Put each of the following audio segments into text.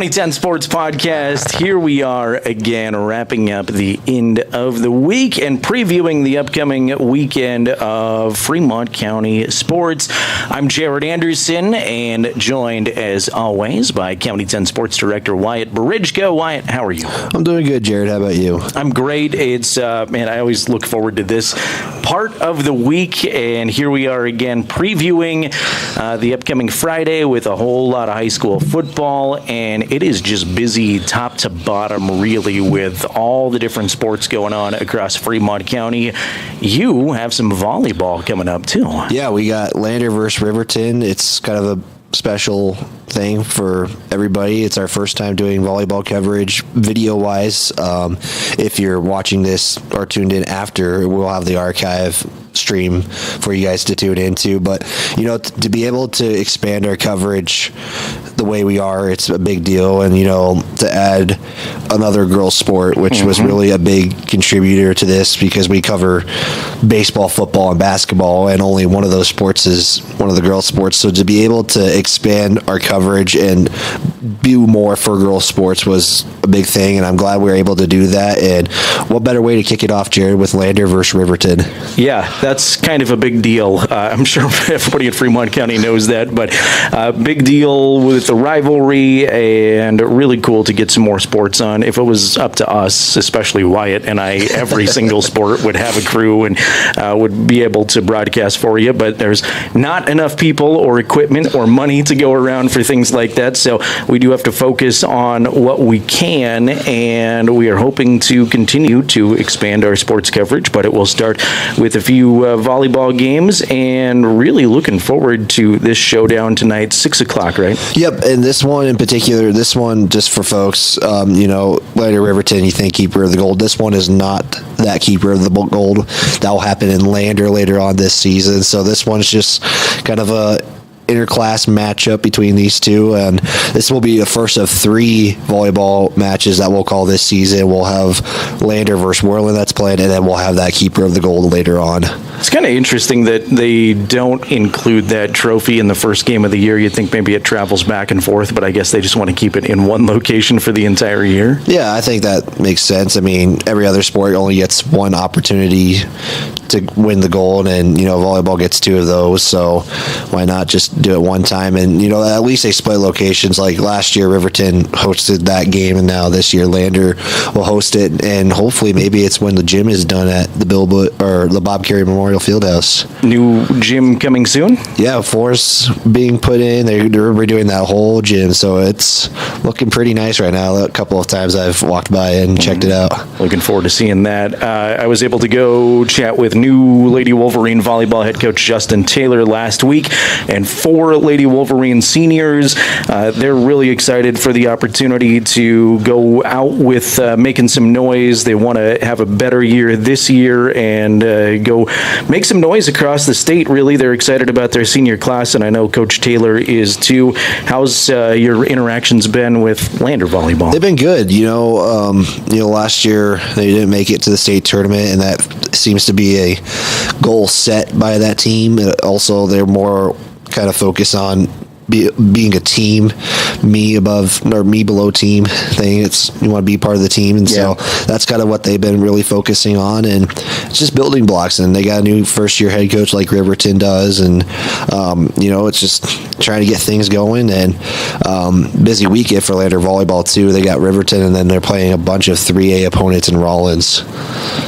2010 Sports Podcast. Here we are again, wrapping up the end of the week and previewing the upcoming weekend of Fremont County sports. I'm Jared Anderson and joined, as always, by County 10 Sports Director Wyatt Barijko. Wyatt, how are you? I'm doing good, Jared. How about you? I'm great. It's, I always look forward to this part of the week, and here we are again previewing the upcoming Friday with a whole lot of high school football, and it is just busy top to bottom, really, with all the different sports going on across Fremont County. You have some volleyball coming up, too. Yeah, we got Lander versus Riverton. It's kind of a special thing for everybody. It's our first time doing volleyball coverage video-wise. If you're watching this or tuned in after, we'll have the archive stream for you guys to tune into. But, you know, to be able to expand our coverage the way we are, it's a big deal. And, you know, to add another girls sport, which was really a big contributor to this, because we cover baseball, football, and basketball, and only one of those sports is one of the girls sports. So to be able to expand our coverage and do more for girls sports was a big thing, and I'm glad we were able to do that. And what better way to kick it off, Jared, with Lander versus Riverton? Yeah, that's kind of a big deal. I'm sure everybody at Fremont County knows that, but big deal with the rivalry, and really cool to get some more sports on. If it was up to us, especially Wyatt and I, every single sport would have a crew and would be able to broadcast for you, but there's not enough people or equipment or money to go around for things like that, so we do have to focus on what we can, and we are hoping to continue to expand our sports coverage, but it will start with a few volleyball games, and really looking forward to this showdown tonight, 6 o'clock, right? Yep, and this one in particular, this one just for folks, you know, Lander Riverton, you think keeper of the gold. This one is not that keeper of the gold. That will happen in Lander later on this season, so this one's just kind of a interclass matchup between these two, and this will be the first of 3 volleyball matches that we'll call this season. We'll have Lander versus Worland that's played, and then we'll have that keeper of the gold later on. It's kind of interesting that they don't include that trophy in the first game of the year. You'd think maybe it travels back and forth, but I guess they just want to keep it in one location for the entire year. Yeah, I think that makes sense. I mean, every other sport only gets one opportunity to win the gold, and, you know, volleyball gets 2 of those, so why not just do it one time? And, you know, at least they split locations. Like last year, Riverton hosted that game, and now this year Lander will host it, and hopefully maybe it's when the gym is done at the Bob Carey Memorial Fieldhouse. New gym coming soon? Yeah, floors being put in. They're redoing that whole gym, so it's looking pretty nice right now. A couple of times I've walked by and checked it out. Looking forward to seeing that. I was able to go chat with new Lady Wolverine volleyball head coach Justin Taylor last week, and 4 Lady Wolverine seniors. They're really excited for the opportunity to go out with making some noise. They want to have a better year this year and go make some noise across the state, really. They're excited about their senior class, and I know Coach Taylor is too. How's your interactions been with Lander volleyball? They've been good. You know, last year they didn't make it to the state tournament, and that seems to be a goal set by that team. Also, they're more kind of focused on being a team, me above or me below team thing. It's, you want to be part of the team, and so that's kind of what they've been really focusing on, and it's just building blocks. And they got a new first-year head coach like Riverton does, and you know, it's just trying to get things going. And busy weekend for Lander volleyball too. They got Riverton, and then they're playing a bunch of 3A opponents in Rollins.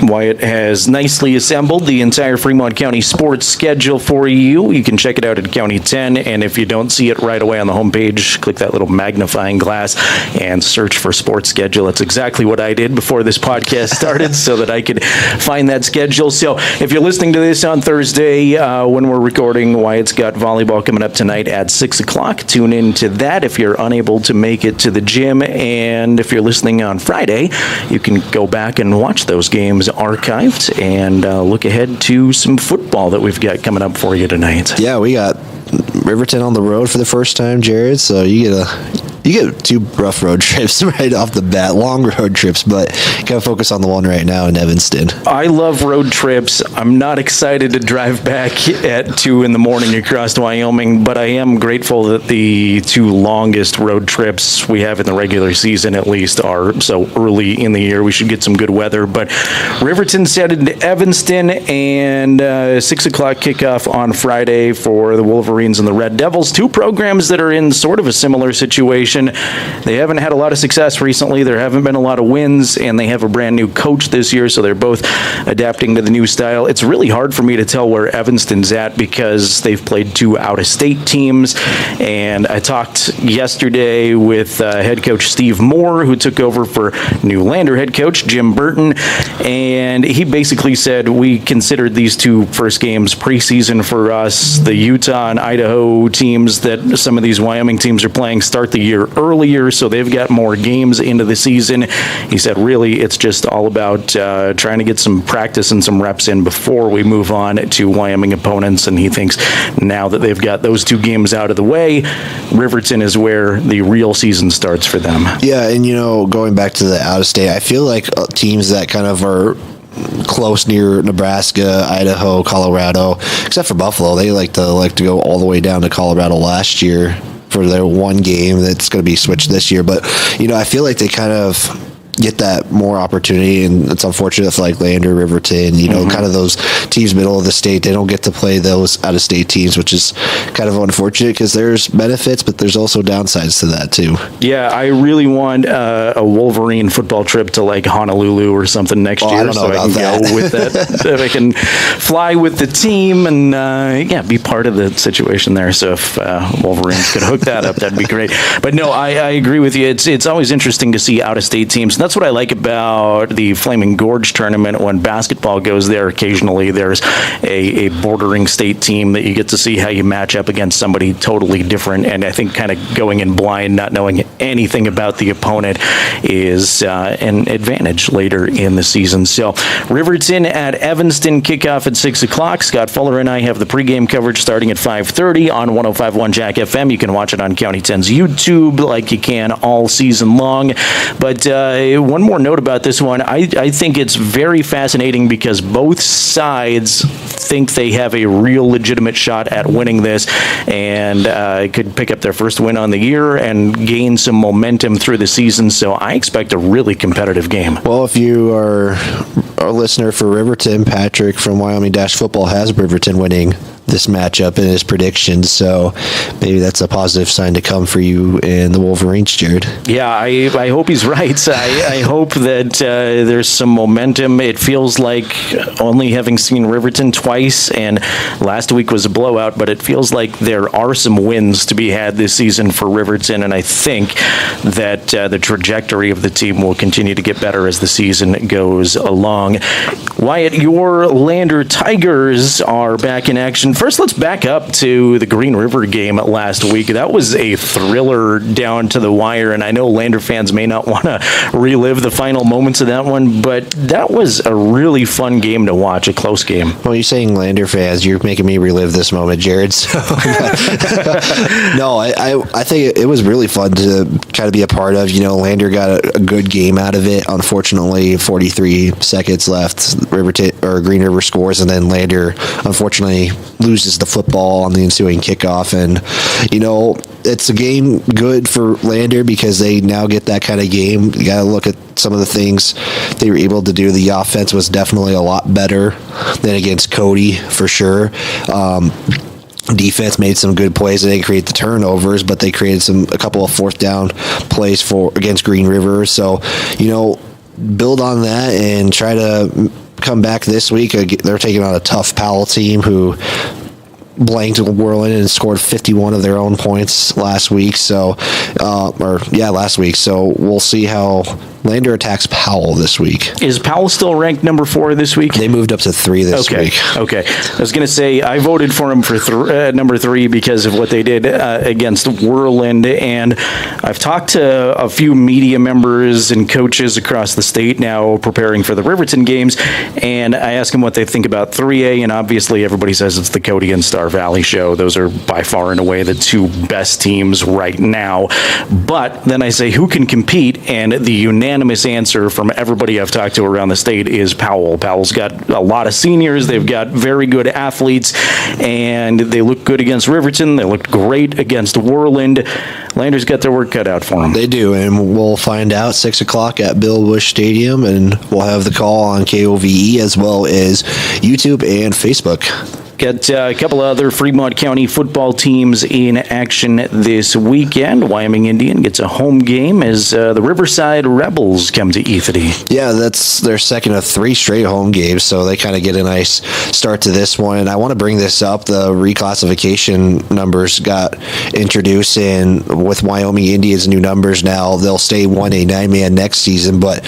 Wyatt has nicely assembled the entire Fremont County sports schedule for you. You can check it out at County 10, and if you don't see it right away on the homepage, click that little magnifying glass and search for sports schedule. That's exactly what I did before this podcast started so that I could find that schedule. So if you're listening to this on Thursday when we're recording, Wyatt's got volleyball coming up tonight at 6 o'clock. Tune in to that if you're unable to make it to the gym. And if you're listening on Friday, you can go back and watch those games archived and look ahead to some football that we've got coming up for you tonight. Yeah, we got Riverton on the road for the first time, Jared, so you get a You get 2 rough road trips right off the bat, long road trips, but you got to focus on the one right now in Evanston. I love road trips. I'm not excited to drive back at 2 in the morning across Wyoming, but I am grateful that the 2 longest road trips we have in the regular season, at least, are so early in the year. We should get some good weather. But Riverton's headed to Evanston, and 6 o'clock kickoff on Friday for the Wolverines and the Red Devils. 2 programs that are in sort of a similar situation. They haven't had a lot of success recently. There haven't been a lot of wins, and they have a brand new coach this year, so they're both adapting to the new style. It's really hard for me to tell where Evanston's at because they've played 2 out-of-state teams, and I talked yesterday with head coach Steve Moore, who took over for new Lander head coach Jim Burton, and he basically said, we considered these 2 first games preseason for us. The Utah and Idaho teams that some of these Wyoming teams are playing start the year earlier, so they've got more games into the season. He said, really, it's just all about trying to get some practice and some reps in before we move on to Wyoming opponents, and he thinks now that they've got those 2 games out of the way, Riverton is where the real season starts for them. Yeah, and going back to the out-of-state, I feel like teams that kind of are close near Nebraska, Idaho, Colorado, except for Buffalo, they like to go all the way down to Colorado last year for their one game that's going to be switched this year. But I feel like they kind of get that more opportunity, and it's unfortunate for like Lander, Riverton, kind of those teams middle of the state, they don't get to play those out-of-state teams, which is kind of unfortunate because there's benefits, but there's also downsides to that too. Yeah, I really want a Wolverine football trip to like Honolulu or something next year, I don't know so I can about that. go with that. So I can fly with the team and be part of the situation there. So if Wolverines could hook that up, that'd be great. But no, I agree with you. It's always interesting to see out-of-state teams. That's what I like about the Flaming Gorge tournament. When basketball goes there, occasionally there's a bordering state team that you get to see how you match up against somebody totally different. And I think kind of going in blind, not knowing anything about the opponent is an advantage later in the season. So Riverton at Evanston, kickoff at 6 o'clock. Scott Fuller and I have the pregame coverage starting at 5:30 on 105.1 Jack FM. You can watch it on County 10's YouTube like you can all season long. But one more note about this one. I think it's very fascinating because both sides think they have a real legitimate shot at winning this and could pick up their first win on the year and gain some momentum through the season. So I expect a really competitive game. Well, if you are a listener for Riverton, Patrick from Wyoming-Football has Riverton winning this matchup in his predictions, so maybe that's a positive sign to come for you and the Wolverines, Jared. Yeah, I hope he's right. I hope that there's some momentum. It feels like, only having seen Riverton twice, and last week was a blowout, but it feels like there are some wins to be had this season for Riverton, and I think that the trajectory of the team will continue to get better as the season goes along. Wyatt, your Lander Tigers are back in action. First, let's back up to the Green River game last week. That was a thriller down to the wire, and I know Lander fans may not want to relive the final moments of that one, but that was a really fun game to watch, a close game. Well, you're saying Lander fans, you're making me relive this moment, Jared. So, no, I think it was really fun to kind of be a part of. Lander got a good game out of it. Unfortunately, 43 seconds left, Green River scores, and then Lander, unfortunately, loses the football on the ensuing kickoff. And, it's a game good for Lander because they now get that kind of game. You got to look at some of the things they were able to do. The offense was definitely a lot better than against Cody, for sure. Defense made some good plays. They didn't create the turnovers, but they created a couple of fourth down plays against Green River. So, build on that and try to come back this week. They're taking on a tough Powell team who blanked Whirlwind and scored 51 of their own points last week. So we'll see how Lander attacks Powell this week. Is Powell still ranked number 4 this week? They moved up to 3 this week. Okay. I was going to say, I voted for him for number 3 because of what they did against Whirlwind, and I've talked to a few media members and coaches across the state now preparing for the Riverton games, and I asked them what they think about 3A, and obviously everybody says it's the Cody and Star Star Valley show. Those are by far and away the two best teams right now. But then I say, who can compete? And the unanimous answer from everybody I've talked to around the state is Powell. Powell's got a lot of seniors. They've got very good athletes, and they look good against Riverton. They looked great against Worland. Landers got their work cut out for them. They do, and we'll find out 6 o'clock at Bill Bush Stadium, and we'll have the call on KOVE as well as YouTube and Facebook. Got a couple of other Fremont County football teams in action this weekend. Wyoming Indian gets a home game as the Riverside Rebels come to E-30. Yeah, that's their second of 3 straight home games, so they kind of get a nice start to this one. And I want to bring this up. The reclassification numbers got introduced, and with Wyoming Indians' new numbers now, they'll stay 1A 9-man next season, but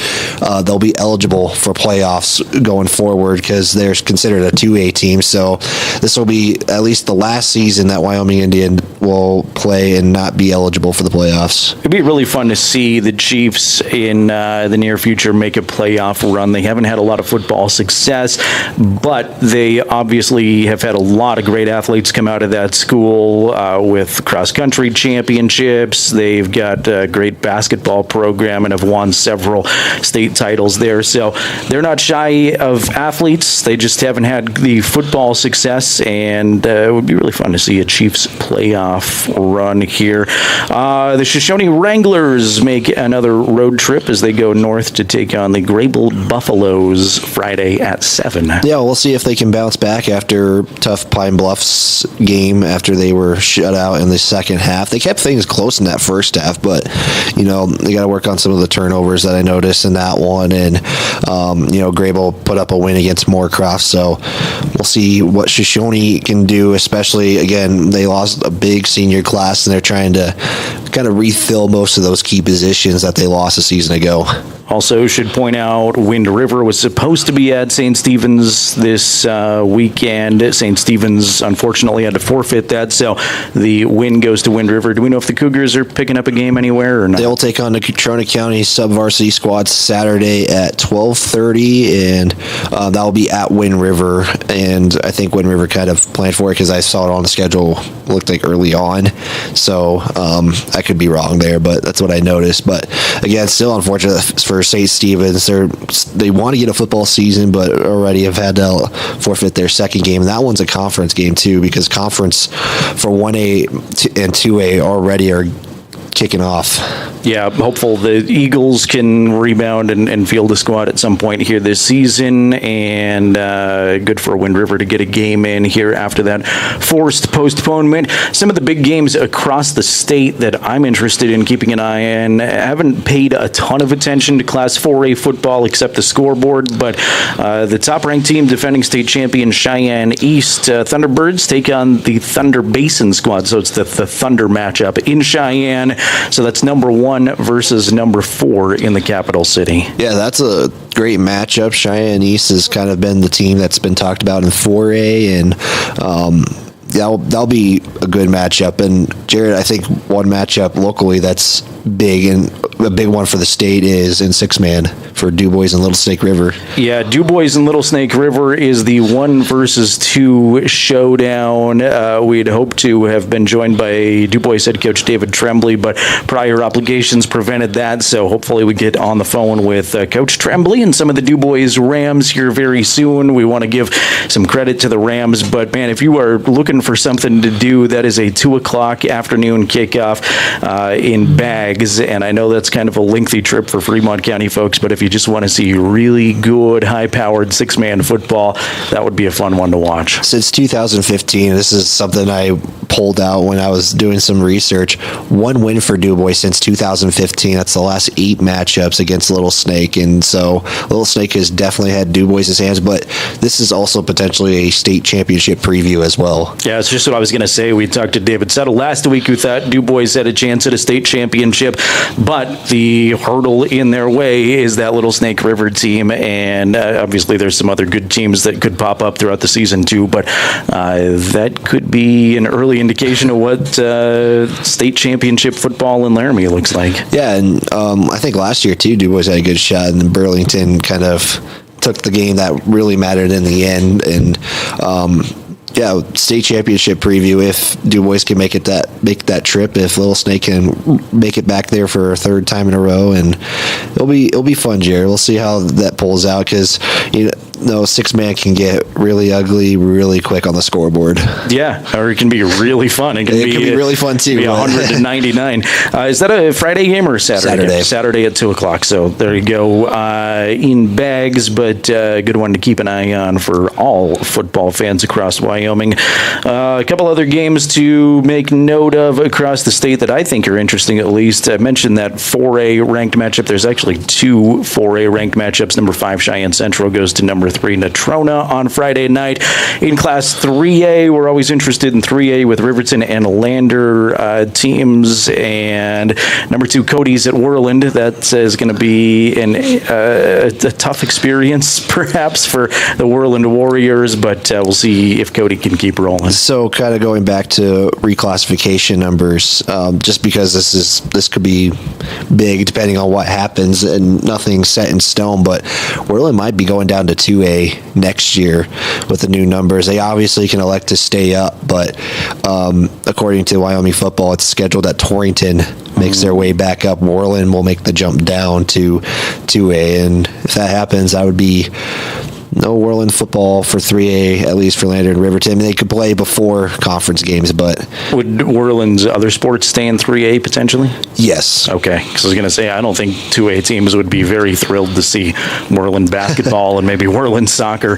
they'll be eligible for playoffs going forward because they're considered a 2A team. So this will be at least the last season that Wyoming Indian will play and not be eligible for the playoffs. It'd be really fun to see the Chiefs in the near future make a playoff run. They haven't had a lot of football success, but they obviously have had a lot of great athletes come out of that school with cross-country championships. They've got a great basketball program and have won several state titles there. So they're not shy of athletes. They just haven't had the football success, and it would be really fun to see a Chiefs playoff run here. The Shoshone Wranglers make another road trip as they go north to take on the Grable Buffaloes Friday at 7. Yeah, we'll see if they can bounce back after tough Pine Bluffs game after they were shut out in the second half. They kept things close in that first half, but, they got to work on some of the turnovers that I noticed in that one, and, Grable put up a win against Moorcroft, so we'll see what Shoshone can do, especially, again, they lost a big senior class, and they're trying to kind of refill most of those key positions that they lost a season ago. Also, should point out, Wind River was supposed to be at St. Stephen's this weekend. St. Stephen's, unfortunately, had to forfeit that, so the win goes to Wind River. Do we know if the Cougars are picking up a game anywhere or not? They'll take on the Trona County sub-varsity squad Saturday at 12:30, and that will be at Wind River, and I think Wind River kind of planned for it because I saw it on the schedule, looked like early on, so I could be wrong there, but that's what I noticed. But again, still unfortunate for St. Stephen's. They want to get a football season, but already have had to forfeit their second game. That one's a conference game too, because conference for 1A and 2A already are kicking off. Yeah, hopeful the Eagles can rebound and field a squad at some point here this season, and good for Wind River to get a game in here after that forced postponement. Some of the big games across the state that I'm interested in keeping an eye on. I haven't paid a ton of attention to Class 4A football except the scoreboard, but the top-ranked team, defending state champion Cheyenne East, Thunderbirds take on the Thunder Basin squad, so it's the Thunder matchup in Cheyenne. So that's number 1 versus number 4 in the capital city. Yeah, that's a great matchup. Cheyenne East has kind of been the team that's been talked about in 4A, and that'll be a good matchup. And Jared, I think one matchup locally that's big, and a big one for the state, is in 6-man for DuBois and Little Snake River. Yeah, DuBois and Little Snake River is the 1 versus 2 showdown. We'd hoped to have been joined by DuBois head coach David Tremblay, but prior obligations prevented that, so hopefully we get on the phone with Coach Tremblay and some of the DuBois Rams here very soon. We want to give some credit to the Rams, but man, if you are looking for something to do, that is a 2 o'clock afternoon kickoff in Bags, and I know that's kind of a lengthy trip for Fremont County folks, but if you just want to see really good, high-powered 6-man football, that would be a fun one to watch. Since 2015, this is something I pulled out when I was doing some research. 1 win for DuBois since 2015. That's the last 8 matchups against Little Snake, and so Little Snake has definitely had DuBois' hands, but this is also potentially a state championship preview as well. Yeah, it's just what I was going to say. We talked to David Settle last week, who thought DuBois had a chance at a state championship, but the hurdle in their way is that Little Snake River team, and obviously there's some other good teams that could pop up throughout the season too, but that could be an early indication of what state championship football in Laramie looks like. Yeah, and I think last year too, DuBois had a good shot, and Burlington kind of took the game that really mattered in the end, and yeah, state championship preview if Du Bois can make that trip, if Little Snake can make it back there for a third time in a row, and it'll be fun, Jared. We'll see how that pulls out, because six-man can get really ugly really quick on the scoreboard. Yeah, or it can be really fun. It can be really fun too. Be 100-99. Is that a Friday game or a Saturday? Saturday at 2:00. So there you go. In bags, but a good one to keep an eye on for all football fans across Wyoming. A couple other games to make note of across the state that I think are interesting, at least. I mentioned that 4A ranked matchup. There's actually two 4A ranked matchups. Number 5 Cheyenne Central goes to number 3 Natrona on Friday night. In Class 3A, we're always interested in 3A with Riverton and Lander teams, and number 2 Cody's at Worland. That is going to be a tough experience, perhaps, for the Worland Warriors, but we'll see if Cody can keep rolling. So, kind of going back to reclassification numbers, just because this could be big depending on what happens, and nothing's set in stone, but Worland might be going down to 2A next year with the new numbers. They obviously can elect to stay up, but according to Wyoming football, it's scheduled that Torrington makes their way back up. Worland will make the jump down to 2A, and if that happens, that would be no Worland football for 3A, at least for Lander and Riverton. I mean, they could play before conference games, but... Would Worland's other sports stay in 3A potentially? Yes. Okay, because I was going to say, I don't think 2A teams would be very thrilled to see Worland basketball and maybe Worland soccer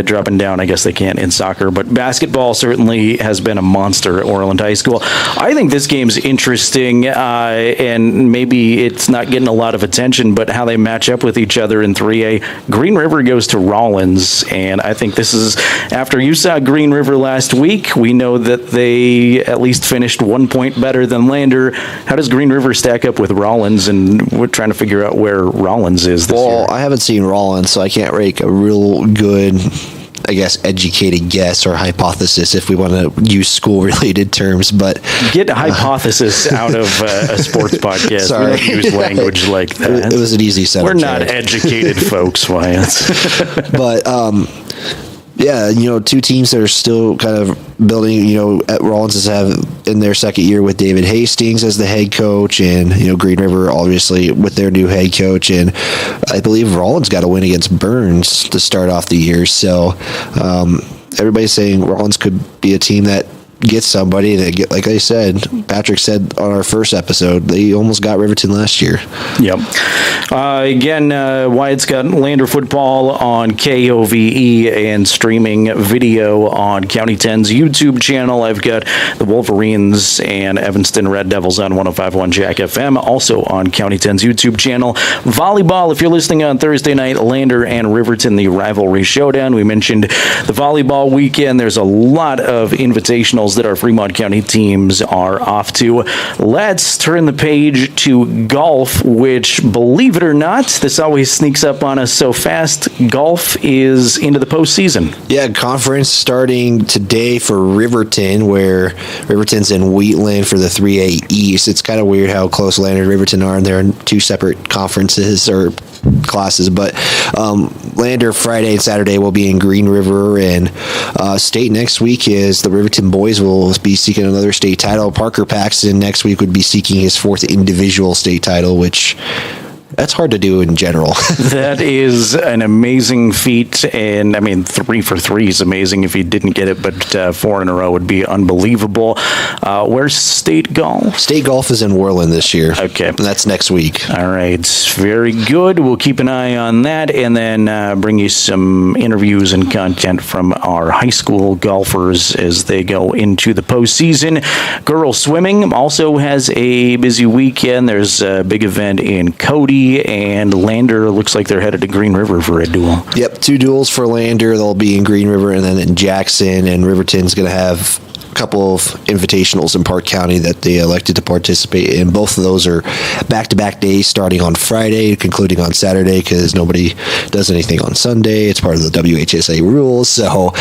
dropping down. I guess they can't in soccer, but basketball certainly has been a monster at Worland High School. I think this game's interesting, and maybe it's not getting a lot of attention, but how they match up with each other in 3A. Green River goes to Rollins, and I think this is, after you saw Green River last week, we know that they at least finished 1 point better than Lander. How does Green River stack up with Rollins? And we're trying to figure out where Rollins is this year. Well, I haven't seen Rollins, so I can't make a real good, I guess, educated guess or hypothesis if we want to use school-related terms, but... Get a hypothesis out of a sports podcast. Sorry. We don't use language like that. It was an easy setup. We're not educated folks, Wyatt. But, yeah, two teams that are still kind of building, at Rollins is in their second year with David Hastings as the head coach, and, Green River, obviously, with their new head coach, and I believe Rollins got a win against Burns to start off the year, so everybody's saying Rollins could be a team that gets somebody that get, like I said, Patrick said on our first episode, they almost got Riverton last year. Yep. Again, Wyatt's got Lander football on KOVE and streaming video on County 10's YouTube channel. I've got the Wolverines and Evanston Red Devils on 105.1 Jack FM, also on County 10's YouTube channel. Volleyball, if you're listening on Thursday night, Lander and Riverton, the rivalry showdown. We mentioned the volleyball weekend. There's a lot of invitationals that our Fremont County teams are off to. Let's turn the page to golf, which, believe it or not, this always sneaks up on us so fast. Golf is into the postseason. Yeah, conference starting today for Riverton, where Riverton's in Wheatland for the 3A East. It's kind of weird how close Lander and Riverton are, and they're in two separate conferences or classes, but Lander Friday and Saturday will be in Green River, and state next week is the Riverton boys will be seeking another state title. Parker Paxton next week would be seeking his 4th individual state title, which that's hard to do in general. That is an amazing feat, and I mean, 3 for 3 is amazing if he didn't get it, but 4 in a row would be unbelievable. Where's state golf? State golf is in Worland this year. Okay. And that's next week. All right. Very good. We'll keep an eye on that, and then bring you some interviews and content from our high school golfers as they go into the postseason. Girls swimming also has a busy weekend. There's a big event in Cody, and Lander looks like they're headed to Green River for a duel. Yep, 2 duels for Lander. They'll be in Green River and then in Jackson, and Riverton's going to have couple of invitationals in Park County that they elected to participate in. Both of those are back-to-back days starting on Friday, concluding on Saturday, because nobody does anything on Sunday. It's part of the WHSA rules. So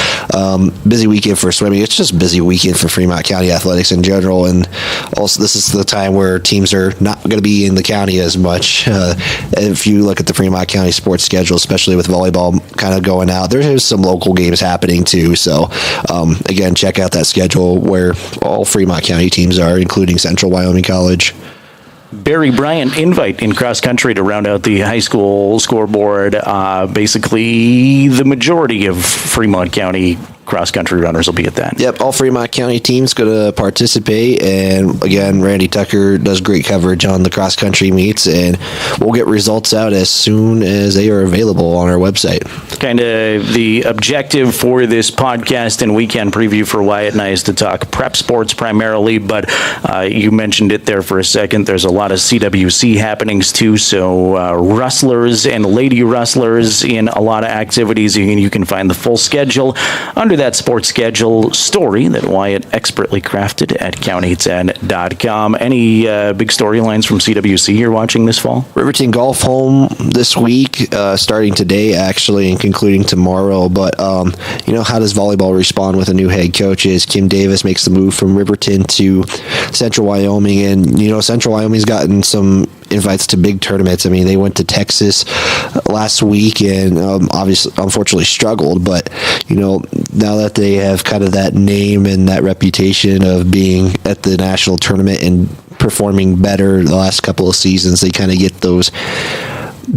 busy weekend for swimming. It's just a busy weekend for Fremont County athletics in general. And also this is the time where teams are not going to be in the county as much. If you look at the Fremont County sports schedule, especially with volleyball kind of going out, there's some local games happening too. So again, check out that schedule where all Fremont County teams are, including Central Wyoming College. Barry Bryant invite in cross country to round out the high school scoreboard. Basically, the majority of Fremont County cross-country runners will be at that. Yep, all Fremont County teams going to participate, and again, Randy Tucker does great coverage on the cross-country meets, and we'll get results out as soon as they are available on our website. Kind of the objective for this podcast and weekend preview for Wyatt and I is to talk prep sports primarily, but you mentioned it there for a second. There's a lot of CWC happenings too, so wrestlers and lady wrestlers in a lot of activities. You can find the full schedule under that sports schedule story that Wyatt expertly crafted at county10.com. Any big storylines from CWC you're watching this fall? Riverton Golf home this week, starting today actually and concluding tomorrow. But how does volleyball respond with a new head coach? Is Kim Davis makes the move from Riverton to Central Wyoming, and Central Wyoming's gotten some invites to big tournaments. I mean, they went to Texas last week and obviously, unfortunately, struggled. But now that they have kind of that name and that reputation of being at the national tournament and performing better the last couple of seasons, they kind of get those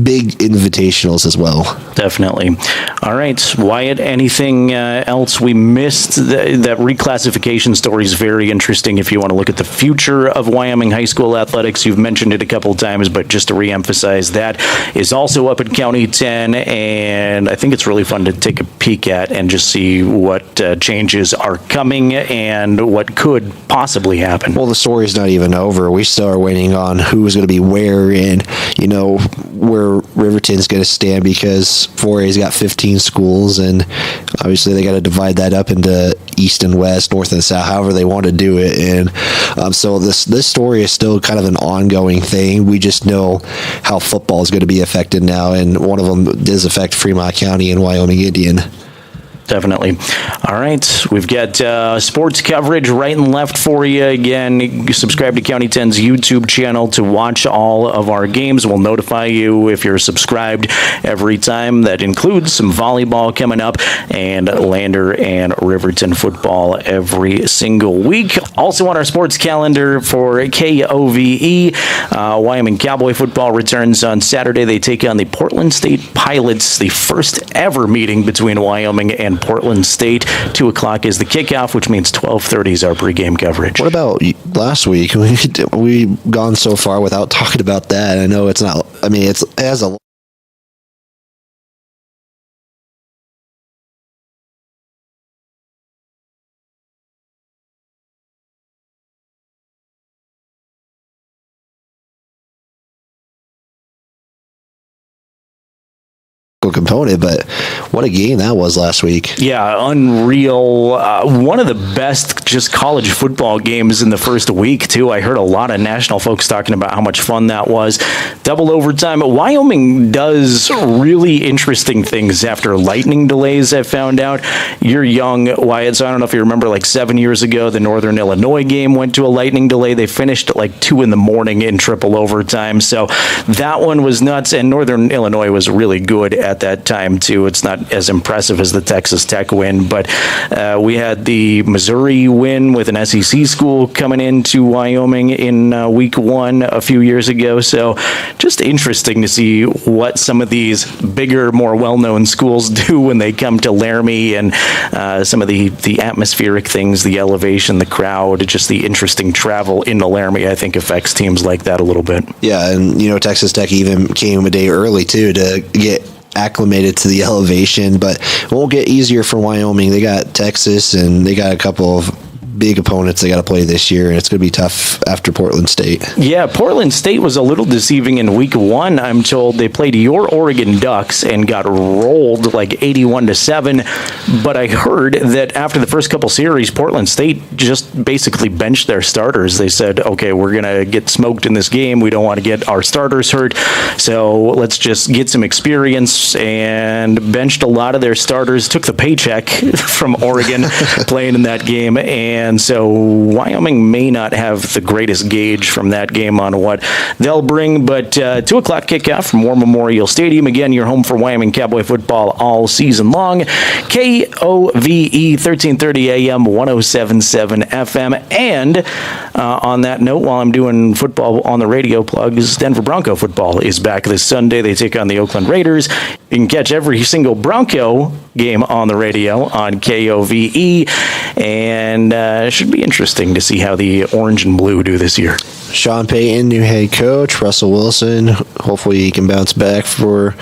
big invitationals as well. Definitely. All right, Wyatt, anything else we missed? That reclassification story is very interesting if you want to look at the future of Wyoming high school athletics. You've mentioned it a couple of times, but just to reemphasize, that is also up at County 10, and I think it's really fun to take a peek at and just see what changes are coming and what could possibly happen. Well, the story's not even over. We still are waiting on who's going to be where and, where Riverton's going to stand, because 4A's got 15 schools, and obviously they got to divide that up into east and west, north and south, however they want to do it. And so this story is still kind of an ongoing thing. We just know how football is going to be affected now, and one of them does affect Fremont County and Wyoming Indian. Definitely. All right. We've got sports coverage right and left for you. Again, subscribe to County 10's YouTube channel to watch all of our games. We'll notify you if you're subscribed every time. That includes some volleyball coming up and Lander and Riverton football every single week. Also on our sports calendar for KOVE, Wyoming Cowboy football returns on Saturday. They take on the Portland State Pilots, the first ever meeting between Wyoming and Portland State. 2 o'clock is the kickoff, which means 12:30 is our pregame coverage. What about last week? We've gone so far without talking about that. I know it's not, it has a component, but what a game that was last week. Yeah, unreal. One of the best just college football games in the first week, too. I heard a lot of national folks talking about how much fun that was. Double overtime. Wyoming does really interesting things after lightning delays, I've found out. You're young, Wyatt, so I don't know if you remember, like 7 years ago, the Northern Illinois game went to a lightning delay. They finished at like 2 a.m. in triple overtime, so that one was nuts, and Northern Illinois was really good at that time too. It's not as impressive as the Texas Tech win, but we had the Missouri win with an SEC school coming into Wyoming in week 1 a few years ago. So just interesting to see what some of these bigger, more well-known schools do when they come to Laramie, and some of the atmospheric things, the elevation, the crowd, just the interesting travel into Laramie, I think affects teams like that a little bit. Yeah, and Texas Tech even came a day early too to get acclimated to the elevation, but it won't get easier for Wyoming. They got Texas, and they got a couple of big opponents they got to play this year, and it's going to be tough after Portland State. Yeah, Portland State was a little deceiving in week 1. I'm told they played your Oregon Ducks and got rolled like 81-7. But I heard that after the first couple series, Portland State just basically benched their starters. They said, okay, we're going to get smoked in this game. We don't want to get our starters hurt. So let's just get some experience, and benched a lot of their starters, took the paycheck from Oregon playing in that game. And so Wyoming may not have the greatest gauge from that game on what they'll bring. But 2 o'clock kickoff from War Memorial Stadium. Again, you're home for Wyoming Cowboy football all season long. KOVE 1330 AM, 107.7 FM. And on that note, while I'm doing football on the radio plugs, Denver Bronco football is back this Sunday. They take on the Oakland Raiders. You can catch every single Bronco game on the radio on KOVE, and it should be interesting to see how the orange and blue do this year. Sean Payton, new head coach, Russell Wilson. Hopefully he can bounce back for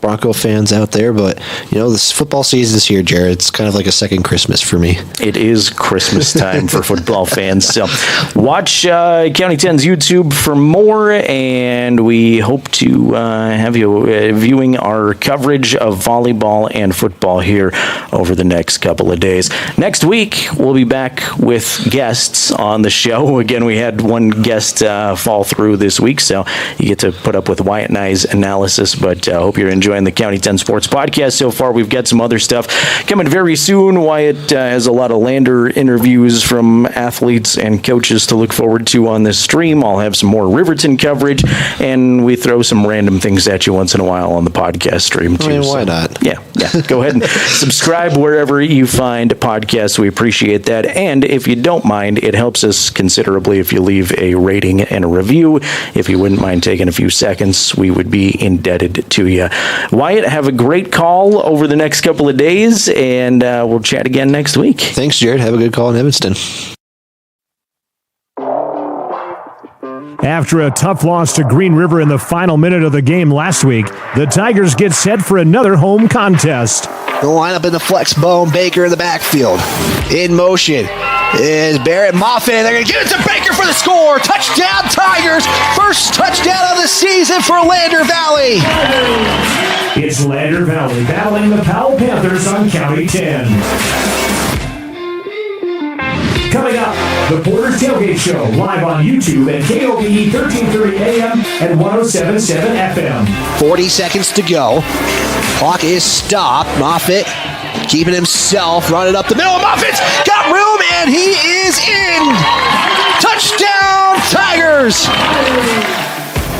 Bronco fans out there. But, this football season this year, Jared, it's kind of like a second Christmas for me. It is Christmas time for football fans. So watch County 10's YouTube for more, and we hope to have you viewing our coverage of volleyball and football here over the next couple of days. Next week, we'll be back with guests on the show. Again, we had one guest fall through this week, so you get to put up with Wyatt and I's analysis, but I hope you're enjoying the County 10 Sports Podcast so far. We've got some other stuff coming very soon. Wyatt has a lot of Lander interviews from athletes and coaches to look forward to on this stream. I'll have some more Riverton coverage, and we throw some random things at you once in a while on the podcast stream too. Why not? Yeah. Go ahead and subscribe wherever you find podcasts. We appreciate that. And if you don't mind, it helps us considerably if you leave a rating and a review. If you wouldn't mind taking a few seconds, we would be indebted to you. Wyatt, have a great call over the next couple of days, and we'll chat again next week. Thanks, Jared. Have a good call in Evanston. After a tough loss to Green River in the final minute of the game last week, the Tigers get set for another home contest. The lineup in the flex bone, Baker in the backfield. In motion is Barrett Moffitt. They're going to give it to Baker for the score. Touchdown, Tigers. First touchdown of the season for Lander Valley. It's Lander Valley battling the Powell Panthers on County 10. Coming up, the Porter's Tailgate Show, live on YouTube at KOVE 1330 AM and 107.7 FM. 40 seconds to go. Clock is stopped. Moffitt keeping himself, running up the middle. Moffitt's got room, and he is in. Touchdown, Tigers!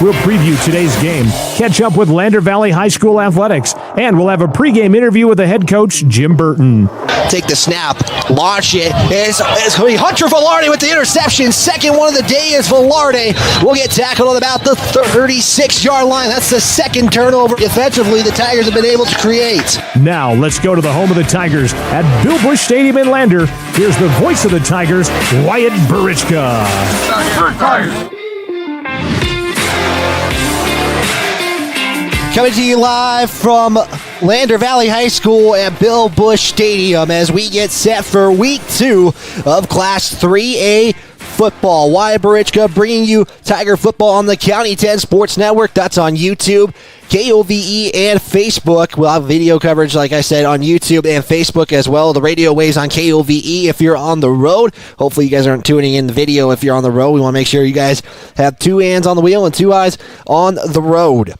We'll preview today's game, catch up with Lander Valley High School athletics, and we'll have a pregame interview with the head coach, Jim Burton. Take the snap, launch it. It's Hunter Velarde with the interception. Second one of the day is Velarde. Will get tackled at about the 36-yard line. That's the second turnover defensively the Tigers have been able to create. Now, let's go to the home of the Tigers at Bill Bush Stadium in Lander. Here's the voice of the Tigers, Wyatt Burichka. Tigers. Coming to you live from Lander Valley High School at Bill Bush Stadium as we get set for Week 2 of Class 3A football. Wyatt Burichka bringing you Tiger football on the County 10 Sports Network. That's on YouTube, KOVE, and Facebook. We'll have video coverage, like I said, on YouTube and Facebook as well. The radio waves on KOVE if you're on the road. Hopefully you guys aren't tuning in the video if you're on the road. We want to make sure you guys have 2 hands on the wheel and 2 eyes on the road.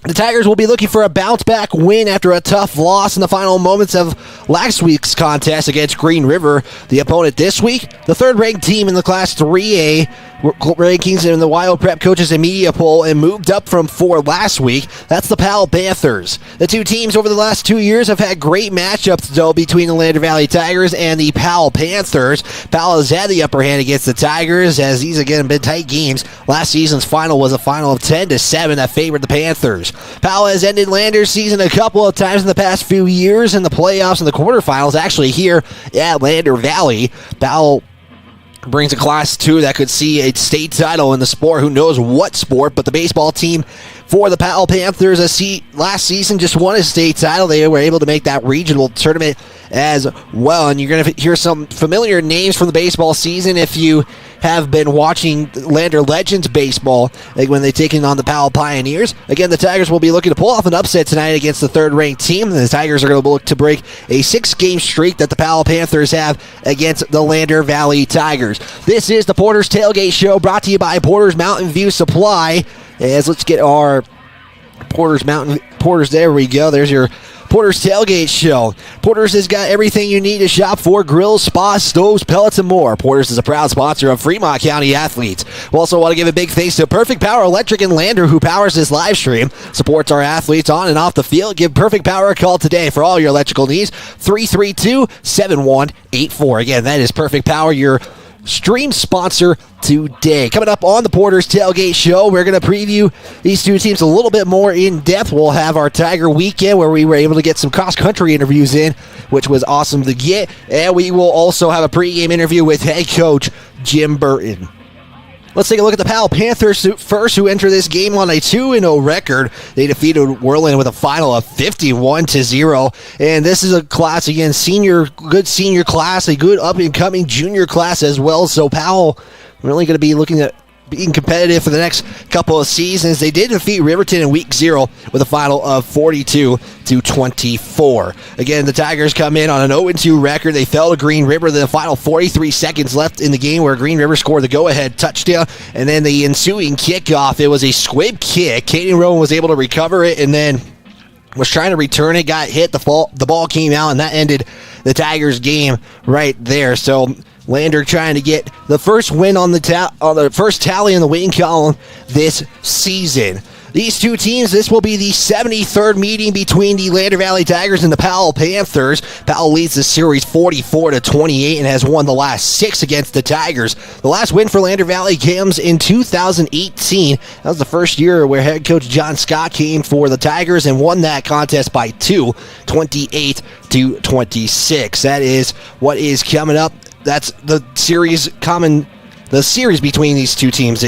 The Tigers will be looking for a bounce-back win after a tough loss in the final moments of last week's contest against Green River. The opponent this week, the third-ranked team in the Class 3A rankings in the Wild Prep Coaches and Media Poll, and moved up from 4 last week. That's the Powell Panthers. The two teams over the last 2 years have had great matchups, though, between the Lander Valley Tigers and the Powell Panthers. Powell has had the upper hand against the Tigers, as these, again, have been tight games. Last season's final was a final of 10-7 that favored the Panthers. Powell has ended Lander's season a couple of times in the past few years in the playoffs and the quarterfinals, actually here at Lander Valley. Powell brings a Class 2 that could see a state title in the sport. Who knows what sport, but the baseball team for the Powell Panthers. Last season just won a state title. They were able to make that regional tournament as well. And you're going to hear some familiar names from the baseball season if you have been watching Lander Legends baseball, like when they're taking on the Powell Pioneers. Again, the Tigers will be looking to pull off an upset tonight against the third-ranked team. The Tigers are going to look to break a 6-game streak that the Powell Panthers have against the Lander Valley Tigers. This is the Porter's Tailgate Show, brought to you by Porter's Mountain View Supply. As let's get our Porter's, there we go. There's your Porter's Tailgate Show. Porter's has got everything you need to shop for: grills, spas, stoves, pellets, and more. Porter's is a proud sponsor of Fremont County athletes. We also want to give a big thanks to Perfect Power Electric in Lander, who powers this live stream, supports our athletes on and off the field. Give Perfect Power a call today for all your electrical needs. 332-7184. Again, that is Perfect Power, your stream sponsor today. Coming up on the Porter's Tailgate Show, we're going to preview these two teams a little bit more in depth. We'll have our Tiger Weekend, where we were able to get some cross-country interviews in, which was awesome to get. And we will also have a pregame interview with head coach Jim Burton. Let's take a look at the Powell Panthers first, who enter this game on a 2-0 record. They defeated Worland with a final of 51-0. And this is a class, again, good senior class, a good up-and-coming junior class as well. So Powell really going to be looking at being competitive for the next couple of seasons. They did defeat Riverton in week 0 with a final of 42-24. Again, the Tigers come in on an 0-2 record. They fell to Green River. The final 43 seconds left in the game, where Green River scored the go-ahead touchdown. And then the ensuing kickoff, it was a squib kick. Kaden Rowan was able to recover it and then was trying to return it, got hit. The ball came out, and that ended the Tigers' game right there. So Lander trying to get the first win on the first tally in the win column this season. These two teams, this will be the 73rd meeting between the Lander Valley Tigers and the Powell Panthers. Powell leads the series 44-28 and has won the last 6 against the Tigers. The last win for Lander Valley comes in 2018. That was the first year where head coach John Scott came for the Tigers and won that contest by 2, 28-26. That is what is coming up. That's the series between these two teams,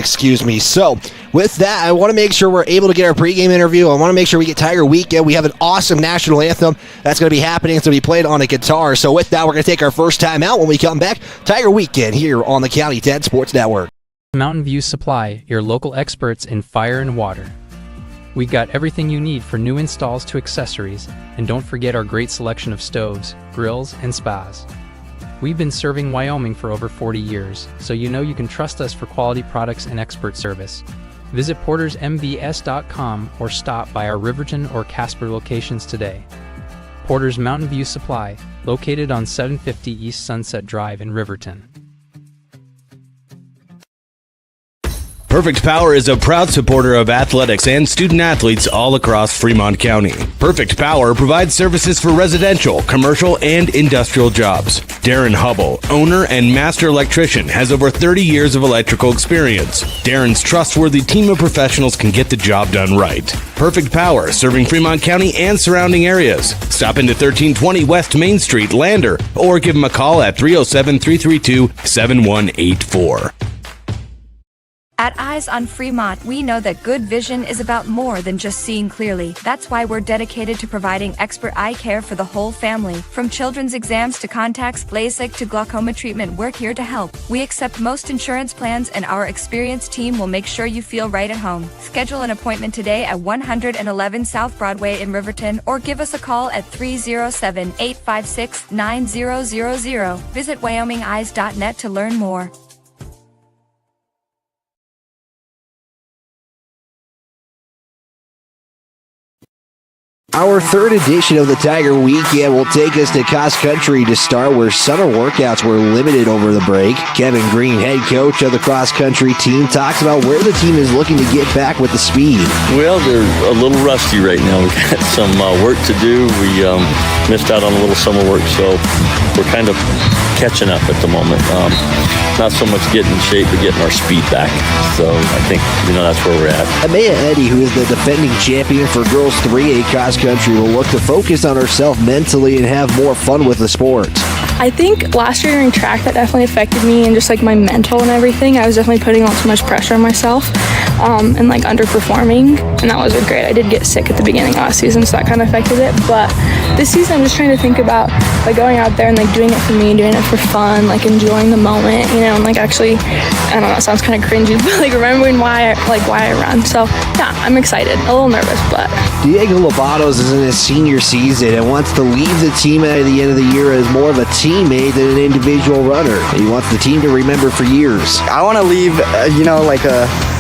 So, with that, I want to make sure we're able to get our pregame interview. I want to make sure we get Tiger Weekend. We have an awesome national anthem that's going to be happening. It's going to be played on a guitar. So, with that, we're going to take our first time out. When we come back, Tiger Weekend here on the County 10 Sports Network. Mountain View Supply, your local experts in fire and water. We got everything you need for new installs to accessories, and don't forget our great selection of stoves, grills, and spas. We've been serving Wyoming for over 40 years, so you know you can trust us for quality products and expert service. Visit portersmvs.com or stop by our Riverton or Casper locations today. Porter's Mountain View Supply, located on 750 East Sunset Drive in Riverton. Perfect Power is a proud supporter of athletics and student athletes all across Fremont County. Perfect Power provides services for residential, commercial, and industrial jobs. Darren Hubble, owner and master electrician, has over 30 years of electrical experience. Darren's trustworthy team of professionals can get the job done right. Perfect Power, serving Fremont County and surrounding areas. Stop into 1320 West Main Street, Lander, or give him a call at 307-332-7184. At Eyes on Fremont, we know that good vision is about more than just seeing clearly. That's why we're dedicated to providing expert eye care for the whole family. From children's exams to contacts, LASIK to glaucoma treatment, we're here to help. We accept most insurance plans, and our experienced team will make sure you feel right at home. Schedule an appointment today at 111 South Broadway in Riverton, or give us a call at 307-856-9000. Visit WyomingEyes.net to learn more. Our third edition of the Tiger Weekend will take us to cross country to start, where summer workouts were limited over the break. Kevin Green, head coach of the cross country team, talks about where the team is looking to get back with the speed. Well, they're a little rusty right now. We've got some work to do. We missed out on a little summer work, so we're kind of catching up at the moment. Not so much getting in shape, but getting our speed back. So I think, that's where we're at. Amaya Eddy, who is the defending champion for girls 3A cross country, will look to focus on herself mentally and have more fun with the sport. I think last year during track that definitely affected me and just like my mental and everything. I was definitely putting on too much pressure on myself. and like underperforming, and that wasn't great. I did get sick at the beginning of last season, so that kind of affected it. But this season, I'm just trying to think about like going out there and like doing it for me, doing it for fun, like enjoying the moment, and like actually, I don't know, it sounds kind of cringy, but like remembering why I run. So yeah, I'm excited, a little nervous, but. Diego Lobatos is in his senior season and wants to leave the team at the end of the year as more of a teammate than an individual runner. He wants the team to remember for years. I want to leave,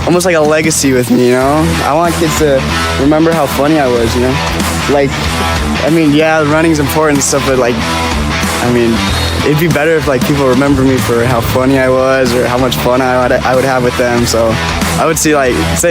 almost like a legacy with me, I want kids to remember how funny I was, running's important and stuff, but it'd be better if people remember me for how funny I was or how much fun I would have with them. So I would say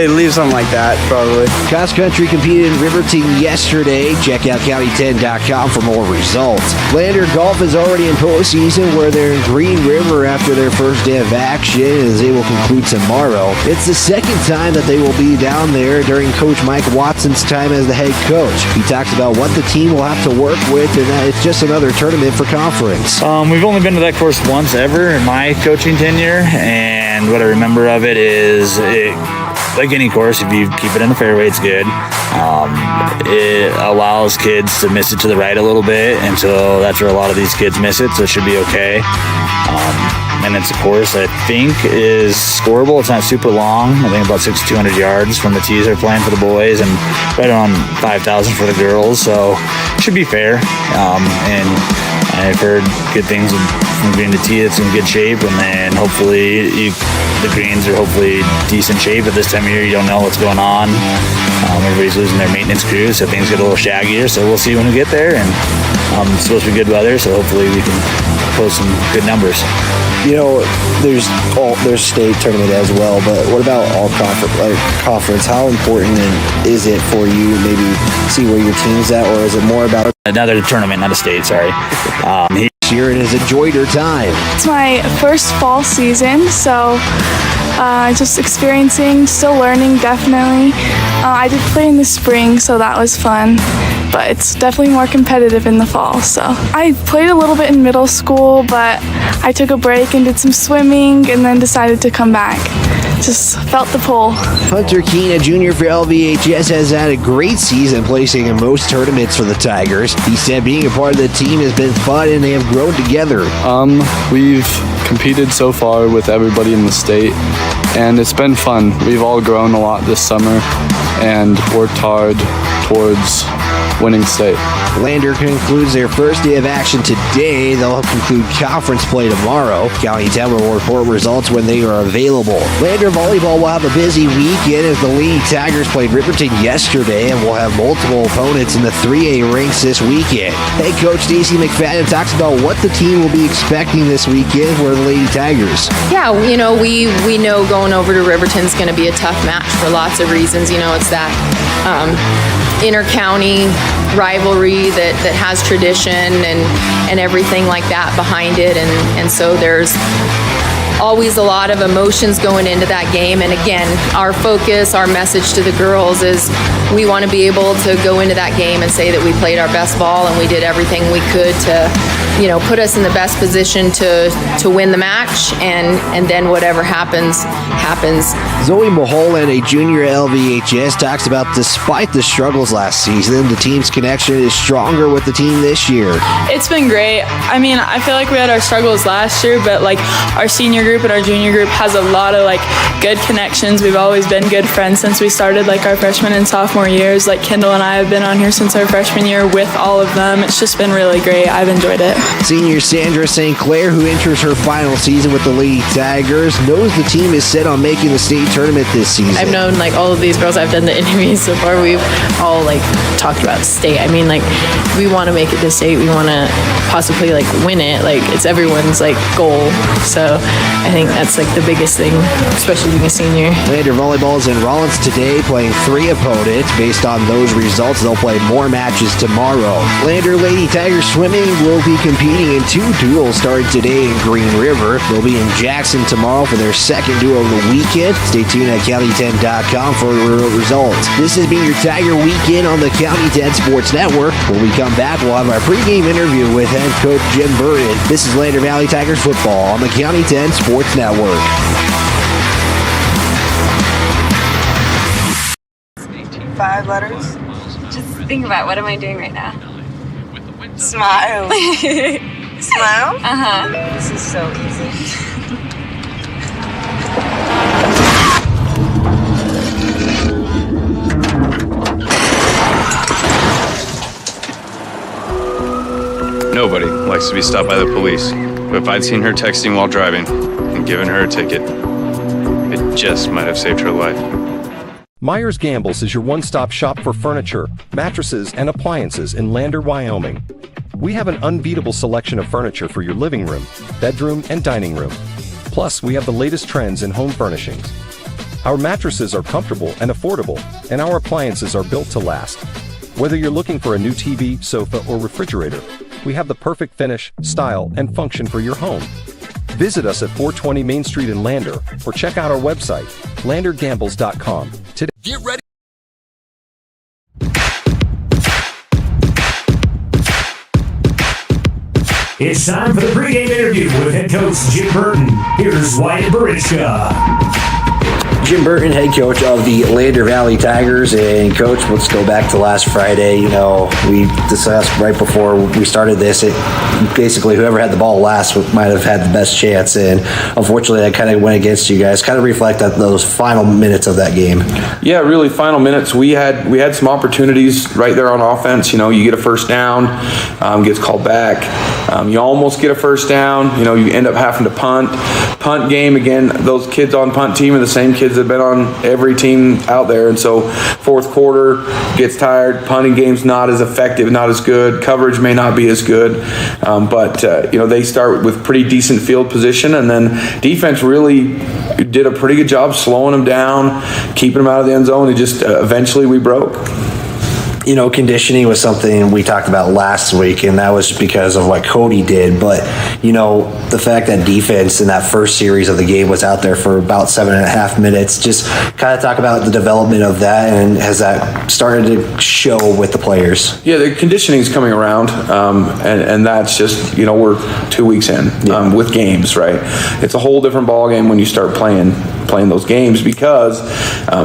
leave something like that, probably. Cross country competed in Riverton yesterday. Check out county10.com for more results. Lander Golf is already in postseason, where they're in Green River after their first day of action, as they will conclude tomorrow. It's the second time that they will be down there during Coach Mike Watson's time as the head coach. He talks about what the team will have to work with, and that it's just another tournament for conference. We've only been to that course once ever in my coaching tenure, and what I remember of it is, like any course, if you keep it in the fairway, it's good. It allows kids to miss it to the right a little bit, and so that's where a lot of these kids miss it, so it should be okay. And it's a course I think is scoreable. It's not super long. I think about 6,200 yards from the tees they're playing for the boys, and right on 5,000 for the girls, so it should be fair. And I've heard good things from green to tee. It's in good shape, and then hopefully the greens are hopefully decent shape. At this time of year, you don't know what's going on. Everybody's losing their maintenance crews, so things get a little shaggier. So we'll see when we get there, and it's supposed to be good weather, so hopefully we can post some good numbers. There's state tournament as well, but what about all conference? How important is it for you maybe see where your team's at, or is it more about another tournament, not a state? Sorry. Sheeran has enjoyed her time. It's my first fall season, so just experiencing, still learning, definitely. I did play in the spring, so that was fun, but it's definitely more competitive in the fall. So I played a little bit in middle school, but I took a break and did some swimming and then decided to come back. Just felt the pull. Hunter Keene, a junior for LVHS, has had a great season, placing in most tournaments for the Tigers. He said being a part of the team has been fun and they have grown together. We've competed so far with everybody in the state, and it's been fun. We've all grown a lot this summer and worked hard towards winning state. Lander concludes their first day of action today. They'll conclude conference play tomorrow. County 10 will report results when they are available. Lander volleyball will have a busy weekend as the Lady Tigers played Riverton yesterday and will have multiple opponents in the 3A ranks this weekend. Head coach Stacey McFadden talks about what the team will be expecting this weekend for the Lady Tigers. Yeah, we know going over to Riverton's going to be a tough match for lots of reasons. It's that inter-county rivalry that has tradition and everything like that behind it, and so there's always a lot of emotions going into that game. And again, our focus, our message to the girls is we want to be able to go into that game and say that we played our best ball and we did everything we could to put us in the best position to win the match, and then whatever happens. Zoe Mulholland, a junior at LVHS, talks about despite the struggles last season, the team's connection is stronger with the team this year. It's been great. I feel like we had our struggles last year, but our senior group and our junior group has a lot of good connections. We've always been good friends since we started our freshman and sophomore years. Kendall and I have been on here since our freshman year with all of them. It's just been really great. I've enjoyed it. Senior Sandra St. Clair, who enters her final season with the Lady Tigers, knows the team is set on making the state tournament this season. I've known all of these girls. I've done the interviews so far. We've all talked about state. We want to make it to state. We want to possibly win it. It's everyone's goal. So I think that's the biggest thing, especially being a senior. Lander volleyball is in Rollins today, playing 3 opponents. Based on those results, they'll play more matches tomorrow. Lander Lady Tigers swimming will be competing in 2 duels starting today in Green River. They'll be in Jackson tomorrow for their second duo of the weekend. Stay tuned at county10.com for results. This has been your Tiger Weekend on the County 10 Sports Network. When we come back, we'll have our pregame interview with head coach Jim Burton. This is Lander Valley Tigers football on the County 10 Sports Network. 5 letters. Just think about, what am I doing right now? Smile. Smile? Uh-huh. This is so easy. Nobody likes to be stopped by the police, but if I'd seen her texting while driving and given her a ticket, it just might have saved her life. Myers Gambles is your one-stop shop for furniture, mattresses, and appliances in Lander, Wyoming. We have an unbeatable selection of furniture for your living room, bedroom, and dining room. Plus, we have the latest trends in home furnishings. Our mattresses are comfortable and affordable, and our appliances are built to last. Whether you're looking for a new TV, sofa, or refrigerator, we have the perfect finish, style, and function for your home. Visit us at 420 Main Street in Lander, or check out our website, landergambles.com. Today. Get ready. It's time for the pregame interview with head coach Jim Burton. Here's Wyatt Barichka. Jim Burton, head coach of the Lander Valley Tigers. And coach, let's go back to last Friday. You know, we discussed right before we started this, basically whoever had the ball last might have had the best chance. And unfortunately, that kind of went against you guys. Kind of reflect on those final minutes of that game. Yeah, really, final minutes. We had some opportunities right there on offense. You know, you get a first down, gets called back. You almost get a first down. You know, you end up having to punt. Punt game, again, those kids on punt team are the same kids that have been on every team out there. And so fourth quarter gets tired. Punting game's not as effective, not as good. Coverage may not be as good. But you know, they start with pretty decent field position. And then defense really did a pretty good job slowing them down, keeping them out of the end zone. And just eventually we broke. You know, conditioning was something we talked about last week, and that was because of what Cody did. But, you know, the fact that defense in that first series of the game was out there for about 7.5 minutes, just kind of talk about the development of that, and has that started to show with the players? Yeah, the conditioning is coming around, and that's just, you know, we're 2 weeks in with games, right? It's a whole different ball game when you start playing those games, because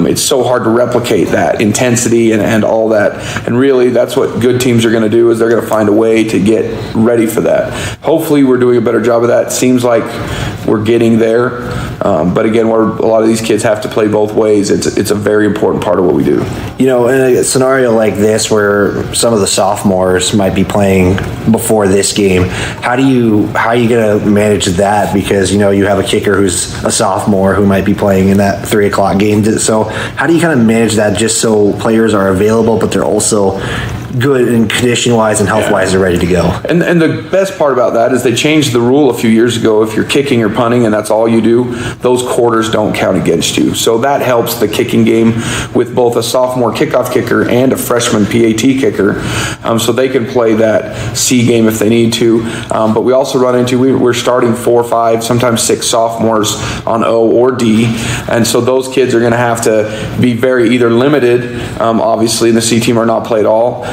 it's so hard to replicate that intensity and all that. And really, that's what good teams are going to do, is they're going to find a way to get ready for that. Hopefully, we're doing a better job of that. Seems like we're getting there. But again, a lot of these kids have to play both ways. It's a very important part of what we do. You know, in a scenario like this where some of the sophomores might be playing before this game, how are you going to manage that? Because, you know, you have a kicker who's a sophomore who might be playing in that 3 o'clock game. So how do you kind of manage that just so players are available, but they're also good and condition-wise and health-wise, they're ready to go? And the best part about that is they changed the rule a few years ago. If you're kicking or punting and that's all you do, those quarters don't count against you. So that helps the kicking game with both a sophomore kickoff kicker and a freshman PAT kicker, so they can play that C game if they need to. But we also run into, we're starting 4, 5, sometimes 6 sophomores on O or D, and so those kids are going to have to be very either limited, obviously, in the C team, or not play at all,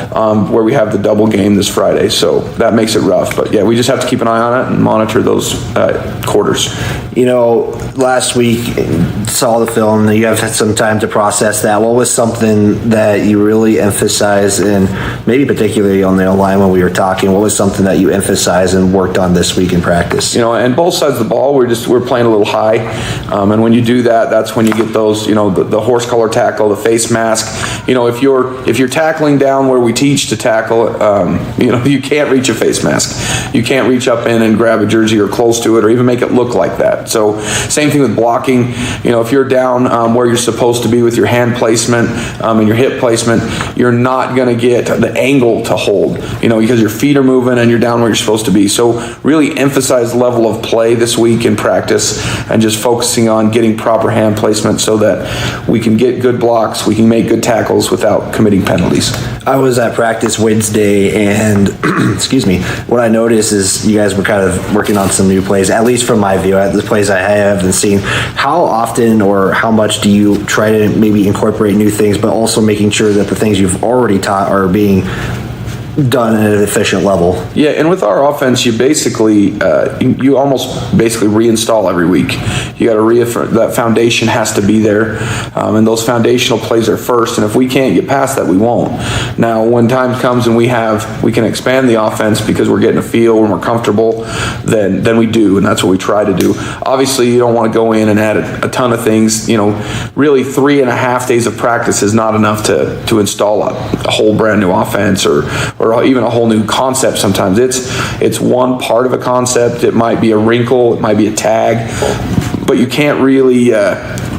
where we have the double game this Friday. So that makes it rough. But yeah, we just have to keep an eye on it and monitor those quarters. You know, last week, saw the film, you have had some time to process that. What was something that you really emphasized, and maybe particularly on the O-line when we were talking, what was something that you emphasized and worked on this week in practice? You know, and both sides of the ball, we're playing a little high. And when you do that, that's when you get those, you know, the horse collar tackle, the face mask. You know, if you're tackling down where we teach to tackle, you know, you can't reach a face mask. You can't reach up in and grab a jersey or close to it, or even make it look like that. So same thing with blocking. You know, if you're down where you're supposed to be with your hand placement and your hip placement, you're not going to get the angle to hold, you know, because your feet are moving and you're down where you're supposed to be. So really emphasize level of play this week in practice, and just focusing on getting proper hand placement so that we can get good blocks, we can make good tackles without committing penalties. I was at practice Wednesday, and excuse me, what I noticed is you guys were kind of working on some new plays, at least from my view, at the plays I haven't seen. How often or how much do you try to maybe incorporate new things, but also making sure that the things you've already taught are being done at an efficient level. Yeah, and with our offense, you basically, you almost basically reinstall every week. You got to reaffirm that foundation has to be there, and those foundational plays are first. And if we can't get past that, we won't. Now, when time comes and we can expand the offense because we're getting a feel and we're comfortable, then we do, and that's what we try to do. Obviously, you don't want to go in and add a ton of things. Really 3.5 days of practice is not enough to install a whole brand new offense or even a whole new concept. Sometimes it's one part of a concept. It might be a wrinkle, it might be a tag, but you can't really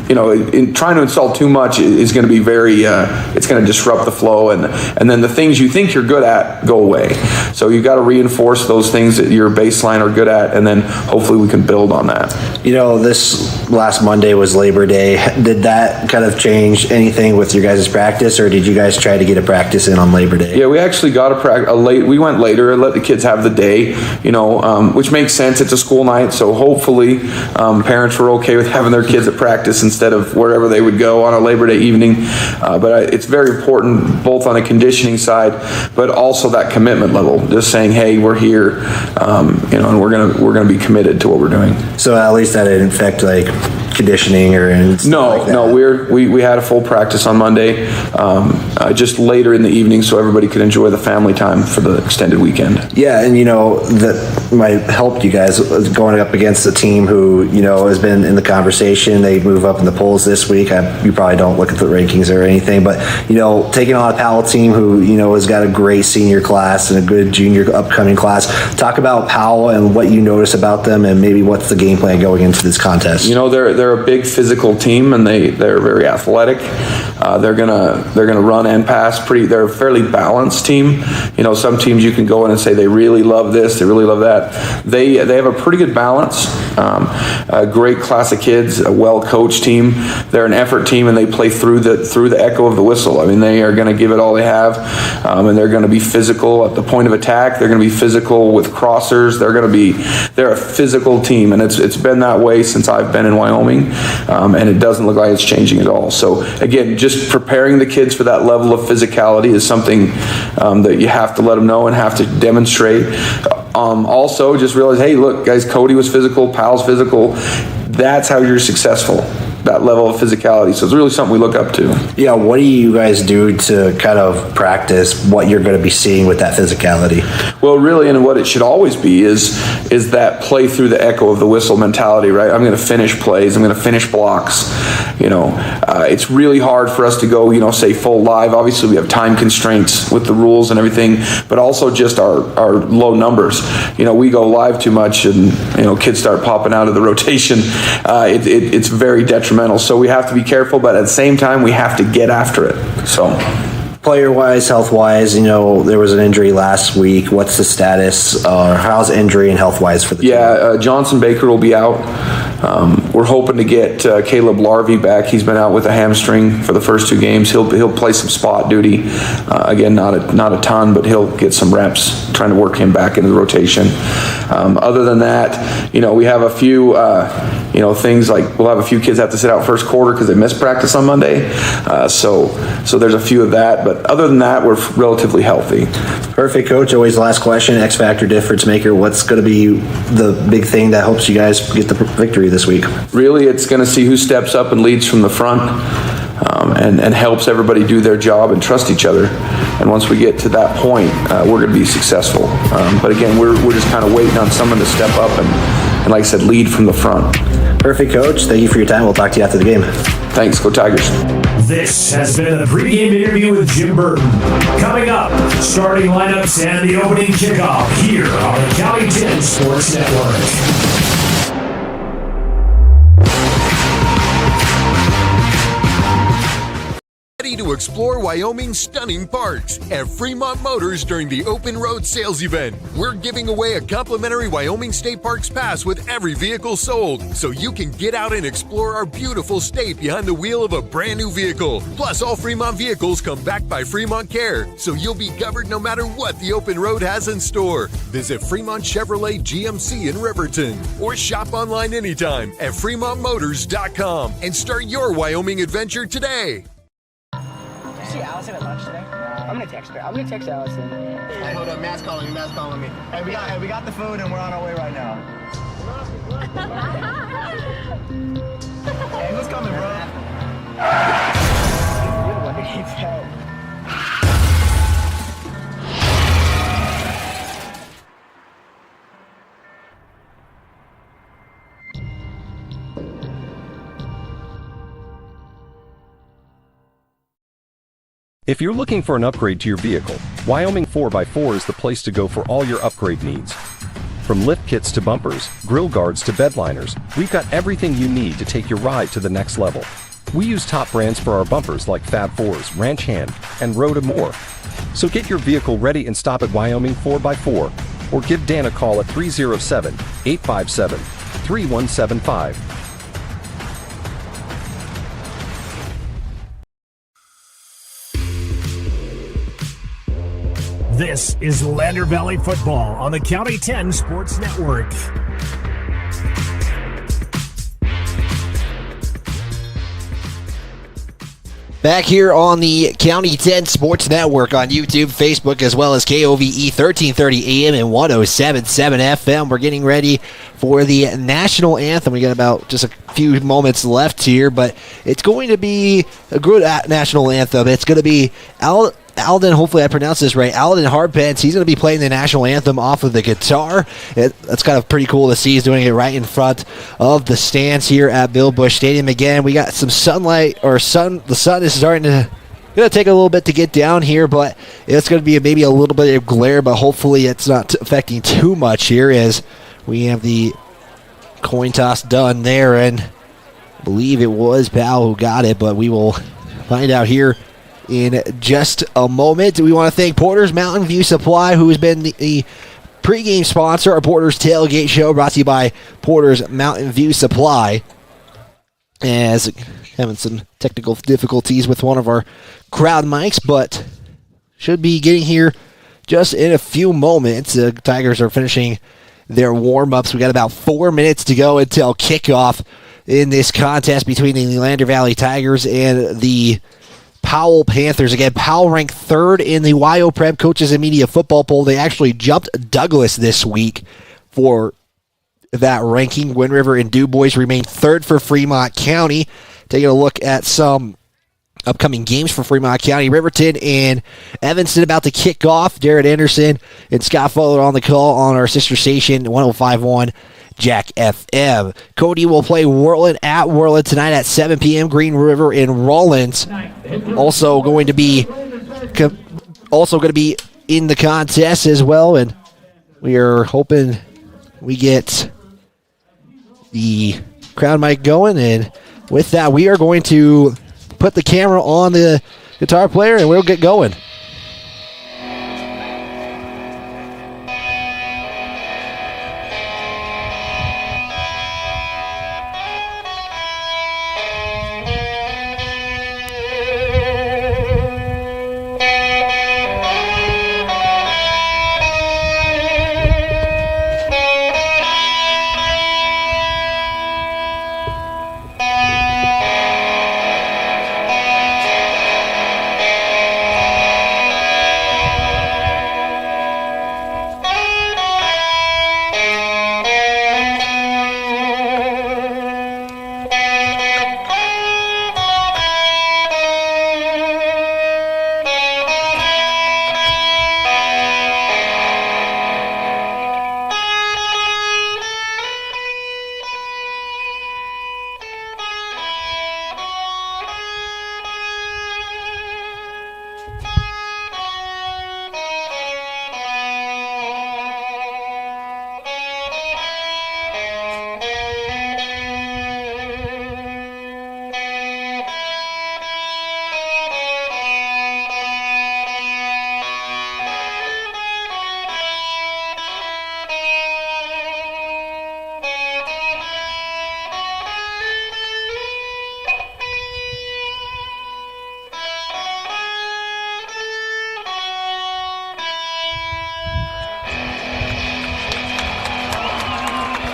in trying to install too much is going to be very it's going to disrupt the flow, and then the things you think you're good at go away. So you've got to reinforce those things that your baseline are good at, and then hopefully we can build on that. This last Monday was Labor Day. Did that kind of change anything with your guys' practice, or did you guys try to get a practice in on Labor Day? Yeah, we actually got we went later and let the kids have the day, which makes sense. It's a school night, so hopefully parents were okay with having their kids at practice instead of wherever they would go on a Labor Day evening. But it's very important, both on a conditioning side, but also that commitment level. Just saying, hey, we're here, and we're gonna be committed to what we're doing. So at least that didn't affect conditioning or anything like that. No, we had a full practice on Monday, just later in the evening, so everybody could enjoy the family time for the extended weekend. Yeah, and that might help you guys going up against a team who has been in the conversation. They move up in the polls this week. You probably don't look at the rankings or anything, but taking on a Powell team who has got a great senior class and a good junior upcoming class. Talk about Powell and what you notice about them, and maybe what's the game plan going into this contest. They're a big physical team, and they're very athletic. They're gonna run and pass. They're a fairly balanced team. Some teams you can go in and say they really love this, they really love that. They have a pretty good balance. A great class of kids, a well-coached team. They're an effort team, and they play through the echo of the whistle. I mean, they are going to give it all they have, and they're going to be physical at the point of attack. They're going to be physical with crossers. They're a physical team, and it's been that way since I've been in Wyoming, and it doesn't look like it's changing at all. So again, just preparing the kids for that level of physicality is something that you have to let them know and have to demonstrate. Also, just realize, hey, look, guys, Cody was physical, Powell's physical. That's how you're successful. That level of physicality. So it's really something we look up to. Yeah, what do you guys do to kind of practice what you're going to be seeing with that physicality? Well, really, and what it should always be is that play through the echo of the whistle mentality, right? I'm going to finish plays. I'm going to finish blocks. It's really hard for us to go, say full live. Obviously, we have time constraints with the rules and everything, but also just our low numbers. We go live too much, and kids start popping out of the rotation. It's very detrimental. So we have to be careful, but at the same time, we have to get after it. So. Player-wise, health-wise, there was an injury last week. What's the status? How's injury and health-wise for the team? Yeah, Johnson Baker will be out. We're hoping to get Caleb Larvey back. He's been out with a hamstring for the first 2 games. He'll play some spot duty. Again, not a ton, but he'll get some reps, trying to work him back into the rotation. Other than that, we have a few, things like we'll have a few kids have to sit out first quarter because they missed practice on Monday. So there's a few of that. But other than that, we're relatively healthy. Perfect, Coach. Always the last question, X Factor difference maker. What's going to be the big thing that helps you guys get the victory this week? Really, it's going to see who steps up and leads from the front and helps everybody do their job and trust each other. And once we get to that point, we're going to be successful. But again, we're just kind of waiting on someone to step up and like I said, lead from the front. Perfect, Coach. Thank you for your time. We'll talk to you after the game. Thanks. Go Tigers. This has been the pregame interview with Jim Burton. Coming up, starting lineups and the opening kickoff here on the County 10 Sports Network. Ready to explore Wyoming's stunning parks at Fremont Motors during the Open Road Sales Event. We're giving away a complimentary Wyoming State Parks pass with every vehicle sold, so you can get out and explore our beautiful state behind the wheel of a brand new vehicle. Plus, all Fremont vehicles come backed by Fremont Care, so you'll be covered no matter what the Open Road has in store. Visit Fremont Chevrolet GMC in Riverton or shop online anytime at FremontMotors.com and start your Wyoming adventure today. See Allison at lunch today? I'm gonna text her. I'm gonna text Allison. Hey, hold up, Matt's calling me. Hey, we got the food and we're on our way right now. Hey, who's coming, bro? You're the one that needs help. If you're looking for an upgrade to your vehicle, Wyoming 4x4 is the place to go for all your upgrade needs. From lift kits to bumpers, grill guards to bed liners, we've got everything you need to take your ride to the next level. We use top brands for our bumpers like Fab 4s, Ranch Hand, and Road and more. So get your vehicle ready and stop at Wyoming 4x4 or give Dan a call at 307-857-3175. This is Lander Valley Football on the County 10 Sports Network. Back here on the County 10 Sports Network on YouTube, Facebook, as well as KOVE 1330 AM and 107.7 FM. We're getting ready for the national anthem. We got about just a few moments left here, but it's going to be a good national anthem. It's going to be Alden, hopefully I pronounced this right, Alden Harpence. He's going to be playing the national anthem off of the guitar. That's kind of pretty cool to see. He's doing it right in front of the stands here at Bill Bush Stadium. Again, we got some sunlight, the sun is starting to take a little bit to get down here, but it's going to be maybe a little bit of glare, but hopefully it's not affecting too much here as we have the coin toss done there, and I believe it was Powell who got it, but we will find out here in just a moment. We want to thank Porter's Mountain View Supply, who has been the pregame sponsor of Porter's Tailgate Show, brought to you by Porter's Mountain View Supply. As having some technical difficulties with one of our crowd mics, but should be getting here just in a few moments. The Tigers are finishing their warm-ups. We got about 4 minutes to go until kickoff in this contest between the Lander Valley Tigers and the Powell Panthers. Again, Powell ranked third in the WyoPrep Coaches and Media Football Poll. They actually jumped Douglas this week for that ranking. Wind River and DuBois remain third for Fremont County. Taking a look at some upcoming games for Fremont County. Riverton and Evanston about to kick off. Jared Anderson and Scott Fuller on the call on our sister station, 105.1 Jack FM. Cody will play Worland at Worland tonight at 7 p.m. Green River in Rawlins. Also going to be in the contest as well, and we are hoping we get the crowd mic going. And with that, we are going to put the camera on the guitar player, and we'll get going.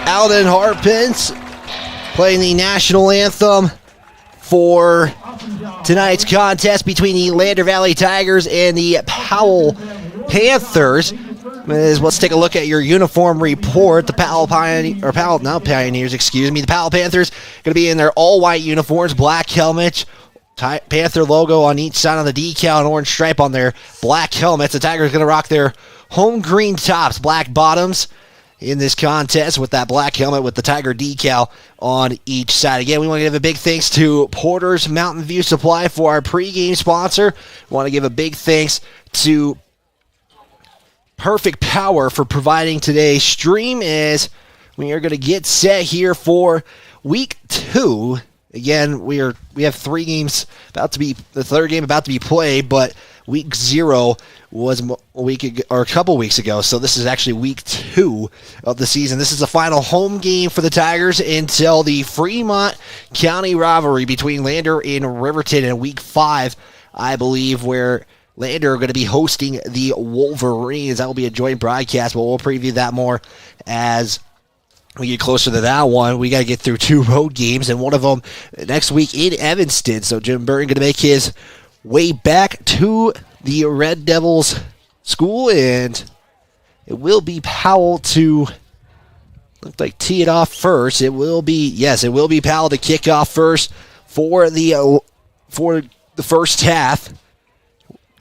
Alden Harpence playing the national anthem for tonight's contest between the Lander Valley Tigers and the Powell Panthers. Let's take a look at your uniform report. The the Powell Panthers going to be in their all-white uniforms, black helmets, Panther logo on each side on the decal, and orange stripe on their black helmets. The Tigers going to rock their home green tops, black bottoms in this contest with that black helmet with the Tiger decal on each side. Again, we want to give a big thanks to Porter's Mountain View Supply for our pregame sponsor. We want to give a big thanks to Perfect Power for providing today's stream as we are going to get set here for week 2. Again, we have 3 games about to be, the third game about to be played, but week 0 was a week ago, or a couple weeks ago, so this is actually week 2 of the season. This is the final home game for the Tigers until the Fremont County rivalry between Lander and Riverton in week 5, I believe, where Lander are going to be hosting the Wolverines. That will be a joint broadcast, but we'll preview that more as we get closer to that one. We got to get through 2 road games, and one of them next week in Evanston. So Jim Burton going to make his way back to the Red Devils school, and it will be Powell to tee it off first. It will be Powell to kick off first for the first half.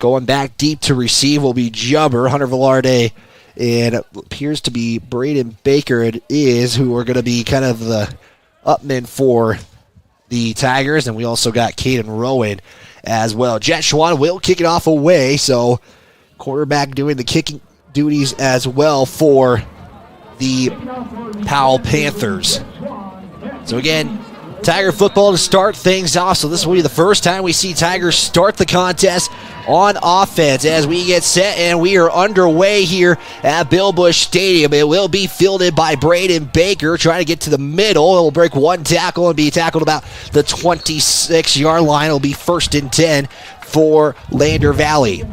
Going back deep to receive will be Jubber, Hunter Velarde, and it appears to be Braden Baker, it is, who are going to be kind of the upmen for the Tigers. And we also got Caden Rowan as well. Jet Schwan will kick it off away, so quarterback doing the kicking duties as well for the Powell Panthers. So again, Tiger football to start things off. So this will be the first time we see Tigers start the contest on offense as we get set, and we are underway here at Bill Bush Stadium. It will be fielded by Braden Baker, trying to get to the middle. It will break one tackle and be tackled about the 26-yard line. It will be 1st and 10 for Lander Valley.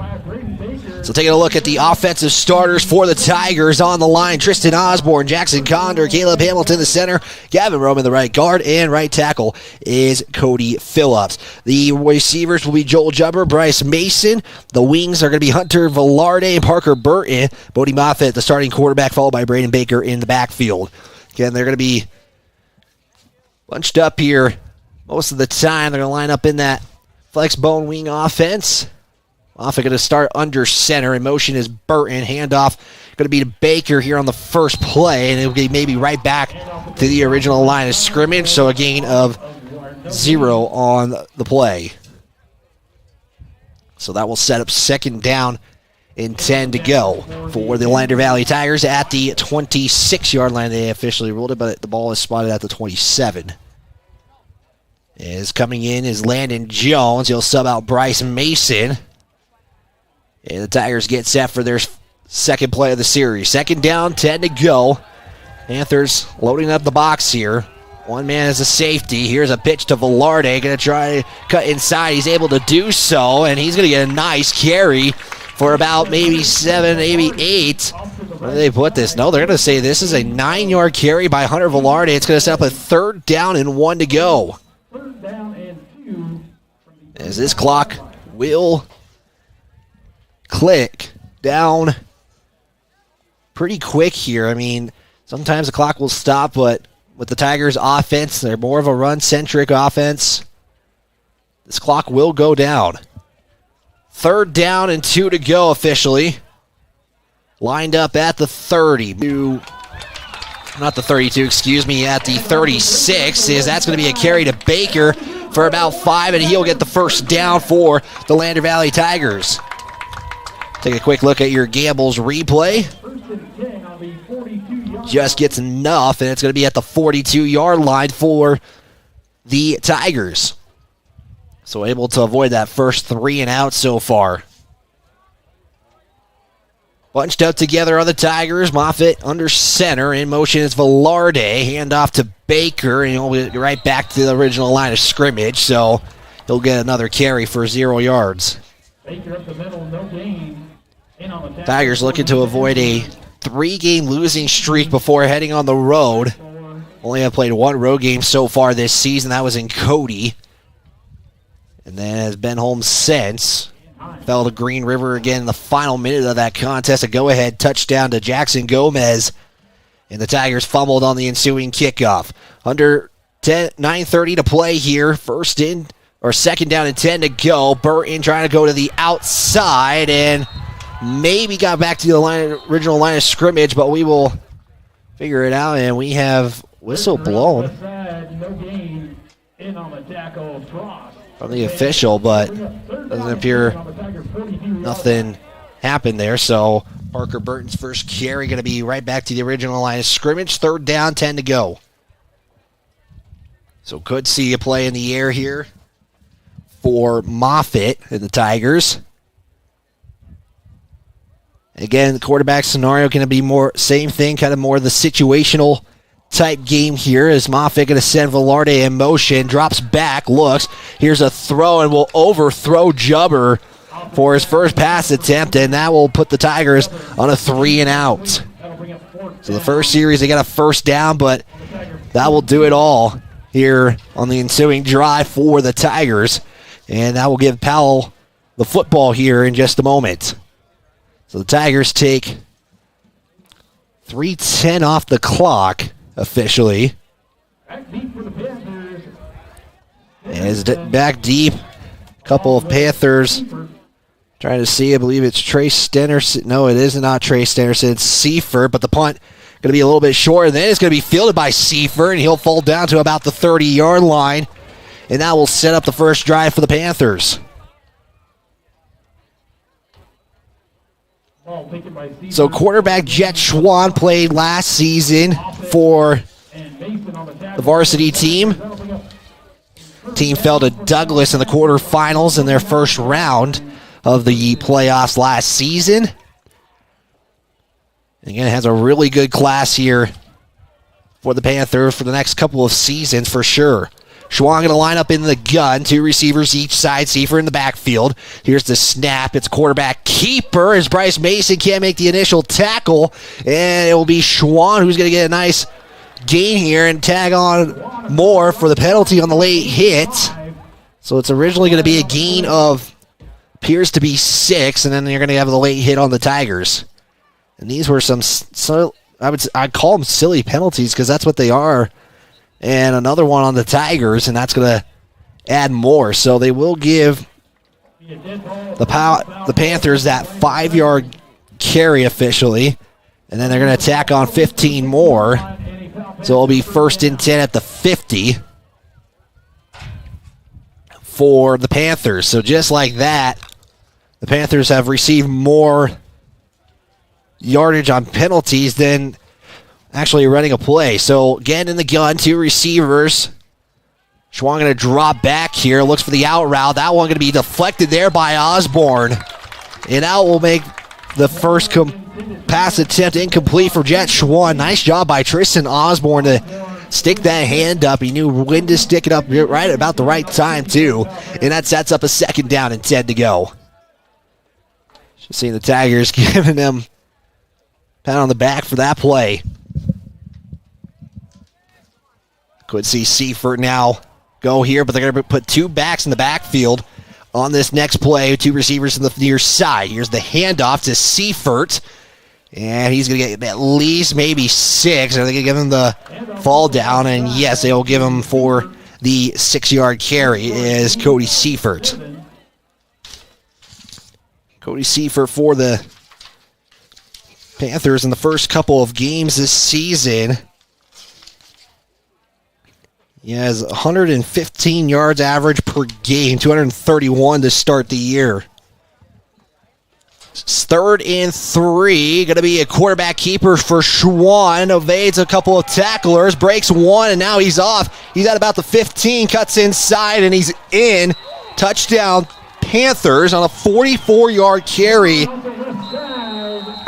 So taking a look at the offensive starters for the Tigers on the line: Tristan Osborne, Jackson Condor, Caleb Hamilton the center, Gavin Roman the right guard, and right tackle is Cody Phillips. The receivers will be Joel Jubber, Bryce Mason. The wings are going to be Hunter Velarde and Parker Burton. Bodie Moffitt, the starting quarterback, followed by Braden Baker in the backfield. Again, they're going to be bunched up here most of the time. They're going to line up in that flex bone wing offense. Moffitt going to start under center. In motion is Burton. Handoff going to be to Baker here on the first play, and it'll be maybe right back to the original line of scrimmage, so a gain of 0 on the play. So that will set up 2nd down and 10 to go for the Lander Valley Tigers at the 26-yard line. They officially ruled it, but the ball is spotted at the 27. Is coming in is Landon Jones. He'll sub out Bryce Mason. And the Tigers get set for their second play of the series. 2nd down, 10 to go. Panthers loading up the box here. One man is a safety. Here's a pitch to Velarde. Going to try to cut inside. He's able to do so, and he's going to get a nice carry for about maybe 7, maybe 8. Where do they put this? No, they're going to say this is a 9-yard carry by Hunter Velarde. It's going to set up a 3rd down and 1 to go. As this clock will click down pretty quick here. I mean, sometimes the clock will stop, but with the Tigers' offense, they're more of a run-centric offense. This clock will go down. 3rd down and 2 to go officially. Lined up at the 30. Not the 32, excuse me, at the 36. That's going to be a carry to Baker for about 5, and he'll get the 1st down for the Lander Valley Tigers. Take a quick look at your Gambles replay. Just gets enough, and it's going to be at the 42-yard line for the Tigers. So able to avoid that first 3 and out so far. Bunched up together on the Tigers. Moffitt under center. In motion is Velarde. Handoff to Baker, and he'll be right back to the original line of scrimmage. So he'll get another carry for 0 yards. Baker up the middle, no gain. Tigers looking to avoid a 3-game losing streak before heading on the road. Only have played 1 road game so far this season. That was in Cody. and then has been home since. Fell to Green River again in the final minute of that contest. A go-ahead touchdown to Jackson Gomez. And the Tigers fumbled on the ensuing kickoff. Under 9:30 to play here. Second down and 10 to go. Burton trying to go to the outside and maybe got back to the original line of scrimmage, but we will figure it out. And we have whistle blown from the official, but doesn't appear nothing happened there. So Parker Burton's first carry going to be right back to the original line of scrimmage. Third down, 10 to go. So could see a play in the air here for Moffitt and the Tigers. Again, the quarterback scenario going to be more same thing, kind of more the situational type game here as Moffitt going to send Velarde in motion, drops back, looks. Here's a throw and will overthrow Jubber for his first pass attempt, and that will put the Tigers on a 3-and-out. So the first series, they got a first down, but that will do it all here on the ensuing drive for the Tigers, and that will give Powell the football here in just a moment. So the Tigers take 3:10 off the clock officially. As back deep, a couple of Panthers trying to see, I believe it's Trace Stennerson. No, it is not Trace Stennerson. It's Seifert, but the punt going to be a little bit short, and then it's going to be fielded by Seifert, and he'll fall down to about the 30-yard line, and that will set up the first drive for the Panthers. So quarterback Jet Schwann played last season for the varsity team. Team fell to Douglas in the quarterfinals in their first round of the playoffs last season. Again, it has a really good class here for the Panthers for the next couple of seasons for sure. Schwann going to line up in the gun. Two receivers each side. Seifert in the backfield. Here's the snap. It's quarterback keeper as Bryce Mason can't make the initial tackle. And it will be Schwann who's going to get a nice gain here and tag on more for the penalty on the late hit. So it's originally going to be a gain of, appears to be 6, and then you're going to have the late hit on the Tigers. And these were I'd call them silly penalties because that's what they are. And another one on the Tigers, and that's going to add more. So they will give the Panthers that 5-yard carry officially, and then they're going to tack on 15 more. So it'll be 1st and 10 at the 50 for the Panthers. So just like that, the Panthers have received more yardage on penalties than actually running a play. So again in the gun, two receivers. Schwann going to drop back here, looks for the out route. That one going to be deflected there by Osborne. And that will make the first pass attempt incomplete for Jet Schwann. Nice job by Tristan Osborne to stick that hand up. He knew when to stick it up right about the right time too. And that sets up a 2nd down and 10 to go. Just seeing the Tigers giving them a pat on the back for that play. Could see Seifert now go here, but they're going to put 2 backs in the backfield on this next play. 2 receivers on the near side. Here's the handoff to Seifert, and he's going to get at least maybe 6. Are they going to give him the fall down? And yes, they will give him for the 6-yard carry is Cody Seifert. Cody Seifert for the Panthers in the first couple of games this season. He has 115 yards average per game, 231 to start the year. 3rd and 3, going to be a quarterback keeper for Schwann. Evades a couple of tacklers, breaks one, and now he's off. He's at about the 15, cuts inside, and he's in. Touchdown Panthers on a 44-yard carry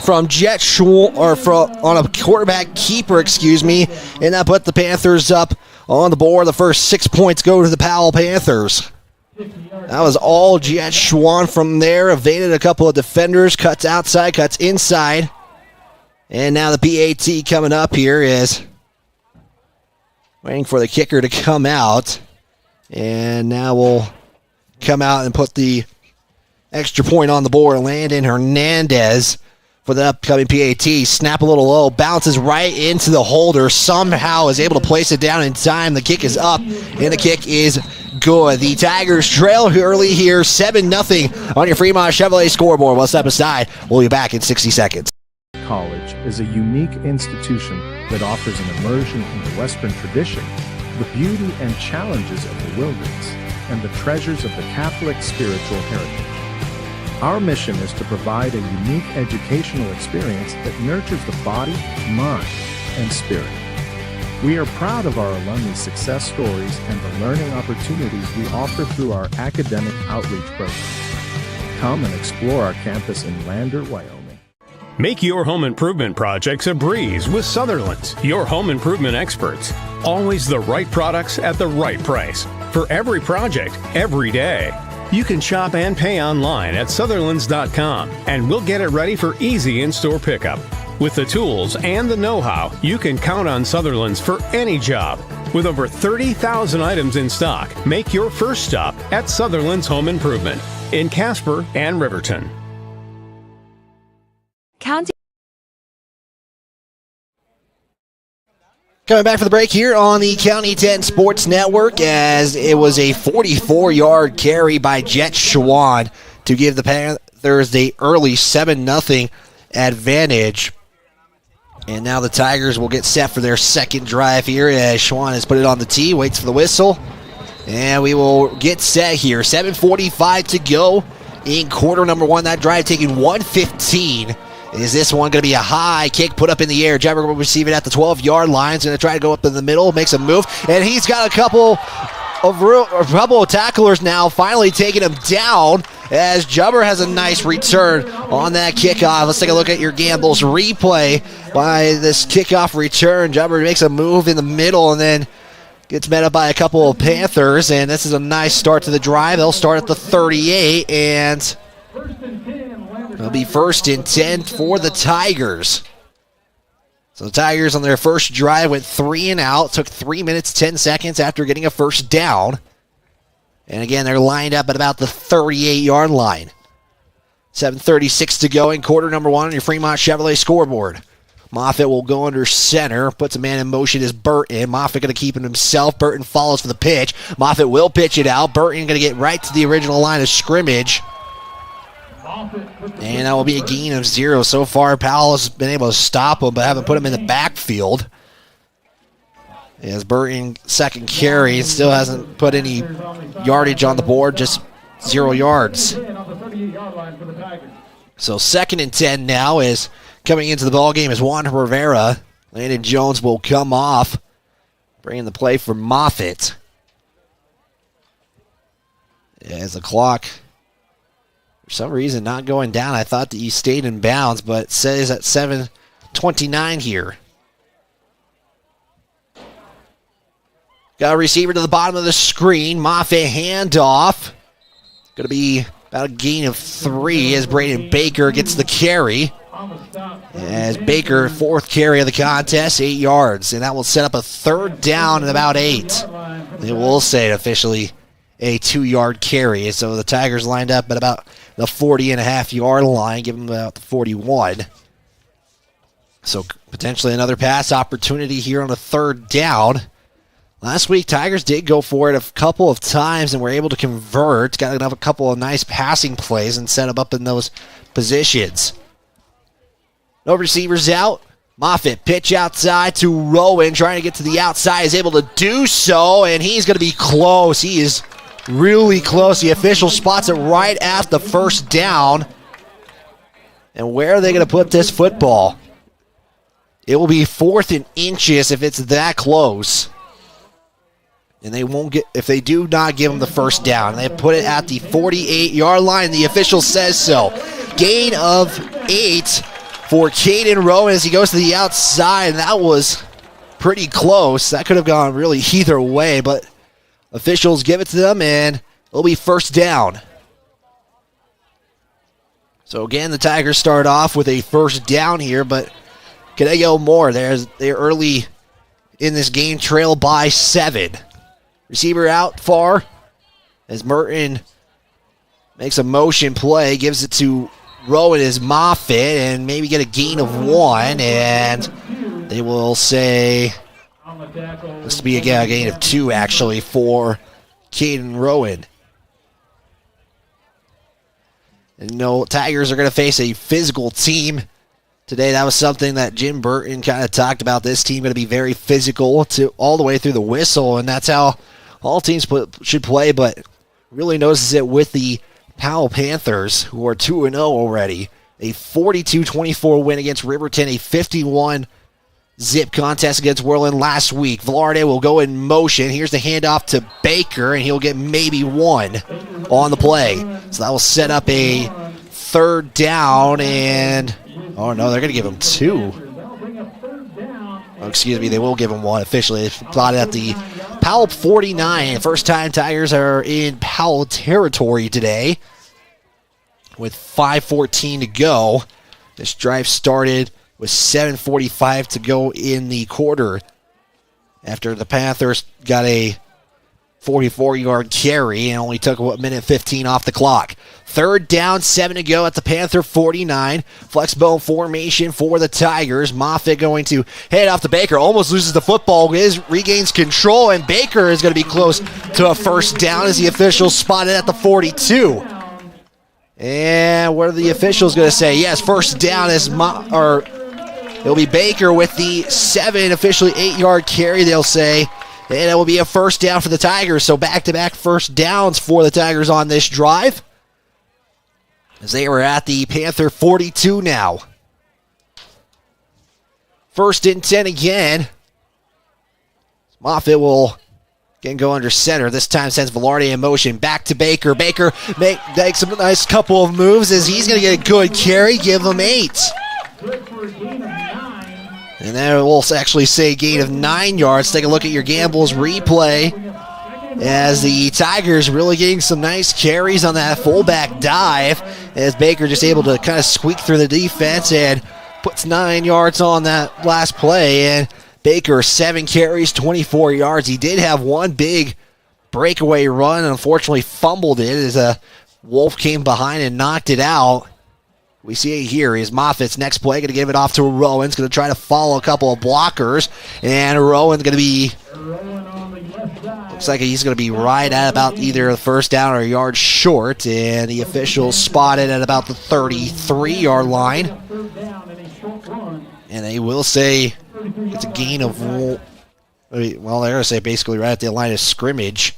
from Jet Schwann, on a quarterback keeper, and that put the Panthers up on the board. The first 6 points go to the Powell Panthers. That was all Jet Schwann from there. Evaded a couple of defenders, cuts outside, cuts inside. And now the PAT coming up here is waiting for the kicker to come out. And now we'll come out and put the extra point on the board. Landon Hernandez for the upcoming PAT. Snap a little low, bounces right into the holder. Somehow is able to place it down in time. The kick is up, and the kick is good. The Tigers trail early here, 7-0 on your Fremont Chevrolet scoreboard. We'll step aside. We'll be back in 60 seconds. College is a unique institution that offers an immersion into Western tradition, the beauty and challenges of the wilderness, and the treasures of the Catholic spiritual heritage. Our mission is to provide a unique educational experience that nurtures the body, mind, and spirit. We are proud of our alumni success stories and the learning opportunities we offer through our academic outreach programs. Come and explore our campus in Lander, Wyoming. Make your home improvement projects a breeze with Sutherland's, your home improvement experts. Always the right products at the right price. For every project, every day. You can shop and pay online at Sutherlands.com, and we'll get it ready for easy in-store pickup. With the tools and the know-how, you can count on Sutherlands for any job. With over 30,000 items in stock, make your first stop at Sutherland's Home Improvement in Casper and Riverton. Coming back for the break here on the County 10 Sports Network, as it was a 44-yard carry by Jet Schwan to give the Panthers the early 7-0 advantage. And now the Tigers will get set for their second drive here as Schwan has put it on the tee, waits for the whistle. And we will get set here. 7:45 to go in quarter number one. That drive taking 1:15. Is this one going to be a high kick put up in the air? Jabber will receive it at the 12-yard line. He's going to try to go up in the middle, makes a move, and he's got a couple of tacklers now, finally taking him down as Jubber has a nice return on that kickoff. Let's take a look at your Gambles replay by this kickoff return. Jubber makes a move in the middle and then gets met up by a couple of Panthers, and this is a nice start to the drive. They'll start at the 38, and it'll be 1st and 10 for the Tigers. So the Tigers on their first drive went 3 and out, took 3 minutes, 10 seconds after getting a first down. And again, they're lined up at about the 38-yard line. 7:36 to go in quarter number one on your Fremont Chevrolet scoreboard. Moffitt will go under center, puts a man in motion as Burton. Moffitt going to keep it himself. Burton follows for the pitch. Moffitt will pitch it out. Burton going to get right to the original line of scrimmage. And that will be a gain of 0. So far, Powell has been able to stop him, but haven't put him in the backfield. As Burton, second carry, still hasn't put any yardage on the board, just 0 yards. So 2nd and 10 now is coming into the ballgame is Juan Rivera. Landon Jones will come off, bringing the play for Moffitt. As the clock, for some reason, not going down. I thought that you stayed in bounds, but it says at 7:29 here. Got a receiver to the bottom of the screen. Moffitt handoff. Going to be about a gain of 3 as Braden Baker gets the carry. As Baker, 4th carry of the contest, 8 yards. And that will set up a 3rd down and about 8. They will say it officially a 2-yard carry. So the Tigers lined up at about the 40.5-yard line, give them about the 41. So potentially another pass opportunity here on a 3rd down. Last week, Tigers did go for it a couple of times and were able to convert. Got a couple of nice passing plays and set them up in those positions. No receivers out. Moffitt pitch outside to Rowan, trying to get to the outside, is able to do so, and he's going to be close. He is really close. The official spots it right at the 1st down. And where are they going to put this football? It will be 4th and inches if it's that close. And they won't get, if they do not give them the 1st down. They put it at the 48-yard line. The official says so. Gain of 8 for Caden Rowan as he goes to the outside. And that was pretty close. That could have gone really either way, but officials give it to them, and it'll be 1st down. So again, the Tigers start off with a 1st down here, but can they go more? They're early in this game, trail by 7. Receiver out far as Merton makes a motion play, gives it to Rowan as Moffitt, and maybe get a gain of 1, and they will say this to be a gain of 2, actually, for Caden Rowan. And Tigers are going to face a physical team today. That was something that Jim Burton kind of talked about. This team going to be very physical all the way through the whistle, and that's how all teams should play, but really notices it with the Powell Panthers, who are 2-0 already. A 42-24 win against Riverton, a 51-zip contest against Worland last week. Velarde will go in motion. Here's the handoff to Baker, and he'll get maybe 1 on the play. So that will set up a third down, and oh no, they're going to give him 2. Oh, excuse me, they will give him 1 officially. They plotted at the Powell 49. First time Tigers are in Powell territory today with 5:14 to go. This drive started with 7:45 to go in the quarter after the Panthers got a 44-yard carry and only took a minute 15 off the clock. Third down, 7 to go at the Panther 49. Flex bone formation for the Tigers. Moffitt going to head off to Baker. Almost loses the football. Regains control, and Baker is going to be close to a first down as the officials spotted at the 42. And what are the officials going to say? Yes, first down is it'll be Baker with the 7, officially 8-yard carry, they'll say. And it will be a first down for the Tigers. So back-to-back first downs for the Tigers on this drive, as they were at the Panther 42 now. First and 10 again. Moffitt will again go under center. This time sends Velarde in motion. Back to Baker. Baker makes a nice couple of moves as he's going to get a good carry. Give him 8. And then we'll actually say gain of 9 yards. Take a look at your Gambles replay as the Tigers really getting some nice carries on that fullback dive, as Baker just able to kind of squeak through the defense and puts 9 yards on that last play. And Baker, 7 carries, 24 yards. He did have one big breakaway run and unfortunately fumbled it as a Wolf came behind and knocked it out. We see it here. Is Moffitt's next play going to give it off to Rowan's going to try to follow a couple of blockers, and Rowan's going to be, looks like he's going to be right at about either the first down or a yard short, and the officials spotted at about the 33-yard line. And they will say it's a gain of, well, they're going to say basically right at the line of scrimmage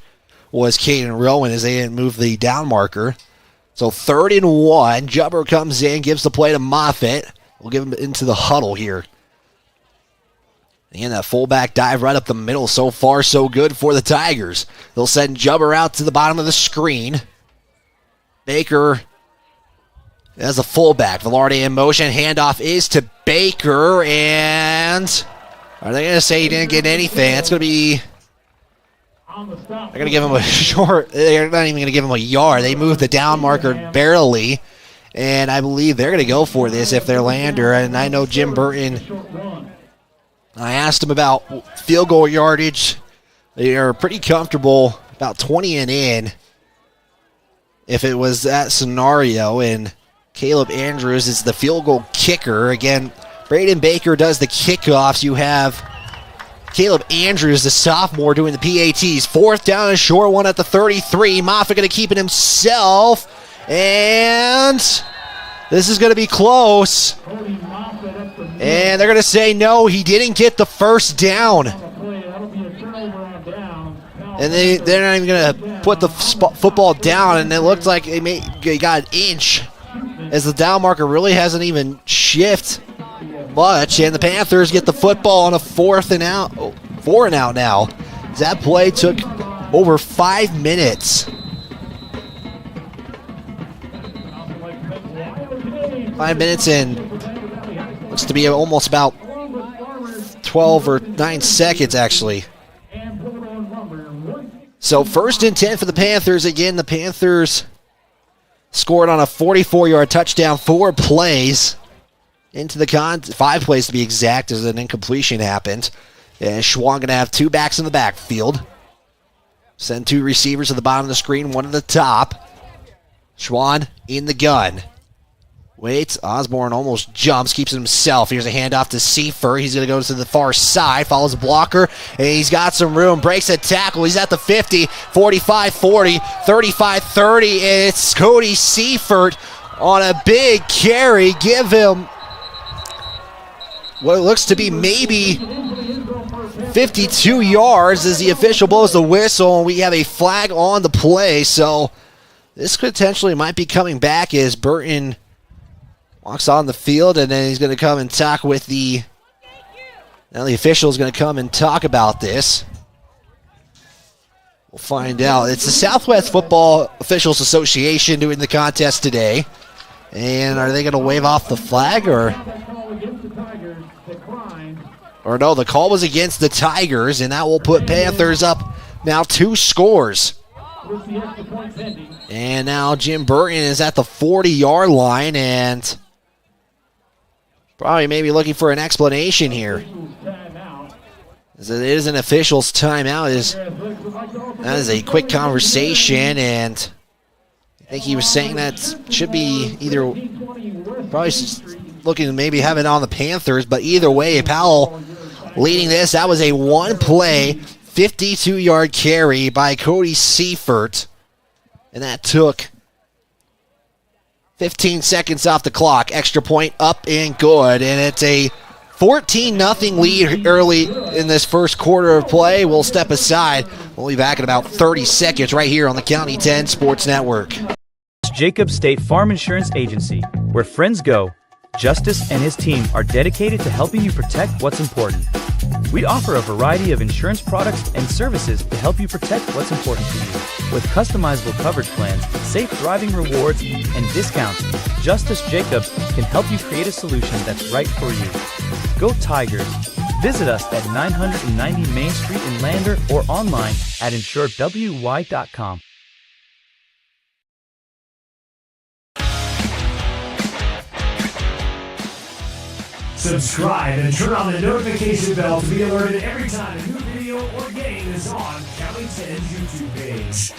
was Caden Rowan as they didn't move the down marker. So 3rd and 1. Jubber comes in, gives the play to Moffitt. We'll give him into the huddle here. And that fullback dive right up the middle. So far, so good for the Tigers. They'll send Jubber out to the bottom of the screen. Baker as a fullback. Velarde in motion. Handoff is to Baker. And are they going to say he didn't get anything? It's going to be... They're going to give him a short. They're not even going to give him a yard. They moved the down marker barely, and I believe they're going to go for this if they're Lander. And I know Jim Burton, I asked him about field goal yardage. They are pretty comfortable about 20 and in if it was that scenario. And Caleb Andrews is the field goal kicker. Again, Braden Baker does the kickoffs. You have Caleb Andrews, the sophomore, doing the PATs. 4th down and short, one at the 33. Moffitt going to keep it himself. And this is going to be close. And they're going to say, no, he didn't get the first down. And they're not even going to put the football down. And it looked like they got an inch, as the down marker really hasn't even shifted much, and the Panthers get the football on a 4 and out now. That play took over 5 minutes. 5 minutes and looks to be almost about 12 or 9 seconds actually. So 1st and 10 for the Panthers. Again, the Panthers scored on a 44-yard touchdown, 4 plays into the 5 plays to be exact, as an incompletion happened. And Schwang going to have 2 backs in the backfield. Send 2 receivers to the bottom of the screen, 1 at the top. Schwann in the gun. Waits. Osborne almost jumps, keeps it himself. Here's a handoff to Seifert. He's going to go to the far side, follows the blocker, and he's got some room. Breaks a tackle. He's at the 50, 45-40, 35-30. It's Cody Seifert on a big carry. Give him what looks to be maybe 52 yards as the official blows the whistle, and we have a flag on the play. So this potentially might be coming back as Burton walks on the field, and then he's going to come and talk with the official is going to come and talk about this. We'll find out. It's the Southwest Football Officials Association doing the contest today. And are they going to wave off the flag, or no, the call was against the Tigers, and that will put Panthers up now 2 scores. And now Jim Burton is at the 40-yard line, and probably maybe looking for an explanation here. As it is an official's timeout. That is a quick conversation, and I think he was saying that should be either probably looking to maybe have it on the Panthers, but either way, Powell leading this. That was a one-play, 52-yard carry by Cody Seifert, and that took 15 seconds off the clock. Extra point up and good, and it's a 14-0 lead early in this first quarter of play. We'll step aside. We'll be back in about 30 seconds right here on the County 10 Sports Network. Jacob State Farm Insurance Agency, where friends go. Justice and his team are dedicated to helping you protect what's important. We offer a variety of insurance products and services to help you protect what's important to you. With customizable coverage plans, safe driving rewards, and discounts, Justice Jacobs can help you create a solution that's right for you. Go Tigers! Visit us at 990 Main Street in Lander or online at insuredwy.com. Subscribe and turn on the notification bell to be alerted every time a new video or game is on County 10's YouTube page.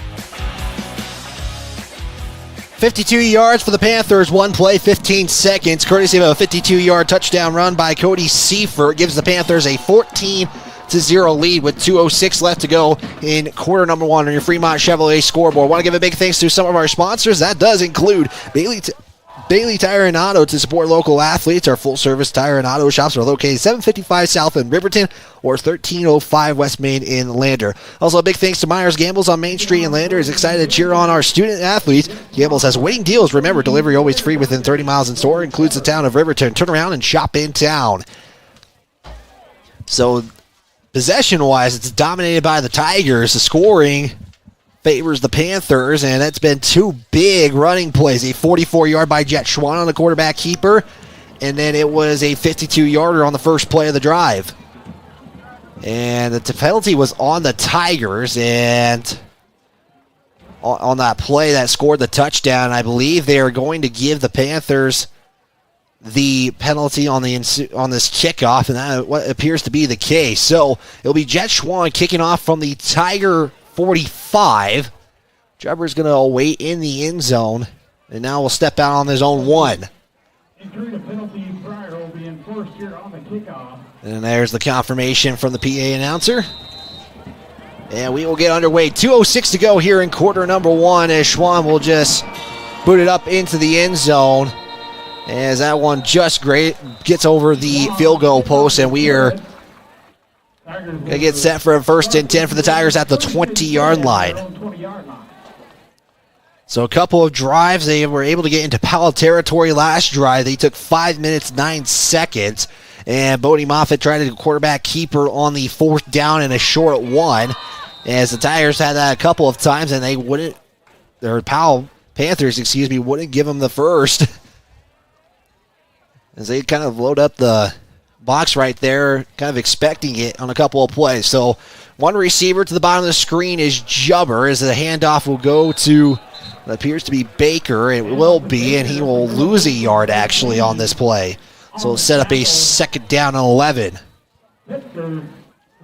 52 yards for the Panthers, one play, 15 seconds, courtesy of a 52-yard touchdown run by Cody Seifert. Gives the Panthers a 14-0 lead with 2:06 left to go in quarter number 1 on your Fremont Chevrolet scoreboard. Want to give a big thanks to some of our sponsors. That does include Bailey Tire and Auto to support local athletes. Our full-service tire and auto shops are located 755 South in Riverton or 1305 West Main in Lander. Also, a big thanks to Myers Gambles on Main Street in Lander. Is excited to cheer on our student athletes. Gambles has winning deals. Remember, delivery always free within 30 miles in store. Includes the town of Riverton. Turn around and shop in town. So, possession-wise, it's dominated by the Tigers. The scoring favors the Panthers, and that's been 2 big running plays. A 44-yard by Jet Schwann on the quarterback keeper, and then it was a 52-yarder on the first play of the drive. And the penalty was on the Tigers, and on that play that scored the touchdown, I believe they are going to give the Panthers the penalty on this kickoff, and that what appears to be the case. So it'll be Jet Schwann kicking off from the Tiger 45. Trevor's going to await in the end zone, and now we'll step out on his own 1. And there's the confirmation from the PA announcer. And we will get underway. 2:06 to go here in quarter number 1 as Schwann will just boot it up into the end zone. As that one just great gets over the field goal post, and we are going to get set for a 1st and 10 for the Tigers at the 20-yard line. So a couple of drives. They were able to get into Powell territory last drive. They took 5 minutes, 9 seconds. And Bodie Moffitt tried to quarterback keeper on the 4th down and a short 1. As the Tigers had that a couple of times, and they wouldn't, or Panthers, wouldn't give them the first. As they kind of load up the box right there, kind of expecting it on a couple of plays. So one receiver to the bottom of the screen is Jubber, as the handoff will go to what appears to be Baker. It will be, and he will lose a yard actually on this play. So we'll set up a 2nd down and 11. And then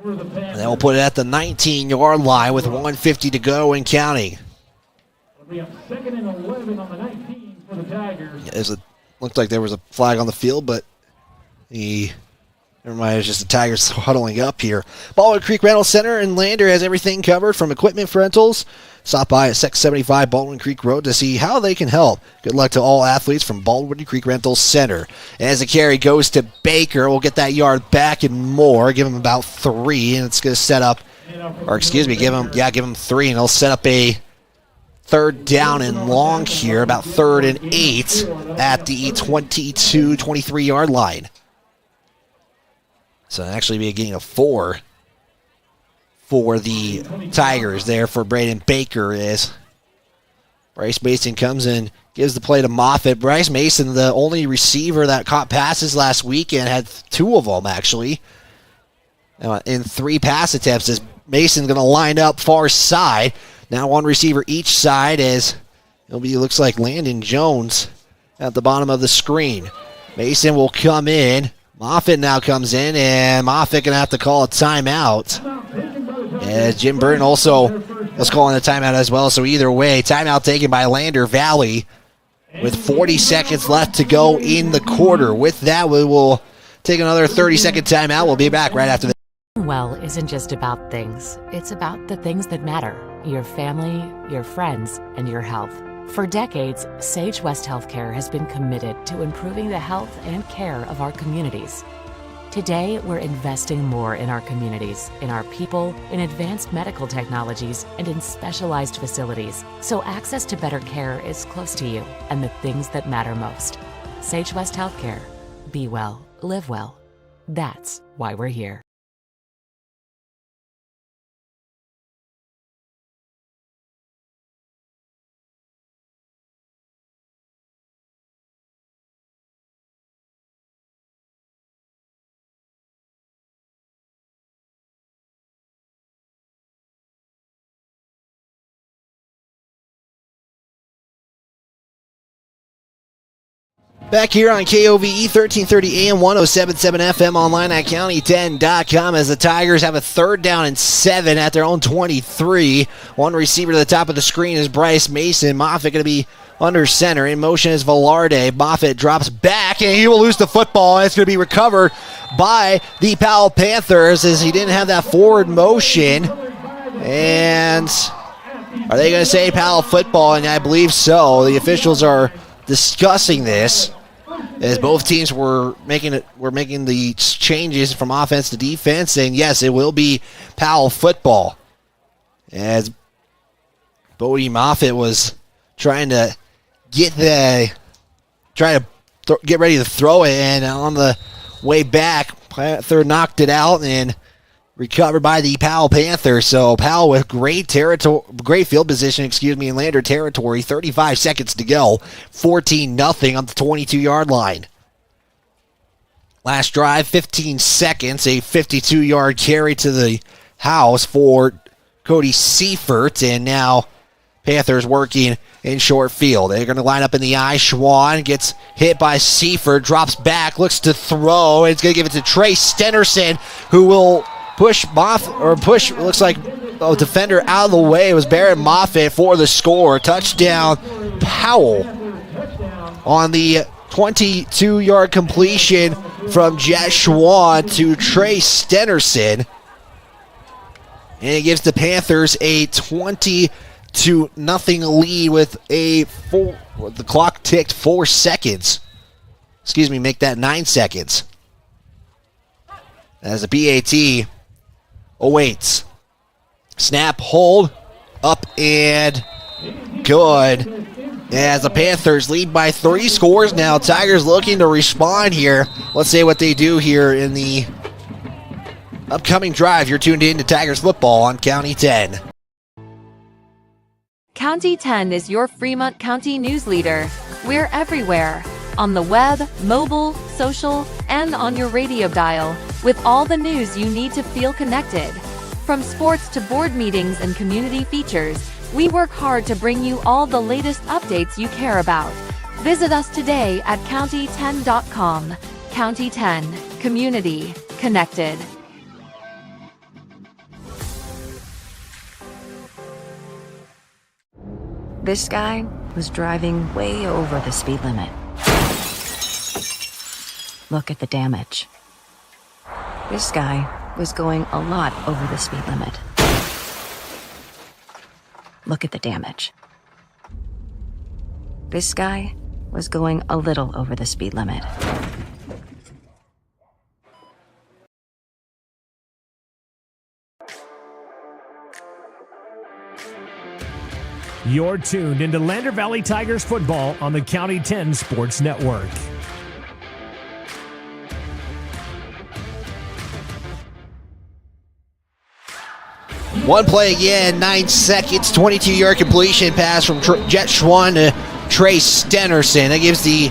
we'll put it at the 19-yard line with 1:50 to go and counting. We have 2nd and 11 on Tigers. Looked like there was a flag on the field, but never mind, it's just the Tigers huddling up here. Baldwin Creek Rental Center in Lander has everything covered from equipment rentals. Stop by at 675 Baldwin Creek Road to see how they can help. Good luck to all athletes from Baldwin Creek Rental Center. As the carry goes to Baker, we'll get that yard back and more. Give him about 3, and it's going to set up, or excuse me, give him 3, and he'll set up a third down and long here, about 3rd and 8 at the 22-23 yard line. So it'll actually be a gain of 4 for the Tigers there for Braden Baker as Bryce Mason comes in, gives the play to Moffitt. Bryce Mason, the only receiver that caught passes last weekend, had 2 of them actually in 3 pass attempts. As Mason's going to line up far side. Now 1 receiver each side as looks like Landon Jones at the bottom of the screen. Mason will come in. Moffitt now comes in, and Moffitt going to have to call a timeout. As Jim Burton also was calling a timeout as well, so either way, timeout taken by Lander Valley with 40 seconds left to go in the quarter. With that, we will take another 30-second timeout. We'll be back right after this. Well isn't just about things. It's about the things that matter. Your family, your friends, and your health. For decades, Sage West Healthcare has been committed to improving the health and care of our communities. Today, we're investing more in our communities, in our people, in advanced medical technologies, and in specialized facilities, so access to better care is close to you and the things that matter most. Sage West Healthcare. Be well, live well. That's why we're here. Back here on KOVE 1330 AM 107.7 FM online at county10.com as the Tigers have a 3rd down and 7 at their own 23. 1 receiver to the top of the screen is Bryce Mason. Moffitt going to be under center. In motion is Velarde. Moffitt drops back and he will lose the football. It's going to be recovered by the Powell Panthers as he didn't have that forward motion. And are they going to say Powell football? And I believe so. The officials are discussing this as both teams were making the changes from offense to defense, and yes, it will be Powell football. As Bodie Moffitt was trying to get ready to throw it, and on the way back, Panther knocked it out and recovered by the Powell Panthers. So Powell with great field position, in Lander territory. 35 seconds to go. 14-0 on the 22-yard line. Last drive, 15 seconds. A 52-yard carry to the house for Cody Seifert. And now Panthers working in short field. They're going to line up in the eye. Schwann gets hit by Seifert, drops back, looks to throw, and it's going to give it to Trey Stenerson, who will push, looks like a defender out of the way. It was Barrett Moffitt for the score. Touchdown, Powell on the 22-yard completion from Jet Schwann to Trey Stenerson. And it gives the Panthers a 20-0 lead with the clock ticked 4 seconds. Make that 9 seconds. As the BAT awaits. Snap, hold, up and good. As the Panthers lead by 3 scores now. Tigers looking to respond here. Let's see what they do here in the upcoming drive. You're tuned in to Tigers football on County 10. County 10 is your Fremont County news leader. We're everywhere. On the web, mobile, social, and on your radio dial, with all the news you need to feel connected. From sports to board meetings and community features, we work hard to bring you all the latest updates you care about. Visit us today at county10.com. County 10, community connected. This guy was driving way over the speed limit. Look at the damage. This guy was going a lot over the speed limit. Look at the damage. This guy was going a little over the speed limit. You're tuned into Lander Valley Tigers football on the County 10 Sports Network. One play again, 9 seconds, 22-yard completion pass from Jet Schwann to Trey Stenerson. That gives the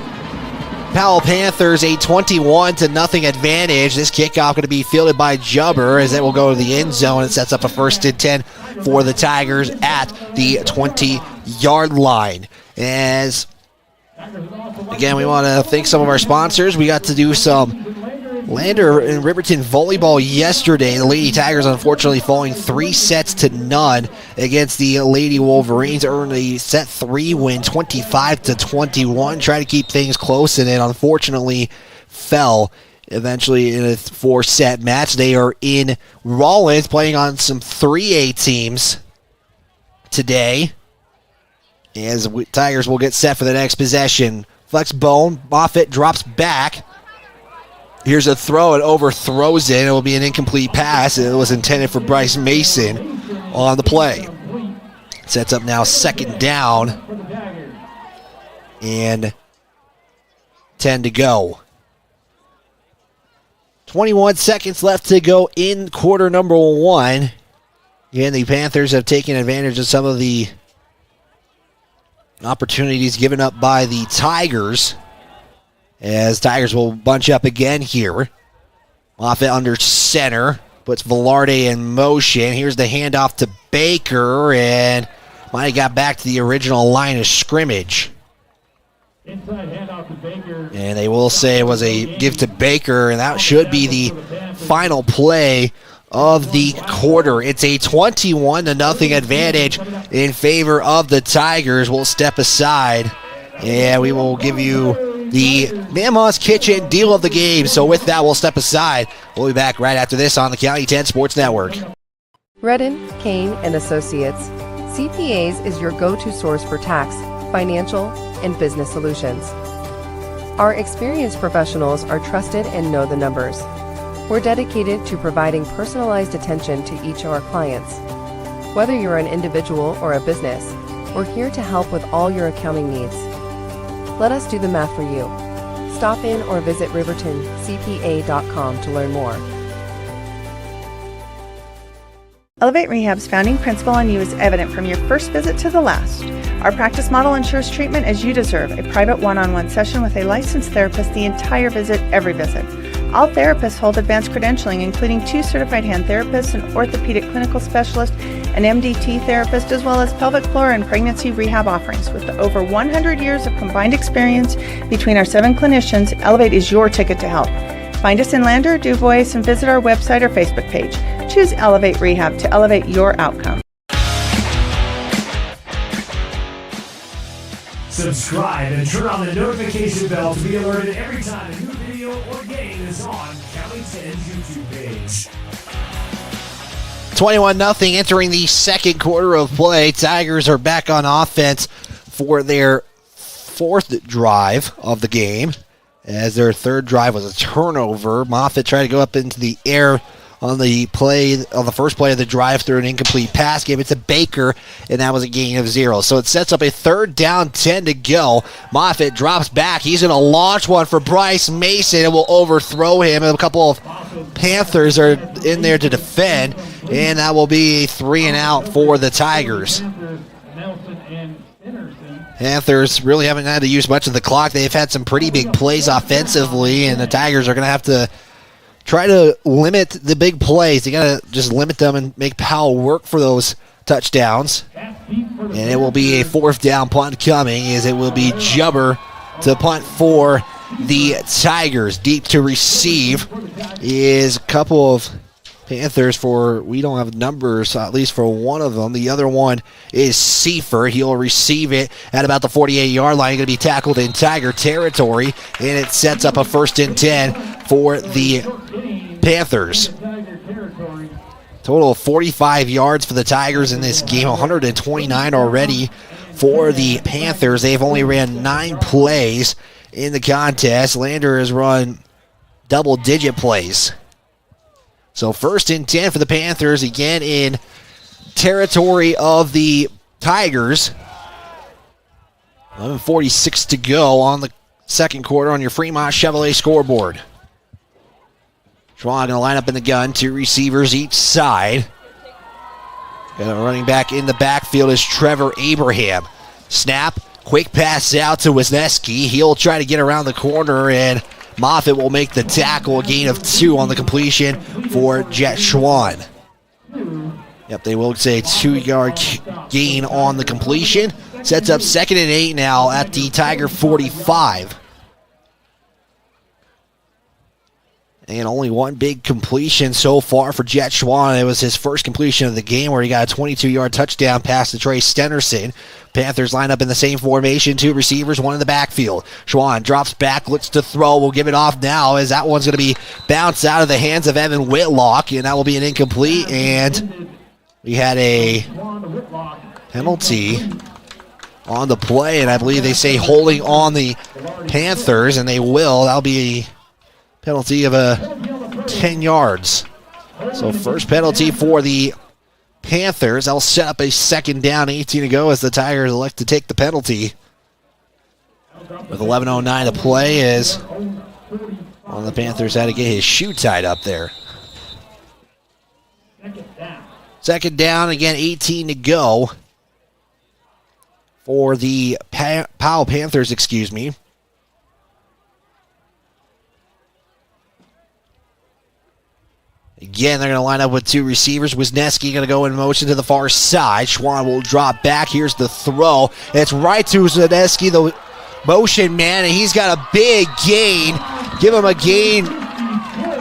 Powell Panthers a 21-0 advantage. This kickoff going to be fielded by Jubber as it will go to the end zone. It sets up a 1st and 10 for the Tigers at the 20-yard line. As, again, we want to thank some of our sponsors. We got to do some Lander and Riverton volleyball yesterday. The Lady Tigers unfortunately falling 3-0 against the Lady Wolverines. Earned a set 3 win, 25-21. Try to keep things close, and it unfortunately fell eventually in a 4-set match. They are in Rollins playing on some 3A teams today. As Tigers will get set for the next possession. Flex bone, Moffitt drops back. Here's a throw, and overthrows it. It will be an incomplete pass. It was intended for Bryce Mason on the play. Sets up now 2nd down and 10 to go. 21 seconds left to go in quarter number 1. Again, the Panthers have taken advantage of some of the opportunities given up by the Tigers. As Tigers will bunch up again here. Moffitt under center. Puts Velarde in motion. Here's the handoff to Baker. And might have got back to the original line of scrimmage. Inside handoff to Baker. And they will say it was a give to Baker. And that should be the final play of the quarter. It's a 21-0 advantage in favor of the Tigers. We'll step aside. And we will give you the Mammoth's Kitchen deal of the game. So with that, we'll step aside. We'll be back right after this on the County 10 Sports Network. Redden, Kane & Associates. CPAs is your go-to source for tax, financial, and business solutions. Our experienced professionals are trusted and know the numbers. We're dedicated to providing personalized attention to each of our clients. Whether you're an individual or a business, we're here to help with all your accounting needs. Let us do the math for you. Stop in or visit rivertoncpa.com to learn more. Elevate Rehab's founding principle on you is evident from your first visit to the last. Our practice model ensures treatment as you deserve, a private one-on-one session with a licensed therapist the entire visit, every visit. All therapists hold advanced credentialing, including 2 certified hand therapists, an orthopedic clinical specialist, an MDT therapist, as well as pelvic floor and pregnancy rehab offerings. With over 100 years of combined experience between our 7 clinicians, Elevate is your ticket to health. Find us in Lander, DuBois, and visit our website or Facebook page. Choose Elevate Rehab to elevate your outcome. Subscribe and turn on the notification bell to be alerted every time a new video or game is on County 10's YouTube page. 21-0 entering the second quarter of play. Tigers are back on offense for their 4th drive of the game, as their 3rd drive was a turnover. Moffitt tried to go up into the air on the first play of the drive through an incomplete pass, gave it to Baker, and that was a gain of 0. So it sets up a 3rd down, 10 to go. Moffitt drops back. He's going to launch one for Bryce Mason. It will overthrow him. And a couple of Panthers are in there to defend, and that will be a 3-and-out for the Tigers. Panthers really haven't had to use much of the clock. They've had some pretty big plays offensively, and the Tigers are going to have to try to limit the big plays. They got to just limit them and make Powell work for those touchdowns. And it will be a 4th down punt coming, as it will be Jubber to punt for the Tigers. Deep to receive is a couple of Panthers we don't have numbers, at least for one of them. The other one is Seifert. He'll receive it at about the 48-yard line. Going to be tackled in Tiger territory, and it sets up a 1st and 10 for the Panthers. Total of 45 yards for the Tigers in this game, 129 already for the Panthers. They've only ran 9 plays in the contest. Lander has run double-digit plays. So 1st and 10 for the Panthers, again in territory of the Tigers. 11:46 to go on the second quarter on your Fremont Chevrolet scoreboard. Schwann going to line up in the gun, 2 receivers each side. Running back in the backfield is Trevor Abraham. Snap, quick pass out to Wisniewski. He'll try to get around the corner, and Moffitt will make the tackle, a gain of 2 on the completion for Jet Schwann. Yep, they will say 2-yard gain on the completion. Sets up 2nd and 8 now at the Tiger 45. And only one big completion so far for Jet Schwann. It was his first completion of the game where he got a 22-yard touchdown pass to Trey Stenerson. Panthers line up in the same formation, 2 receivers, 1 in the backfield. Schwann drops back, looks to throw. We'll give it off now as that one's going to be bounced out of the hands of Evan Whitlock, and that will be an incomplete. And we had a penalty on the play, and I believe they say holding on the Panthers, and they will. That'll be a penalty of 10 yards. So first penalty for the Panthers. That'll set up a 2nd down, 18 to go as the Tigers elect to take the penalty. With 11:09 to play as one of the Panthers had to get his shoe tied up there. 2nd down, again 18 to go for the Powell Panthers, excuse me. Again, they're going to line up with 2 receivers. Wisniewski going to go in motion to the far side. Schwann will drop back. Here's the throw. It's right to Wisniewski, the motion man, and he's got a big gain. Give him a gain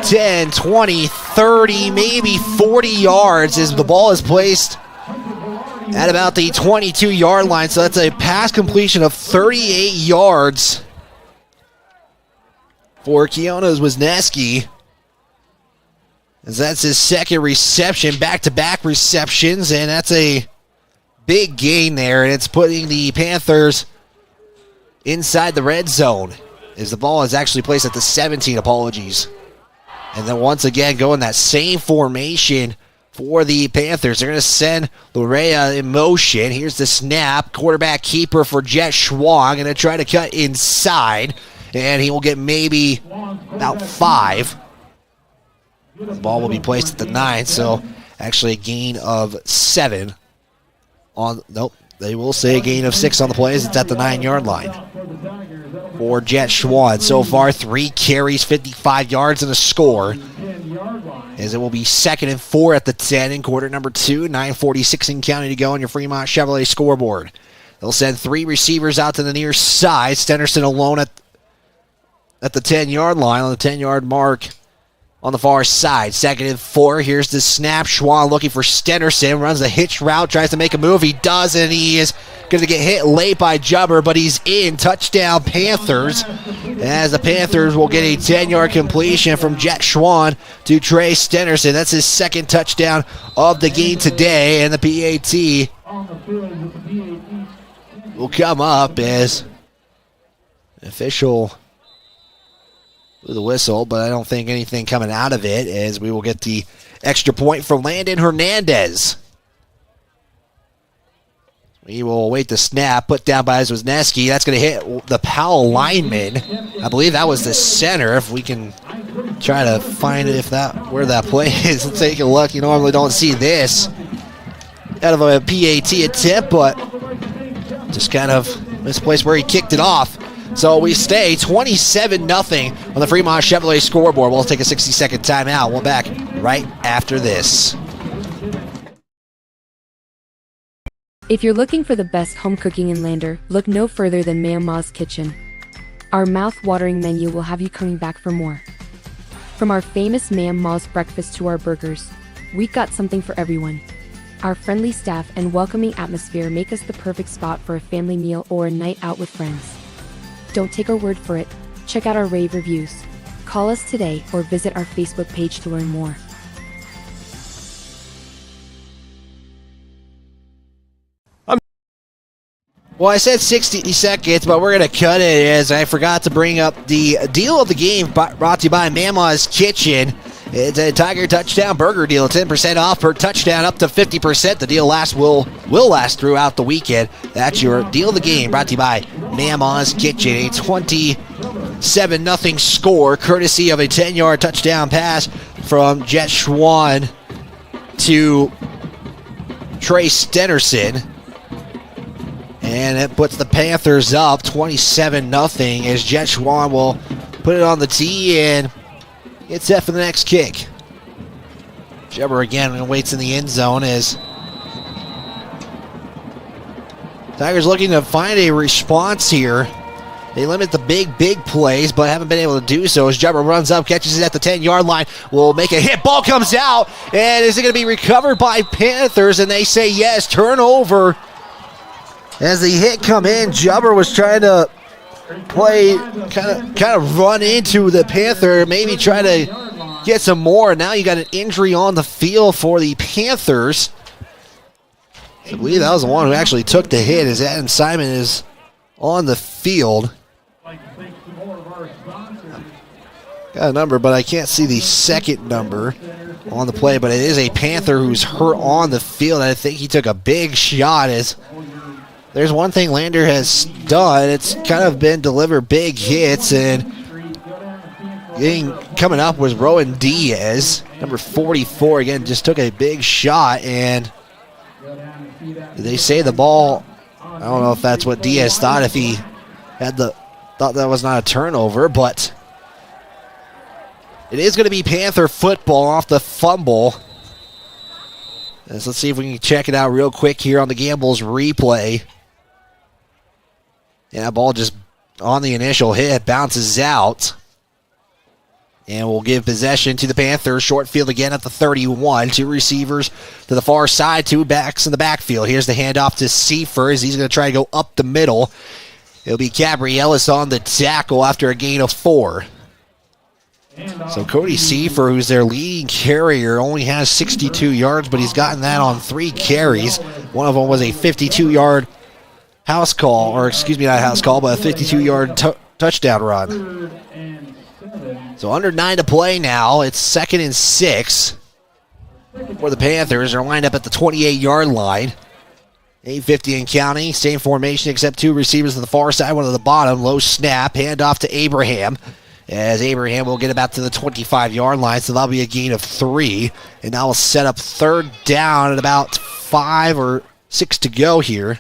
10, 20, 30, maybe 40 yards as the ball is placed at about the 22-yard line. So that's a pass completion of 38 yards for Keonos Wisniewski. As that's his 2nd reception, back-to-back receptions, and that's a big gain there, and it's putting the Panthers inside the red zone as the ball is actually placed at the 17, apologies. And then once again, go in that same formation for the Panthers. They're going to send Lorea in motion. Here's the snap. Quarterback keeper for Jet Schwann. Going to try to cut inside, and he will get maybe about 5. The ball will be placed at the 9, so actually a gain of 7 on, nope, they will say a gain of 6 on the plays. It's at the 9-yard line for Jet Schwann. So far, 3 carries, 55 yards, and a score. As it will be 2nd and 4 at the 10 in quarter number 2, 9:46 in counting to go on your Fremont Chevrolet scoreboard. They'll send 3 receivers out to the near side. Stenerson alone at the 10-yard line on the 10-yard mark. On the far side, 2nd and 4. Here's the snap. Schwann looking for Stenerson. Runs the hitch route, tries to make a move. He does, and he is going to get hit late by Jubber, but he's in. Touchdown, Panthers. As the Panthers will get a 10-yard completion from Jet Schwann to Trey Stenerson. That's his 2nd touchdown of the game today, and the PAT will come up as official with the whistle, but I don't think anything coming out of it, as we will get the extra point for Landon Hernandez. We will await the snap, put down by Wisniewski. That's going to hit the Powell lineman. I believe that was the center. If we can try to find where that play is, let's take a look. You normally don't see this out of a PAT attempt, but just kind of misplaced where he kicked it off. So we stay 27-0 on the Fremont Chevrolet scoreboard. We'll take a 60-second timeout. We'll back right after this. If you're looking for the best home cooking in Lander, look no further than Ma'am Ma's Kitchen. Our mouth-watering menu will have you coming back for more. From our famous Ma'am Ma's breakfast to our burgers, We got something for everyone. Our friendly staff and welcoming atmosphere make us the perfect spot for a family meal or a night out with friends. Don't take our word for it. Check out our rave reviews. Call us today or visit our Facebook page to learn more. Well, I said 60 seconds, but we're going to cut it as I forgot to bring up the deal of the game brought to you by Mama's Kitchen. It's a Tiger Touchdown Burger deal. 10% off per touchdown, up to 50%. The deal will last throughout the weekend. That's your deal of the game, brought to you by Mama's Kitchen. A 27-0 score, courtesy of a 10-yard touchdown pass from Jet Schwan to Trey Stenerson. And it puts the Panthers up 27-0 as Jet Schwan will put it on the tee and get set for the next kick. Jebber again waits in the end zone as Tigers looking to find a response here. They limit the big plays, but haven't been able to do so as Jebber runs up, catches it at the 10-yard line, will make a hit, ball comes out, and is it going to be recovered by Panthers? And they say yes, turnover. As the hit come in, Jubber was trying to play, kind of run into the Panther, maybe try to get some more. Now you got an injury on the field for the Panthers. I believe that was the one who actually took the hit as Adam Simon is on the field. Got a number, but I can't see the second number on the play, but it is a Panther who's hurt on the field. I think he took a big shot as there's one thing Lander has done. It's kind of been deliver big hits, and coming up was Rowan Diaz, number 44, again, just took a big shot, and they say the ball, I don't know if that's what Diaz thought, if he thought that was not a turnover, but it is going to be Panther football off the fumble. Let's see if we can check it out real quick here on the Gambles replay. Yeah, ball just on the initial hit, bounces out. And we'll give possession to the Panthers. Short field again at the 31. Two receivers to the far side, two backs in the backfield. Here's the handoff to Seifers. He's going to try to go up the middle. It'll be Gabrielis on the tackle after a gain of 4. So Cody Seifer, who's their leading carrier, only has 62 yards, but he's gotten that on 3 carries. One of them was a 52-yard house call, or excuse me, not a house call, but a 52-yard touchdown run. So under 9 to play now. It's 2nd and 6 for the Panthers. They're lined up at the 28-yard line. 8:50 in counting. Same formation except 2 receivers to the far side, one at the bottom. Low snap. Handoff to Abraham. As Abraham will get about to the 25-yard line, so that'll be a gain of 3. And now we'll set up 3rd down at about 5 or 6 to go here.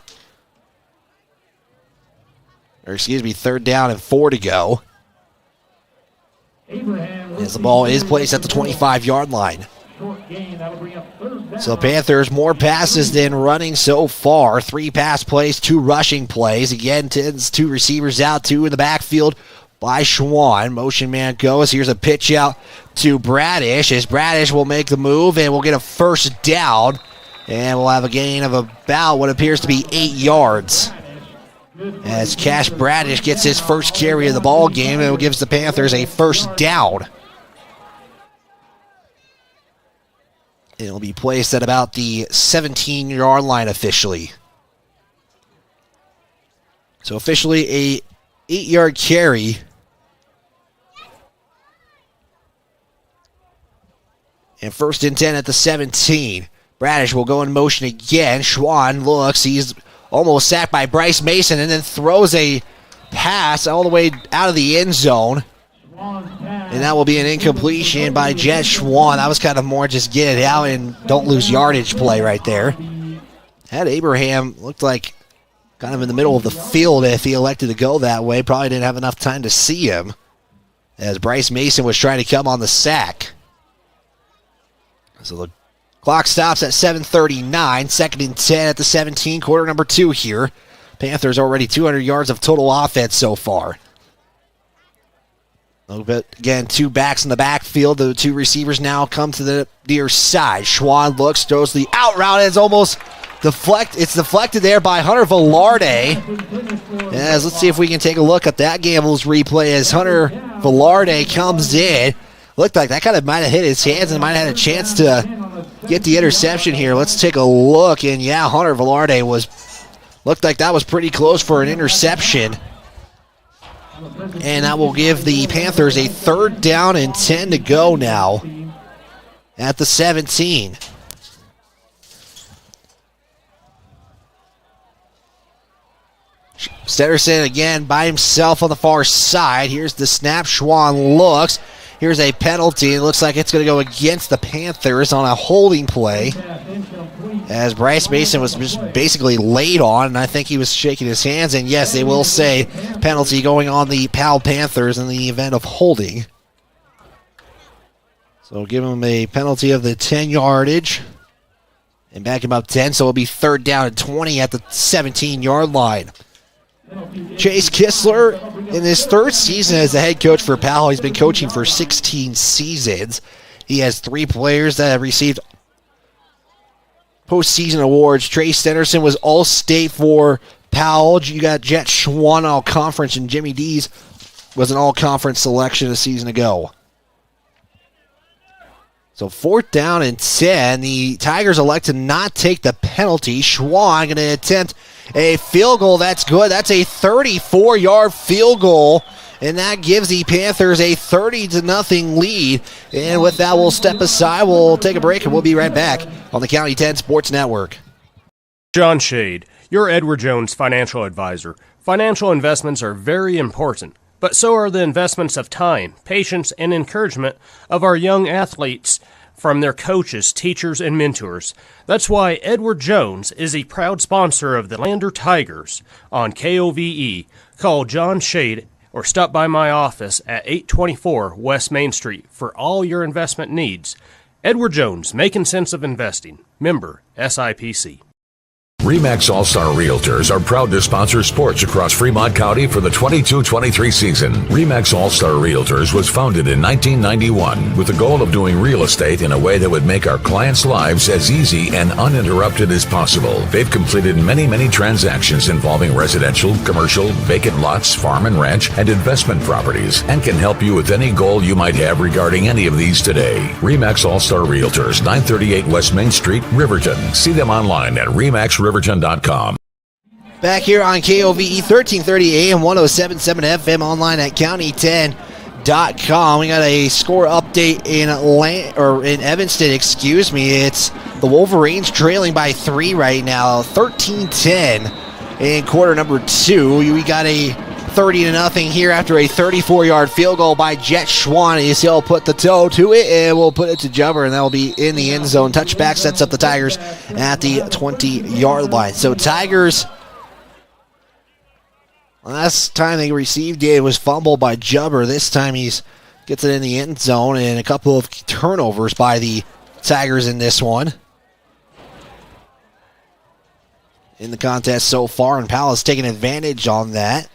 Or excuse me, 3rd down and 4 to go. As the ball is placed at the 25-yard line. So Panthers more passes than running so far. 3 pass plays, 2 rushing plays. Again, 2 receivers out, 2 in the backfield by Schwan. Motion man goes. Here's a pitch out to Bradish. As Bradish will make the move and we'll get a 1st down. And we'll have a gain of about what appears to be 8 yards. As Cash Bradish gets his first carry of the ball game, and it gives the Panthers a 1st down. It'll be placed at about the 17-yard line officially. So officially a 8-yard carry. And 1st and 10 at the 17. Bradish will go in motion again. Schwan looks. He's almost sacked by Bryce Mason and then throws a pass all the way out of the end zone. And that will be an incompletion by Jet Schwan. That was kind of more just get it out and don't lose yardage play right there. Had Abraham looked like kind of in the middle of the field if he elected to go that way. Probably didn't have enough time to see him as Bryce Mason was trying to come on the sack. So the clock stops at 7:39, 2nd and 10 at the 17, quarter number 2 here. Panthers already 200 yards of total offense so far. A little bit, again, two backs in the backfield. The two receivers now come to the near side. Schwann looks, throws the out route. It's almost it's deflected there by Hunter Velarde. As let's see if we can take a look at that Gambles replay as Hunter Velarde comes in. Looked like that kind of might have hit his hands and might have had a chance to get the interception here. Let's take a look. And yeah, Hunter Velarde looked like that was pretty close for an interception. And that will give the Panthers a 3rd down and 10 to go now at the 17. Stederson again by himself on the far side. Here's the snap. Schwann looks. Here's a penalty. It looks like it's going to go against the Panthers on a holding play, as Bryce Mason was just basically laid on, and I think he was shaking his hands. And yes, they will say penalty going on the Powell Panthers in the event of holding. So give him a penalty of the 10 yardage and back him up 10. So it'll be 3rd down and 20 at the 17-yard line. Chase Kistler, in his 3rd season as the head coach for Powell, he's been coaching for 16 seasons. He has 3 players that have received postseason awards. Trey Stenderson was All-State for Powell. You got Jet Schwann All-Conference, and Jimmy Dees was an All-Conference selection a season ago. So 4th down and 10. The Tigers elect to not take the penalty. Schwann going to attempt a field goal. That's good. That's a 34-yard field goal, and that gives the Panthers a 30-0 lead. And with that, we'll step aside. We'll take a break, and we'll be right back on the County 10 Sports Network. John Shade, your Edward Jones financial advisor. Financial investments are very important, but so are the investments of time, patience, and encouragement of our young athletes from their coaches, teachers, and mentors. That's why Edward Jones is a proud sponsor of the Lander Tigers on KOVE. Call John Shade or stop by my office at 824 West Main Street for all your investment needs. Edward Jones, making sense of investing. Member SIPC. RE/MAX All-Star Realtors are proud to sponsor sports across Fremont County for the 22-23 season. RE/MAX All-Star Realtors was founded in 1991 with the goal of doing real estate in a way that would make our clients' lives as easy and uninterrupted as possible. They've completed many transactions involving residential, commercial, vacant lots, farm and ranch, and investment properties, and can help you with any goal you might have regarding any of these today. RE/MAX All-Star Realtors, 938 West Main Street, Riverton. See them online at remaxriverton.com. Back here on KOVE 1330 AM 1077 FM, online at county10.com. We got a score update in Evanston, excuse me. It's the Wolverines trailing by 3 right now, 13-10 in quarter number 2. We got a 30-0 here after a 34-yard field goal by Jet Schwann. He'll put the toe to it, and we'll put it to Jubber, and that'll be in the end zone. Touchback sets up the Tigers at the 20-yard line. So Tigers, last time they received it was fumbled by Jubber. This time he's gets it in the end zone, and a couple of turnovers by the Tigers in this one. In the contest so far, and Powell has taken advantage on that,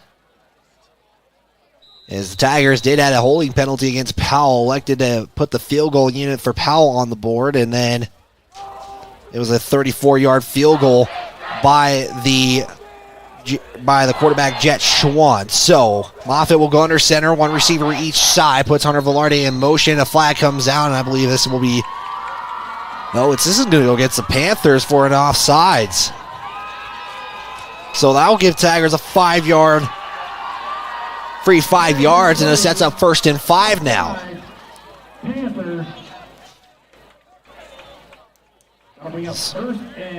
as the Tigers did add a holding penalty against Powell, elected to put the field goal unit for Powell on the board, and then it was a 34-yard field goal by the quarterback Jet Schwann. So Moffitt will go under center, one receiver each side, puts Hunter Velarde in motion. A flag comes down, and I believe this will be this is going to go against the Panthers for an offsides. So that'll give Tigers a 5-yard. Free 5 yards, and it sets up 1st and 5 now.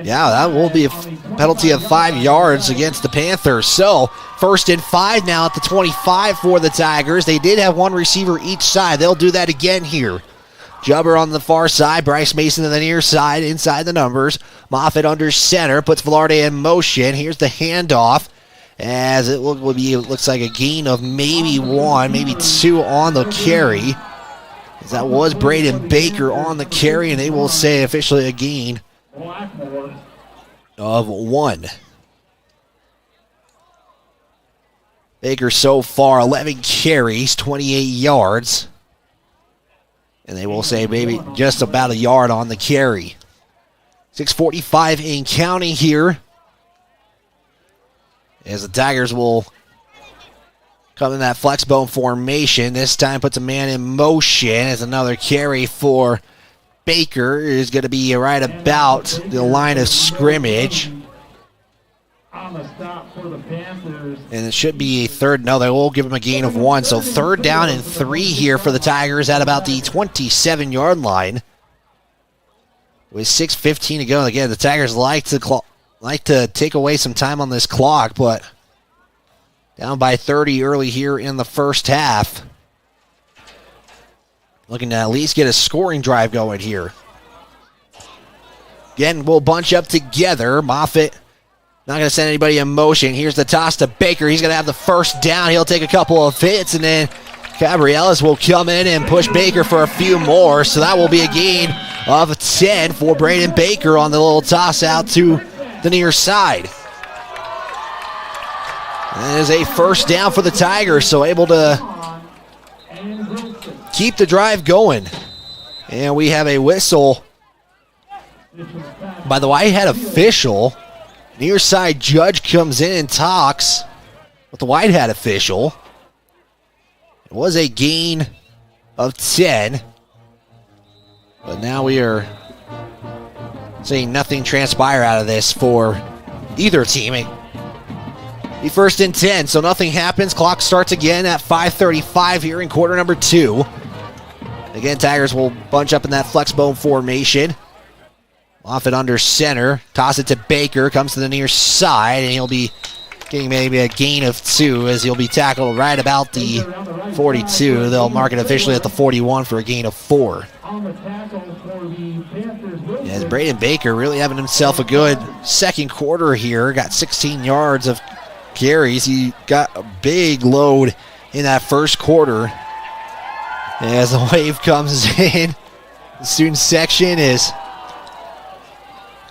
Yeah, that will be a penalty of 5 yards against the Panthers. So 1st and 5 now at the 25 for the Tigers. They did have one receiver each side. They'll do that again here. Jubber on the far side, Bryce Mason on the near side, inside the numbers. Moffitt under center, puts Velarde in motion. Here's the handoff, as it looks like a gain of maybe 1, maybe 2 on the carry. As that was Braden Baker on the carry, and they will say officially a gain of 1. Baker so far, 11 carries, 28 yards. And they will say maybe just about a yard on the carry. 6:45 in counting here. As the Tigers will come in that flex bone formation. This time puts a man in motion as another carry for Baker is going to be right about the line of scrimmage. And it should be a third. No, they will give him a gain of 1. So 3rd down and 3 here for the Tigers at about the 27-yard line. With 6:15 to go. Again, the Tigers like to take away some time on this clock, but down by 30 early here in the first half. Looking to at least get a scoring drive going here. Again, we'll bunch up together. Moffitt not going to send anybody in motion. Here's the toss to Baker. He's going to have the first down. He'll take a couple of hits, and then Cabrielas will come in and push Baker for a few more. So that will be a gain of 10 for Braden Baker on the little toss out to the near side. That is a first down for the Tigers, so able to keep the drive going. And we have a whistle by the Whitehead official. Near side judge comes in and talks with the Whitehead official. It was a gain of 10. But now we are seeing nothing transpire out of this for either team. Be 1st and 10, so nothing happens. Clock starts again at 5:35 here in quarter number 2. Again, Tigers will bunch up in that flex bone formation. Off it under center. Toss it to Baker. Comes to the near side, and he'll be getting maybe a gain of 2 as he'll be tackled right about the 42. They'll mark it officially at the 41 for a gain of 4. As Braden Baker really having himself a good second quarter here. Got 16 yards of carries. He got a big load in that first quarter. As the wave comes in, the student section is...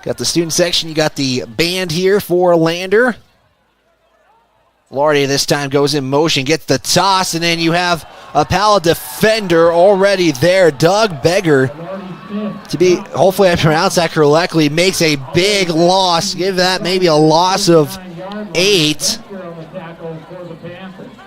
Got the student section, you got the band here for Lander. Lardy this time goes in motion, gets the toss, and then you have a Powell defender already there. Doug Beggar, hopefully I pronounced that correctly, makes a big loss. Give that maybe a loss of 8.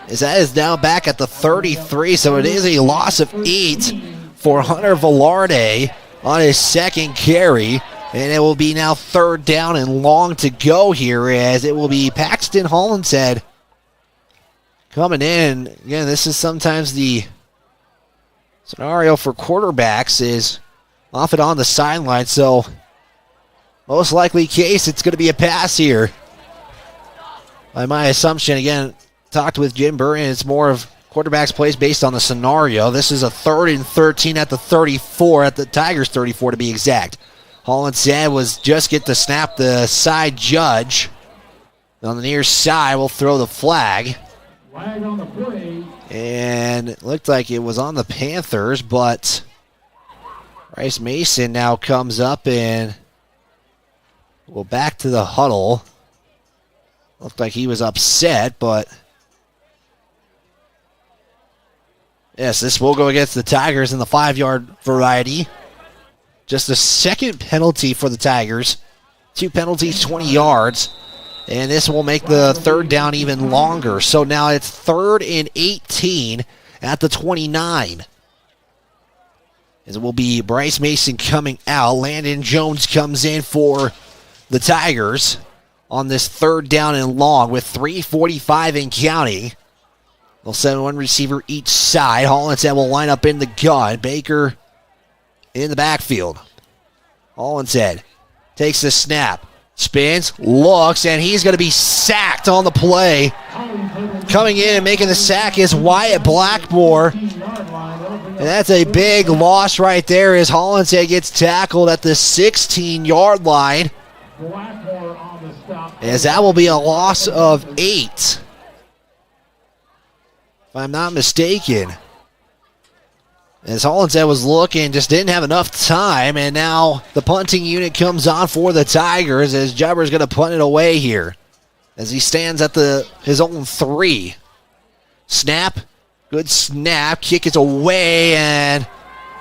As that is now back at the 33, so it is a loss of 8 for Hunter Velarde on his second carry. And it will be now 3rd down and long to go here as it will be Paxton Hollinshead coming in. Again, this is sometimes the scenario for quarterbacks is off and on the sideline. So most likely case, it's going to be a pass here. By my assumption, again, talked with Jim Burton, it's more of quarterbacks plays based on the scenario. This is a 3rd and 13 at the 34, at the Tigers 34 to be exact. Hollinshead was just get to snap the side judge. On the near side, we'll throw the flag. Flag on the play. And it looked like it was on the Panthers, but Bryce Mason now comes up and will back to the huddle. Looked like he was upset, but yes, this will go against the Tigers in the 5-yard variety. Just a second penalty for the Tigers. 2 penalties, 20 yards. And this will make the 3rd down even longer. So now it's 3rd and 18 at the 29. As it will be Bryce Mason coming out. Landon Jones comes in for the Tigers on this 3rd down and long with 3:45 in counting. They'll send one receiver each side. Hollinshead will line up in the gun. Baker in the backfield. Hollinshead takes the snap, spins, looks, and he's going to be sacked on the play. Coming in and making the sack is Wyatt Blackmore. And that's a big loss right there as Hollinshead gets tackled at the 16-yard line. As that will be a loss of 8. If I'm not mistaken. As Hollinshead was looking, just didn't have enough time, and now the punting unit comes on for the Tigers as Jubber's going to punt it away here as he stands at his own 3. Snap. Good snap. Kick is away, and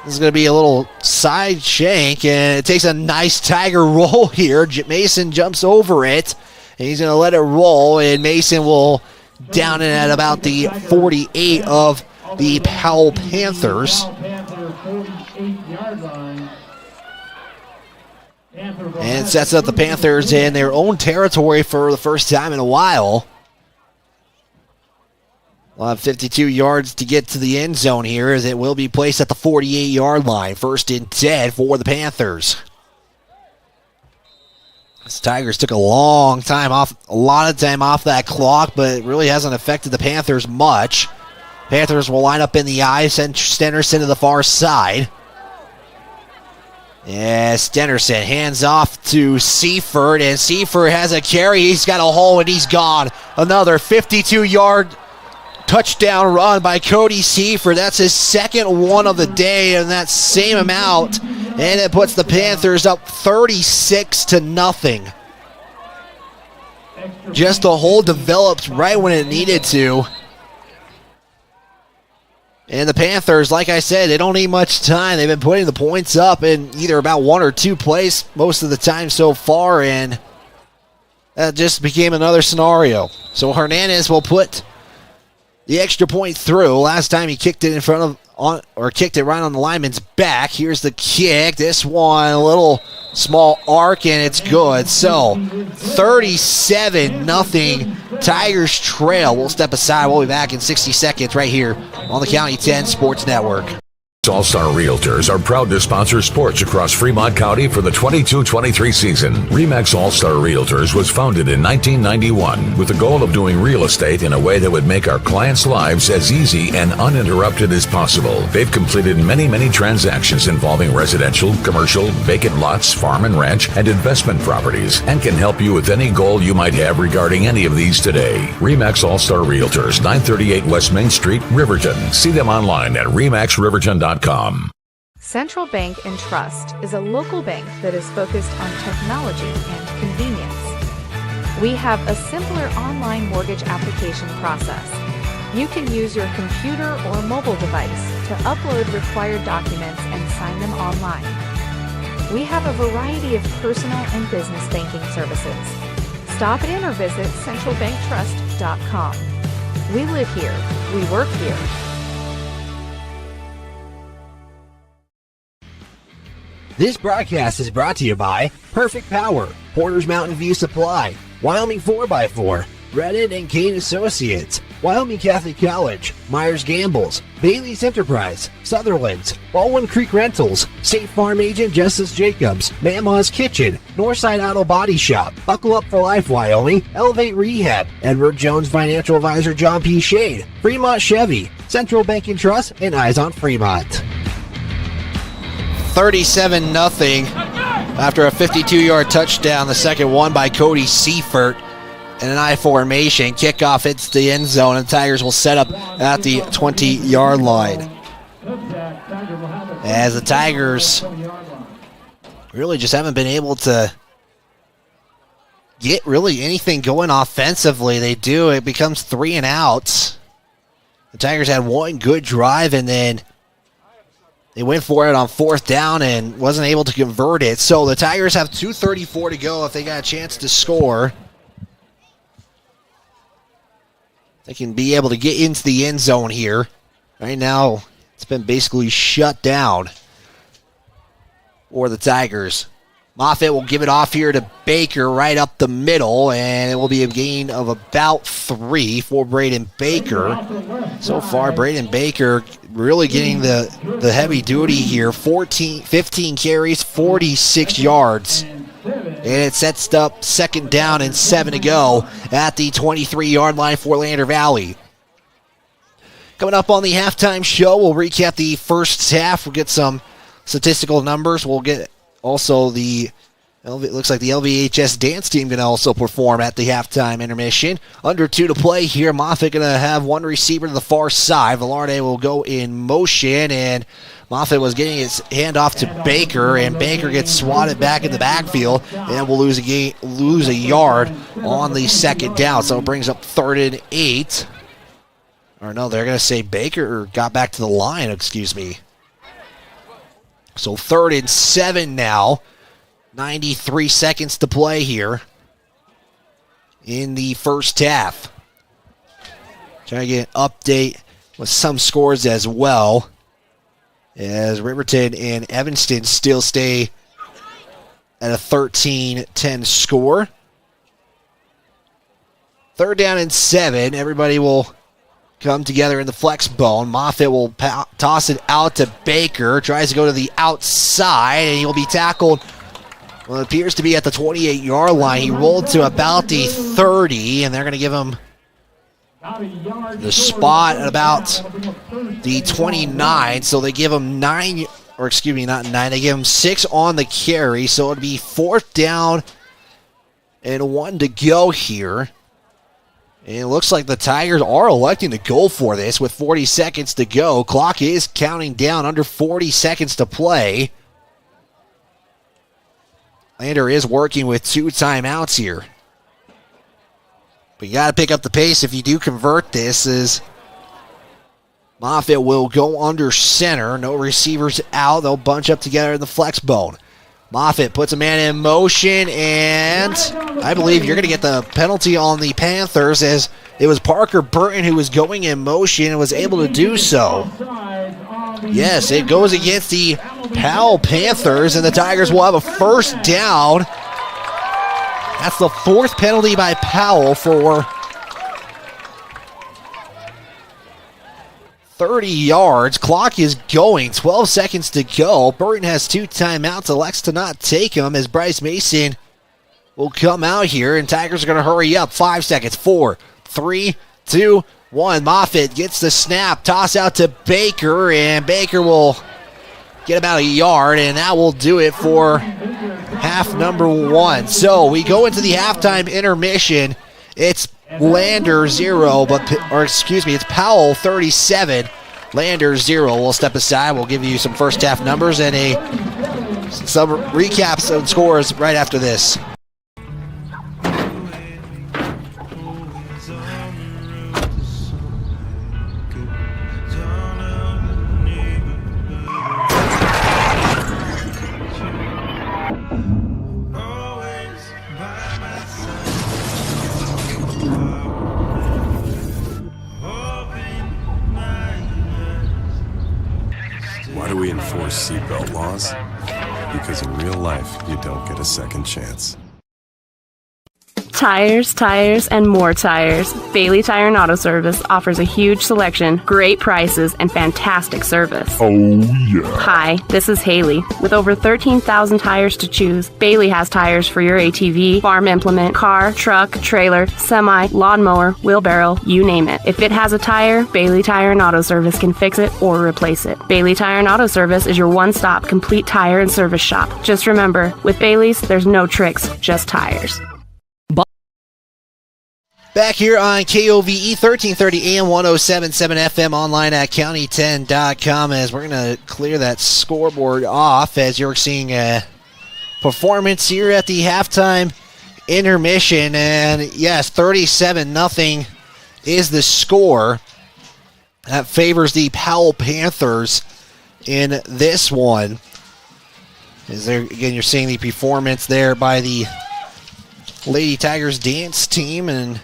this is going to be a little side shank, and it takes a nice Tiger roll here. Mason jumps over it, and he's going to let it roll, and Mason will down it at about the 48 of the Powell Panthers. And it sets up the Panthers in their own territory for the first time in a while. We'll have 52 yards to get to the end zone here, as it will be placed at the 48-yard line. 1st and 10 for the Panthers. The Tigers took a lot of time off that clock, but it really hasn't affected the Panthers much. Panthers will line up in the I, send Stennerson to the far side. Yeah, Stennerson hands off to Seifert, and Seifert has a carry. He's got a hole, and he's gone. Another 52-yard touchdown run by Cody Seifert. That's his second one of the day, and that same amount, and it puts the Panthers up 36-0. Just the hole developed right when it needed to. And the Panthers, like I said, they don't need much time. They've been putting the points up in either about 1 or 2 plays most of the time so far, and that just became another scenario. So Hernandez will put the extra point through. Last time he kicked it kicked it right on the lineman's back. Here's the kick. This one, a little small arc, and it's good. So 37-0. Tigers trail. We'll step aside. We'll be back in 60 seconds right here on the County 10 Sports Network. All-Star Realtors are proud to sponsor sports across Fremont County for the 22-23 season. RE/MAX All-Star Realtors was founded in 1991 with the goal of doing real estate in a way that would make our clients' lives as easy and uninterrupted as possible. They've completed many transactions involving residential, commercial, vacant lots, farm and ranch, and investment properties, and can help you with any goal you might have regarding any of these today. RE/MAX All-Star Realtors, 938 West Main Street, Riverton. See them online at remaxriverton.com. Central Bank and Trust is a local bank that is focused on technology and convenience. We have a simpler online mortgage application process. You can use your computer or mobile device to upload required documents and sign them online. We have a variety of personal and business banking services. Stop in or visit centralbanktrust.com. We live here. We work here. This broadcast is brought to you by Perfect Power, Porter's Mountain View Supply, Wyoming 4x4, Reddit and Kane Associates, Wyoming Catholic College, Myers Gambles, Bailey's Enterprise, Sutherland's, Baldwin Creek Rentals, State Farm Agent Justice Jacobs, Mama's Kitchen, Northside Auto Body Shop, Buckle Up for Life Wyoming, Elevate Rehab, Edward Jones Financial Advisor John P. Shade, Fremont Chevy, Central Bank and Trust, and Eyes on Fremont. 37-0 after a 52-yard touchdown, the second one by Cody Seifert in an I formation. Kickoff hits the end zone, and the Tigers will set up at the 20-yard line. As the Tigers really just haven't been able to get really anything going offensively. They do. It becomes 3 and outs. The Tigers had one good drive, and then they went for it on 4th down and wasn't able to convert it. So the Tigers have 2:34 to go if they got a chance to score. They can be able to get into the end zone here. Right now, it's been basically shut down for the Tigers. Moffitt will give it off here to Baker right up the middle, and it will be a gain of about 3 for Braden Baker. So far, Braden Baker really getting the heavy duty here. 15 carries, 46 yards. And it sets up 2nd down and 7 to go at the 23-yard line for Lander Valley. Coming up on the halftime show, we'll recap the first half. We'll get some statistical numbers. We'll get also it looks like the LVHS dance team going to also perform at the halftime intermission. Under 2 to play here. Moffitt going to have one receiver to the far side. Velarde will go in motion, and Moffitt was getting his handoff to Baker, and Baker gets swatted back in the backfield, and will lose a yard on the 2nd down. So it brings up 3rd and 8. Or no, they're going to say Baker got back to the line, excuse me. So 3rd and 7 now. 93 seconds to play here in the first half. Trying to get an update with some scores as well, as Riverton and Evanston still stay at a 13-10 score. 3rd down and 7. Everybody will come together in the flex bone. Moffitt will toss it out to Baker. Tries to go to the outside, and he'll be tackled. Well, it appears to be at the 28-yard line. He rolled to about the 30, and they're going to give him the spot at about the 29. So they give him 9, or excuse me, not 9. They give him 6 on the carry. So it'd be 4th down and 1 to go here. And it looks like the Tigers are electing to go for this with 40 seconds to go. Clock is counting down, under 40 seconds to play. Lander is working with 2 timeouts here. But you got to pick up the pace if you do convert this, as Moffitt will go under center. No receivers out. They'll bunch up together in the flex bone. Moffitt puts a man in motion, and I believe you're going to get the penalty on the Panthers, as it was Parker Burton who was going in motion and was able to do so. Yes, it goes against the Powell Panthers, and the Tigers will have a 1st down. That's the 4th penalty by Powell for 30 yards. Clock is going. 12 seconds to go. Burton has 2 timeouts. Elects to not take them, as Bryce Mason will come out here, and Tigers are going to hurry up. 5 seconds. 4, 3, 2, 1. Moffitt gets the snap. Toss out to Baker, and Baker will get about a yard, and that will do it for half number 1. So we go into the halftime intermission. It's Lander 0, it's Powell 37, Lander 0. We'll step aside. We'll give you some first half numbers and some recaps of scores right after this. Why do we enforce seatbelt laws? Because in real life, you don't get a second chance. Tires, tires, and more tires. Bailey Tire and Auto Service offers a huge selection, great prices, and fantastic service. Oh, yeah. Hi, this is Haley. With over 13,000 tires to choose, Bailey has tires for your ATV, farm implement, car, truck, trailer, semi, lawnmower, wheelbarrow, you name it. If it has a tire, Bailey Tire and Auto Service can fix it or replace it. Bailey Tire and Auto Service is your one-stop complete tire and service shop. Just remember, with Bailey's, there's no tricks, just tires. Back here on KOVE 1330 AM 107.7 FM, online at county10.com, as we're going to clear that scoreboard off, as you're seeing a performance here at the halftime intermission. And yes, 37-0 is the score. That favors the Powell Panthers in this one. As there, again, you're seeing the performance there by the Lady Tigers dance team, and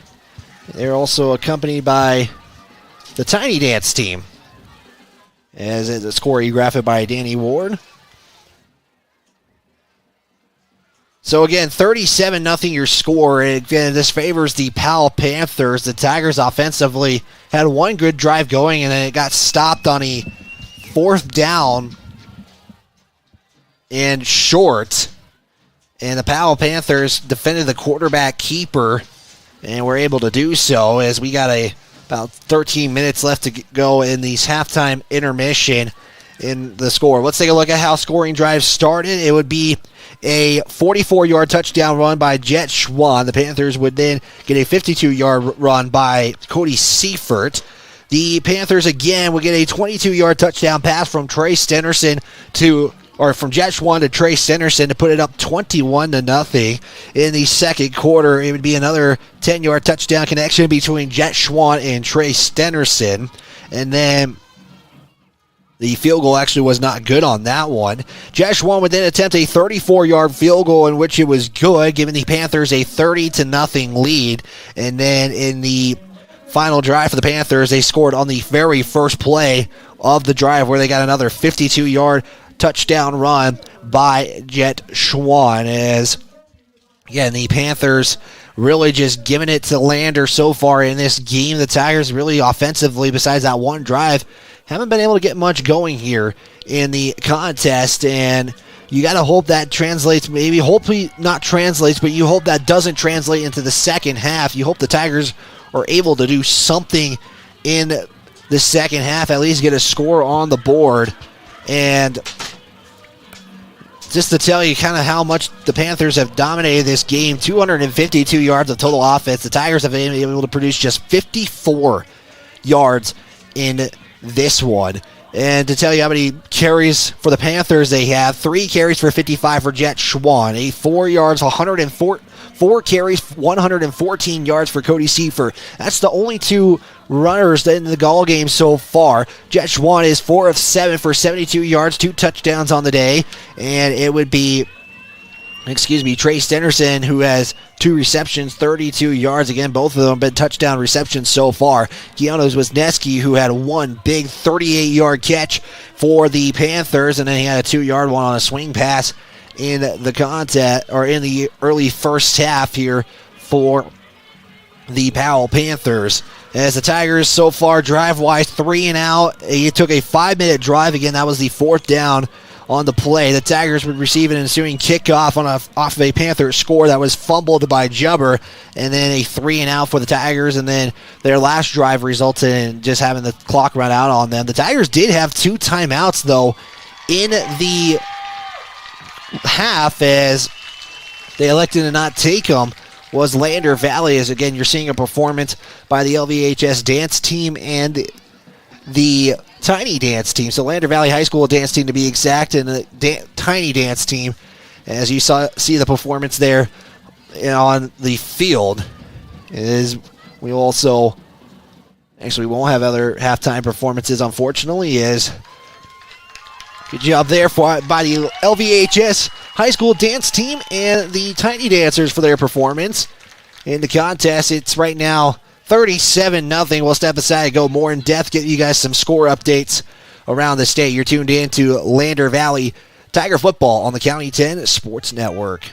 they're also accompanied by the Tiny Dance team, as the score graphic by Danny Ward. So again, 37-0 your score. And again, this favors the Powell Panthers. The Tigers offensively had one good drive going, and then it got stopped on a 4th down and short. And the Powell Panthers defended the quarterback keeper, and we're able to do so, as we got about 13 minutes left to go in these halftime intermission in the score. Let's take a look at how scoring drives started. It would be a 44-yard touchdown run by Jet Schwann. The Panthers would then get a 52-yard run by Cody Seifert. The Panthers again would get a 22-yard touchdown pass from Trey Stennerson to from Jet Schwan to Trey Stenderson to put it up 21-0 in the second quarter. It would be another 10-yard touchdown connection between Jet Schwan and Trey Stenderson. And then the field goal actually was not good on that one. Jet Schwan would then attempt a 34-yard field goal in which it was good, giving the Panthers a 30-0 lead. And then in the final drive for the Panthers, they scored on the very first play of the drive where they got another 52-yard touchdown run by Jet Schwan. As, again, the Panthers really just giving it to Lander so far in this game. The Tigers really offensively, besides that one drive, haven't been able to get much going here in the contest. And you got to hope that translates, maybe hopefully not translates, but you hope that doesn't translate into the second half. You hope the Tigers are able to do something in the second half, at least get a score on the board. And just to tell you kind of how much the Panthers have dominated this game, 252 yards of total offense. The Tigers have been able to produce just 54 yards in this one. And to tell you how many carries for the Panthers they have, 3 carries for 55 for Jet Schwan, 4 carries, 114 yards for Cody Seifert. That's the only 2 runners in the ball game so far. Jet Schwan is 4 of 7 for 72 yards, 2 touchdowns on the day. And it would be, Trey Stenderson, who has 2 receptions, 32 yards. Again, both of them have been touchdown receptions so far. Keanu Wisniewski, who had 1 big 38-yard catch for the Panthers, and then he had a 2-yard one on a swing pass in the contest, or in the early first half here for the Powell Panthers. As the Tigers so far drive-wise, 3 and out. It took a 5-minute drive. Again, that was the 4th down on the play. The Tigers would receive an ensuing kickoff off of a Panther score that was fumbled by Jubber, and then a 3 and out for the Tigers, and then their last drive resulted in just having the clock run out on them. The Tigers did have 2 timeouts, though, in the half, as they elected to not take them. Was Lander Valley, as again you're seeing a performance by the LVHS dance team and the Tiny dance team. So Lander Valley High School dance team to be exact, and the Tiny dance team, as you see the performance there on the field. We won't have other halftime performances, unfortunately. Good job there by the LVHS High School dance team and the Tiny Dancers for their performance in the contest. It's right now 37-0. We'll step aside and go more in depth, get you guys some score updates around the state. You're tuned in to Lander Valley Tiger Football on the County 10 Sports Network.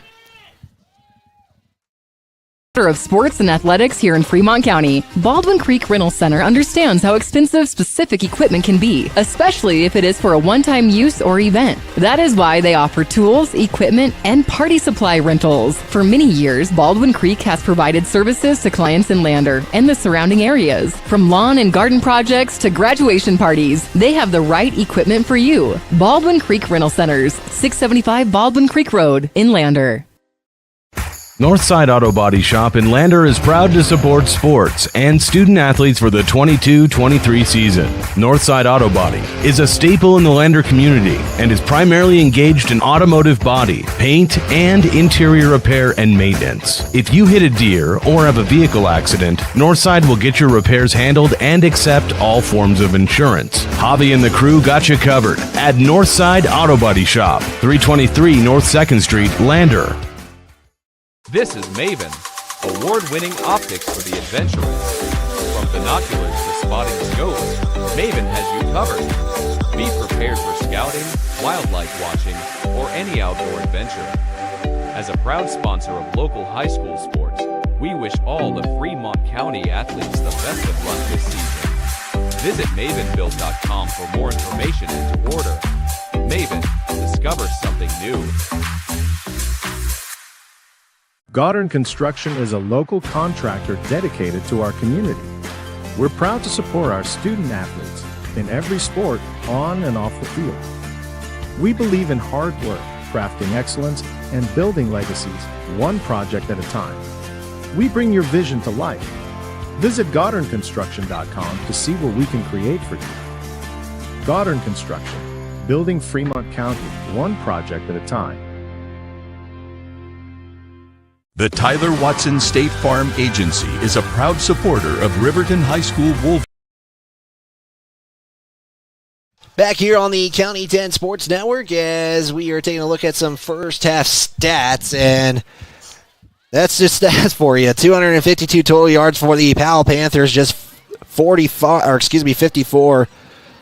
Of sports and athletics here in Fremont County, Baldwin Creek Rental Center understands how expensive specific equipment can be, especially if it is for a one-time use or event. That is why they offer tools, equipment, and party supply rentals. For many years, Baldwin Creek has provided services to clients in Lander and the surrounding areas. From lawn and garden projects to graduation parties, they have the right equipment for you. Baldwin Creek Rental Centers, 675 Baldwin Creek Road in Lander. Northside Auto Body Shop in Lander is proud to support sports and student athletes for the 22-23 season. Northside Auto Body is a staple in the Lander community and is primarily engaged in automotive body, paint, and interior repair and maintenance. If you hit a deer or have a vehicle accident, Northside will get your repairs handled and accept all forms of insurance. Javi and the crew got you covered at Northside Auto Body Shop, 323 North 2nd Street, Lander. This is Maven, award-winning optics for the adventurous. From binoculars to spotting scopes, Maven has you covered. Be prepared for scouting, wildlife watching, or any outdoor adventure. As a proud sponsor of local high school sports, we wish all the Fremont County athletes the best of luck this season. Visit mavenbuild.com for more information and to order. Maven, discover something new. Goddard Construction is a local contractor dedicated to our community. We're proud to support our student athletes in every sport, on and off the field. We believe in hard work, crafting excellence, and building legacies, one project at a time. We bring your vision to life. Visit GoddardConstruction.com to see what we can create for you. Goddard Construction, building Fremont County. County, one project at a time. The Tyler Watson State Farm Agency is a proud supporter of Riverton High School Wolverines. Back here on the County 10 Sports Network as we are taking a look at some first half stats, and that's just stats for you. 252 total yards for the Powell Panthers, just 54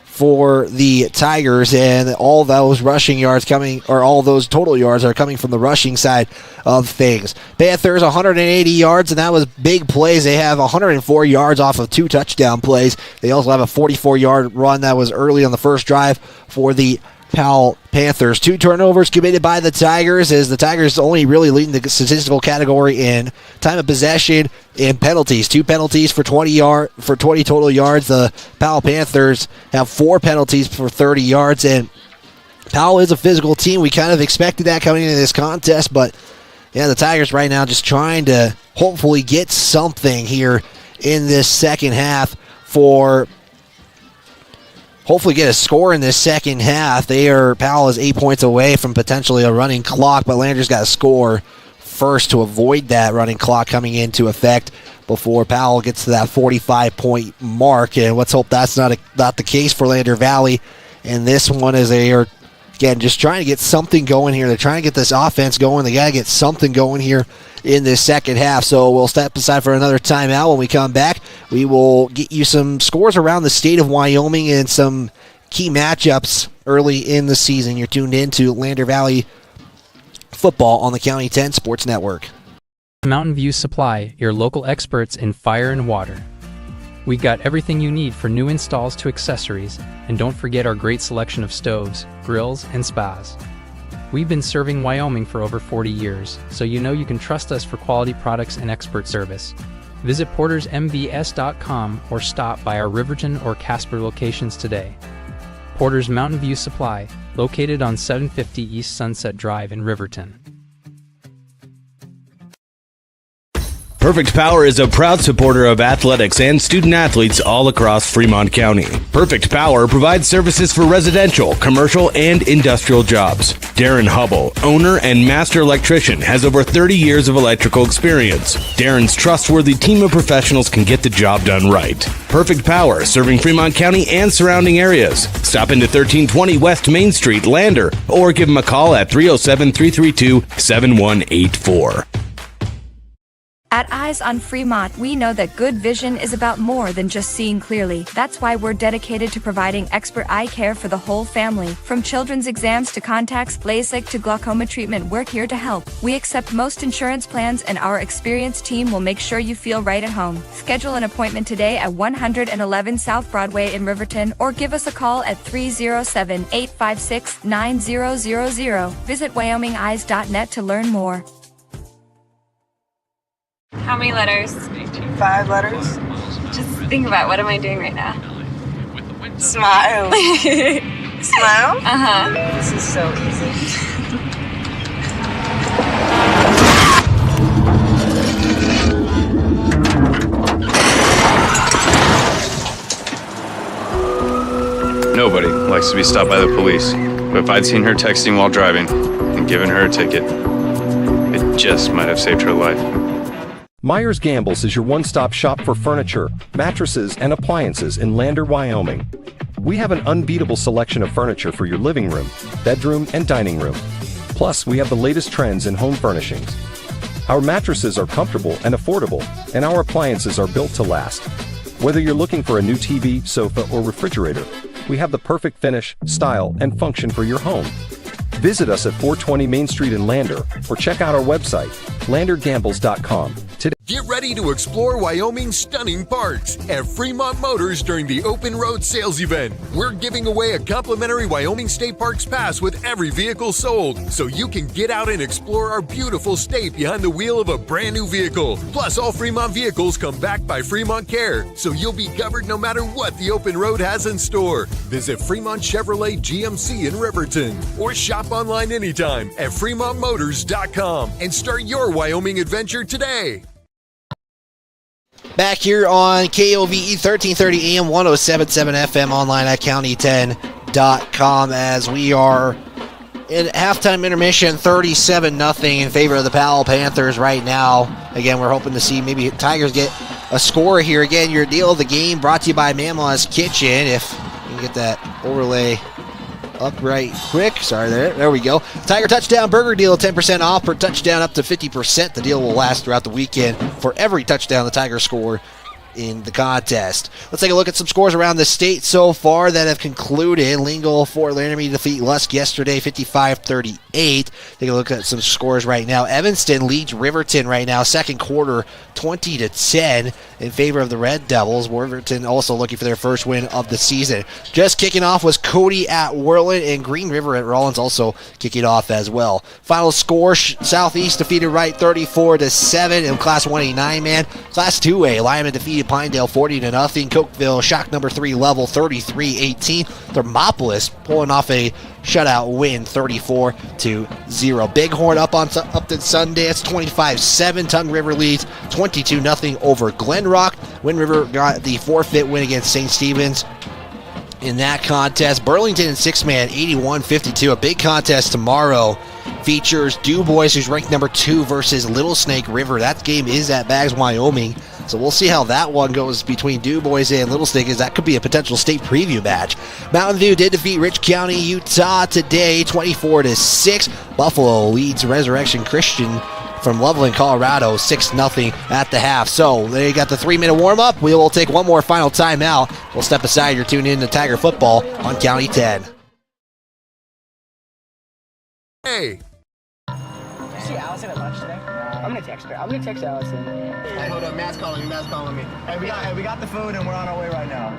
for the Tigers, and all those rushing yards coming, or all those total yards are coming from the rushing side of things. Panthers 180 yards, and that was big plays. They have 104 yards off of 2 touchdown plays. They also have a 44-yard run that was early on the first drive for the Powell Panthers. 2 turnovers committed by the Tigers, as the Tigers only really leading the statistical category in time of possession and penalties. 2 penalties for 20 total yards. The Powell Panthers have 4 penalties for 30 yards, and Powell is a physical team. We kind of expected that coming into this contest, but yeah, the Tigers right now just trying to hopefully get something here in this second half hopefully get a score in this second half. Powell is 8 points away from potentially a running clock, but Lander's got to score first to avoid that running clock coming into effect before Powell gets to that 45-point mark. And let's hope that's not the case for Lander Valley. And this one is they are, again, just trying to get something going here. They're trying to get this offense going. They got to get something going here in this second half. So we'll step aside for another timeout. When we come back, we will get you some scores around the state of Wyoming and some key matchups early in the season. You're tuned in to Lander Valley football on the County 10 Sports Network. Mountain View Supply, your local experts in fire and water. We got everything you need for new installs to accessories, and don't forget our great selection of stoves, grills, and spas. We've been serving Wyoming for over 40 years, so you know you can trust us for quality products and expert service. Visit portersmvs.com or stop by our Riverton or Casper locations today. Porter's Mountain View Supply, located on 750 East Sunset Drive in Riverton. Perfect Power is a proud supporter of athletics and student athletes all across Fremont County. Perfect Power provides services for residential, commercial, and industrial jobs. Darren Hubble, owner and master electrician, has over 30 years of electrical experience. Darren's trustworthy team of professionals can get the job done right. Perfect Power, serving Fremont County and surrounding areas. Stop into 1320 West Main Street, Lander, or give him a call at 307-332-7184. At Eyes on Fremont, we know that good vision is about more than just seeing clearly. That's why we're dedicated to providing expert eye care for the whole family. From children's exams to contacts, LASIK to glaucoma treatment, we're here to help. We accept most insurance plans, and our experienced team will make sure you feel right at home. Schedule an appointment today at 111 South Broadway in Riverton, or give us a call at 307-856-9000. Visit WyomingEyes.net to learn more. How many letters? 5 letters. Just think about, what am I doing right now? Smile. Smile? Uh-huh. This is so easy. Nobody likes to be stopped by the police, but if I'd seen her texting while driving and given her a ticket, it just might have saved her life. Myers Gambles is your one-stop shop for furniture, mattresses, and appliances in Lander, Wyoming. We have an unbeatable selection of furniture for your living room, bedroom, and dining room. Plus, we have the latest trends in home furnishings. Our mattresses are comfortable and affordable, and our appliances are built to last. Whether you're looking for a new TV, sofa, or refrigerator, we have the perfect finish, style, and function for your home. Visit us at 420 Main Street in Lander, or check out our website, landergambles.com. Today. Get ready to explore Wyoming's stunning parks at Fremont Motors during the Open Road Sales Event. We're giving away a complimentary Wyoming State Parks pass with every vehicle sold, so you can get out and explore our beautiful state behind the wheel of a brand new vehicle. Plus, all Fremont vehicles come backed by Fremont Care, so you'll be covered no matter what the Open Road has in store. Visit Fremont Chevrolet GMC in Riverton, or shop online anytime at FremontMotors.com and start your Wyoming adventure today. Back here on KOVE 1330 AM 107.7 FM, online at county10.com, as we are In halftime intermission, 37-0 in favor of the Powell Panthers right now. Again, we're hoping to see maybe Tigers get a score here. Again, your deal of the game brought to you by Mamla's Kitchen. If you can get that overlay up right quick. Sorry, there we go. Tiger Touchdown Burger Deal, 10% off per touchdown, up to 50%. The deal will last throughout the weekend for every touchdown the Tigers score in the contest. Let's take a look at some scores around the state so far that have concluded. Lingle for Laramie defeat Lusk yesterday, 55-38. Take a look at some scores right now. Evanston leads Riverton right now, second quarter, 20-10 in favor of the Red Devils. Riverton also looking for their first win of the season. Just kicking off was Cody at Worland, and Green River at Rollins also kicking off as well. Final score, Southeast defeated Wright 34-7 in Class 189 man. Class 2A, Lyman defeated Pinedale 40-0. Cokeville, shock number 3 level, 33-18. Thermopolis pulling off a shutout win, 34-0. Bighorn up on Upton Sundance, 25-7. Tongue River leads 22-0 over Glen Rock. Wind River got the forfeit win against St. Stephen's in that contest. Burlington and 6-man, 81-52. A big contest tomorrow features Du Bois, who's ranked number 2, versus Little Snake River. That game is at Baggs, Wyoming. So we'll see how that one goes between Du Bois and Little Snake, as that could be a potential state preview match. Mountain View did defeat Rich County, Utah today, 24-6. Buffalo leads Resurrection Christian from Loveland, Colorado, 6-0 at the half. So they got the 3-minute warm-up. We will take one more final timeout. We'll step aside. You're tuned in to Tiger Football on County 10. Hey. Did you see Allison at lunch today? I'm gonna text her. I'm gonna text Allison. Hey, hold up, Matt's calling me. Hey, we got the food and we're on our way right now.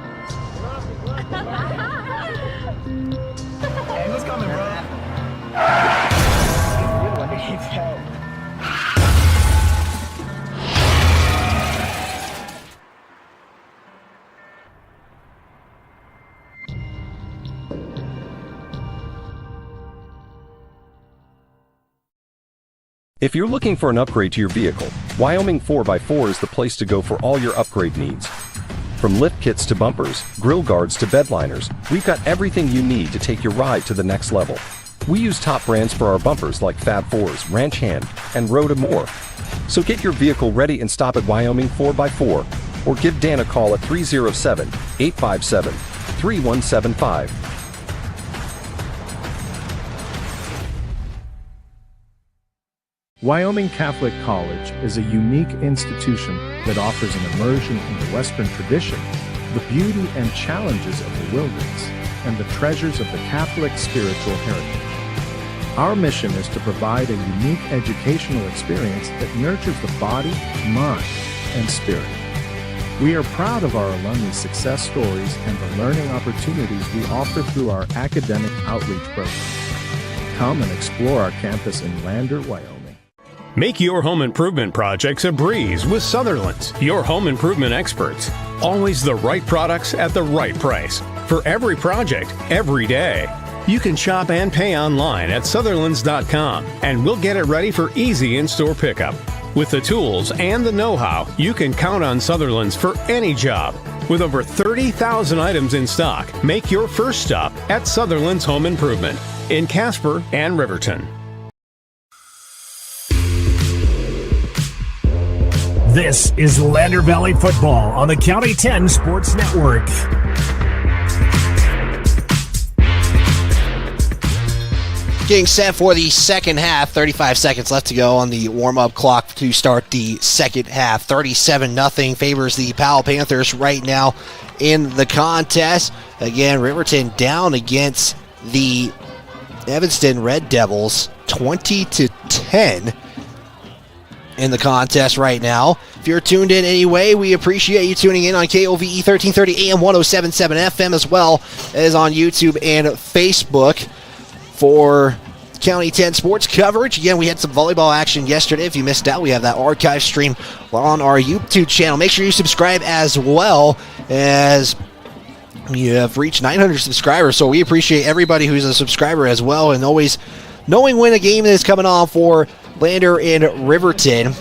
Hey, who's coming, bro? If you're looking for an upgrade to your vehicle, Wyoming 4x4 is the place to go for all your upgrade needs. From lift kits to bumpers, grill guards to bed liners, we've got everything you need to take your ride to the next level. We use top brands for our bumpers like Fab 4s, Ranch Hand, and Rhoda Moore. So get your vehicle ready and stop at Wyoming 4x4 or give Dan a call at 307-857-3175. Wyoming Catholic College is a unique institution that offers an immersion into Western tradition, the beauty and challenges of the wilderness, and the treasures of the Catholic spiritual heritage. Our mission is to provide a unique educational experience that nurtures the body, mind, and spirit. We are proud of our alumni success stories and the learning opportunities we offer through our academic outreach program. Come and explore our campus in Lander, Wyoming. Make your home improvement projects a breeze with Sutherland's, your home improvement experts. Always the right products at the right price. For every project, every day. You can shop and pay online at Sutherlands.com, and we'll get it ready for easy in-store pickup. With the tools and the know-how, you can count on Sutherland's for any job. With over 30,000 items in stock, make your first stop at Sutherland's Home Improvement in Casper and Riverton. This is Lander Valley Football on the County 10 Sports Network. Getting set for the second half. 35 seconds left to go on the warm-up clock to start the second half. 37-0 favors the Powell Panthers right now in the contest. Again, Riverton down against the Evanston Red Devils, 20-10. In the contest right now. If you're tuned in anyway, we appreciate you tuning in on KOVE 1330 AM 107.7 FM, as well as on YouTube and Facebook for County 10 sports coverage. Again, we had some volleyball action yesterday. If you missed out, we have that archive stream on our YouTube channel. Make sure you subscribe as well, as we have reached 900 subscribers, so we appreciate everybody who's a subscriber as well, and always knowing when a game is coming on for Lander and Riverton.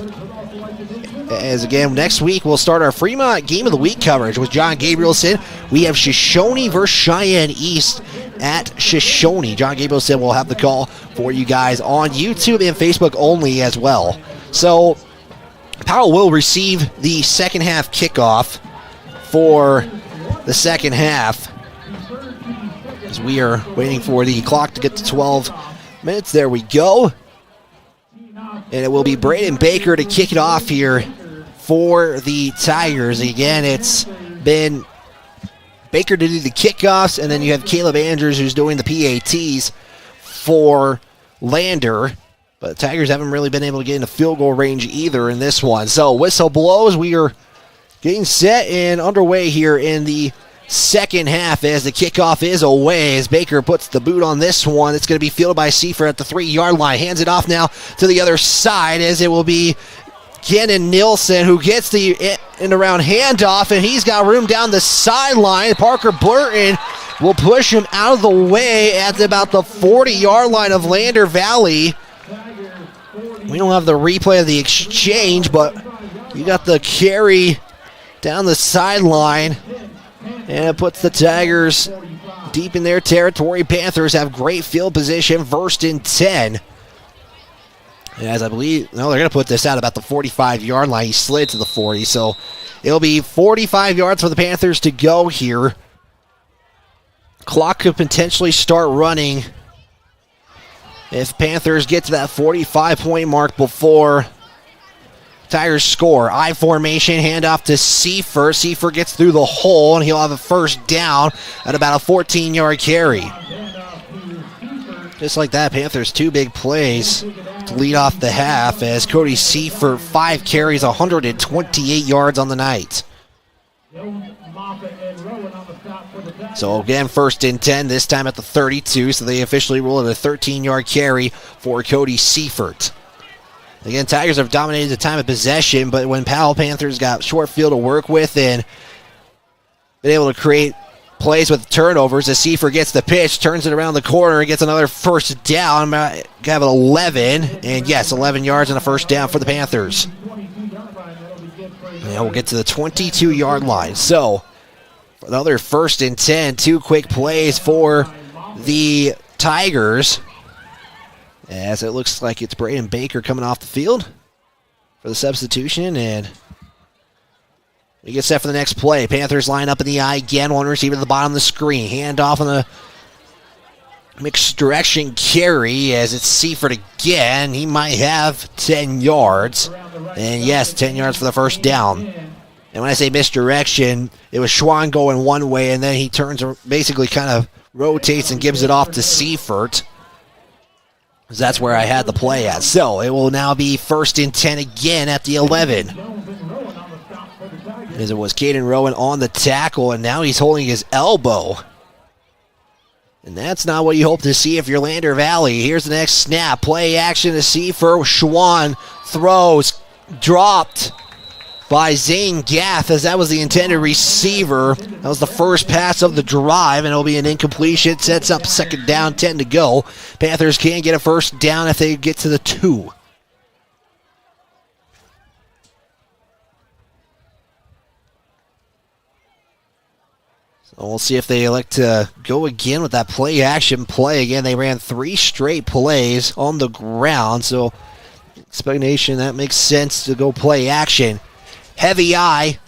As again, next week we'll start our Fremont Game of the Week coverage with John Gabrielson. We have Shoshone versus Cheyenne East at Shoshone. John Gabriel said we'll have the call for you guys on YouTube and Facebook only as well. So Powell will receive the second half kickoff for the second half as we are waiting for the clock to get to 12 minutes. There we go. And it will be Braden Baker to kick it off here for the Tigers. Again, it's been Baker to do the kickoffs, and then you have Caleb Andrews who's doing the PATs for Lander. But the Tigers haven't really been able to get into field goal range either in this one. So whistle blows. We are getting set and underway here in the second half as the kickoff is away as Baker puts the boot on this one. It's going to be fielded by Seifer at the 3-yard line. Hands it off now to the other side as it will be Gannon Nilsson who gets the end around handoff, and he's got room down the sideline. Parker Burton will push him out of the way at about the 40-yard line of Lander Valley. We don't have the replay of the exchange, but you got the carry down the sideline, and it puts the Tigers deep in their territory. Panthers have great field position, first and 10. As I believe, no, they're going to put this out about the 45-yard line. He slid to the 40, so it'll be 45 yards for the Panthers to go here. Clock could potentially start running if Panthers get to that 45-point mark before Tigers score. I formation, handoff to Seifer. Seifer gets through the hole, and he'll have a first down at about a 14-yard carry. Just like that, Panthers 2 big plays to lead off the half as Cody Seifer, 5 carries, 128 yards on the night. So again, first and 10, this time at the 32, so they officially rule it a 13-yard carry for Cody Seifert. Again, Tigers have dominated the time of possession, but when Powell Panthers got short field to work with and been able to create plays with turnovers, as Seifer gets the pitch, turns it around the corner, and gets another first down. Got an 11, and yes, 11 yards and a first down for the Panthers. And we'll get to the 22-yard line. So, another first and 10, 2 quick plays for the Tigers, as it looks like it's Braden Baker coming off the field for the substitution, and we get set for the next play. Panthers line up in the eye again. One receiver at the bottom of the screen. Hand off on the mixed direction carry as it's Seifert again. He might have 10 yards. And yes, 10 yards for the first down. And when I say misdirection, it was Schwann going one way, and then he turns, basically kind of rotates and gives it off to Seifert. That's where I had the play at. So it will now be first and 10 again at the 11. As it was Caden Rowan on the tackle, and now he's holding his elbow. And that's not what you hope to see if you're Lander Valley. Here's the next snap. Play action to Seifer. Schwann throws. Dropped by Zane Gaff, as that was the intended receiver. That was the first pass of the drive, and it'll be an incompletion. Sets up second down, 10 to go. Panthers can get a first down if they get to the 2. So we'll see if they elect to go again with that play action play. Again, they ran 3 straight plays on the ground, so explanation, that makes sense to go play action. Heavy eye.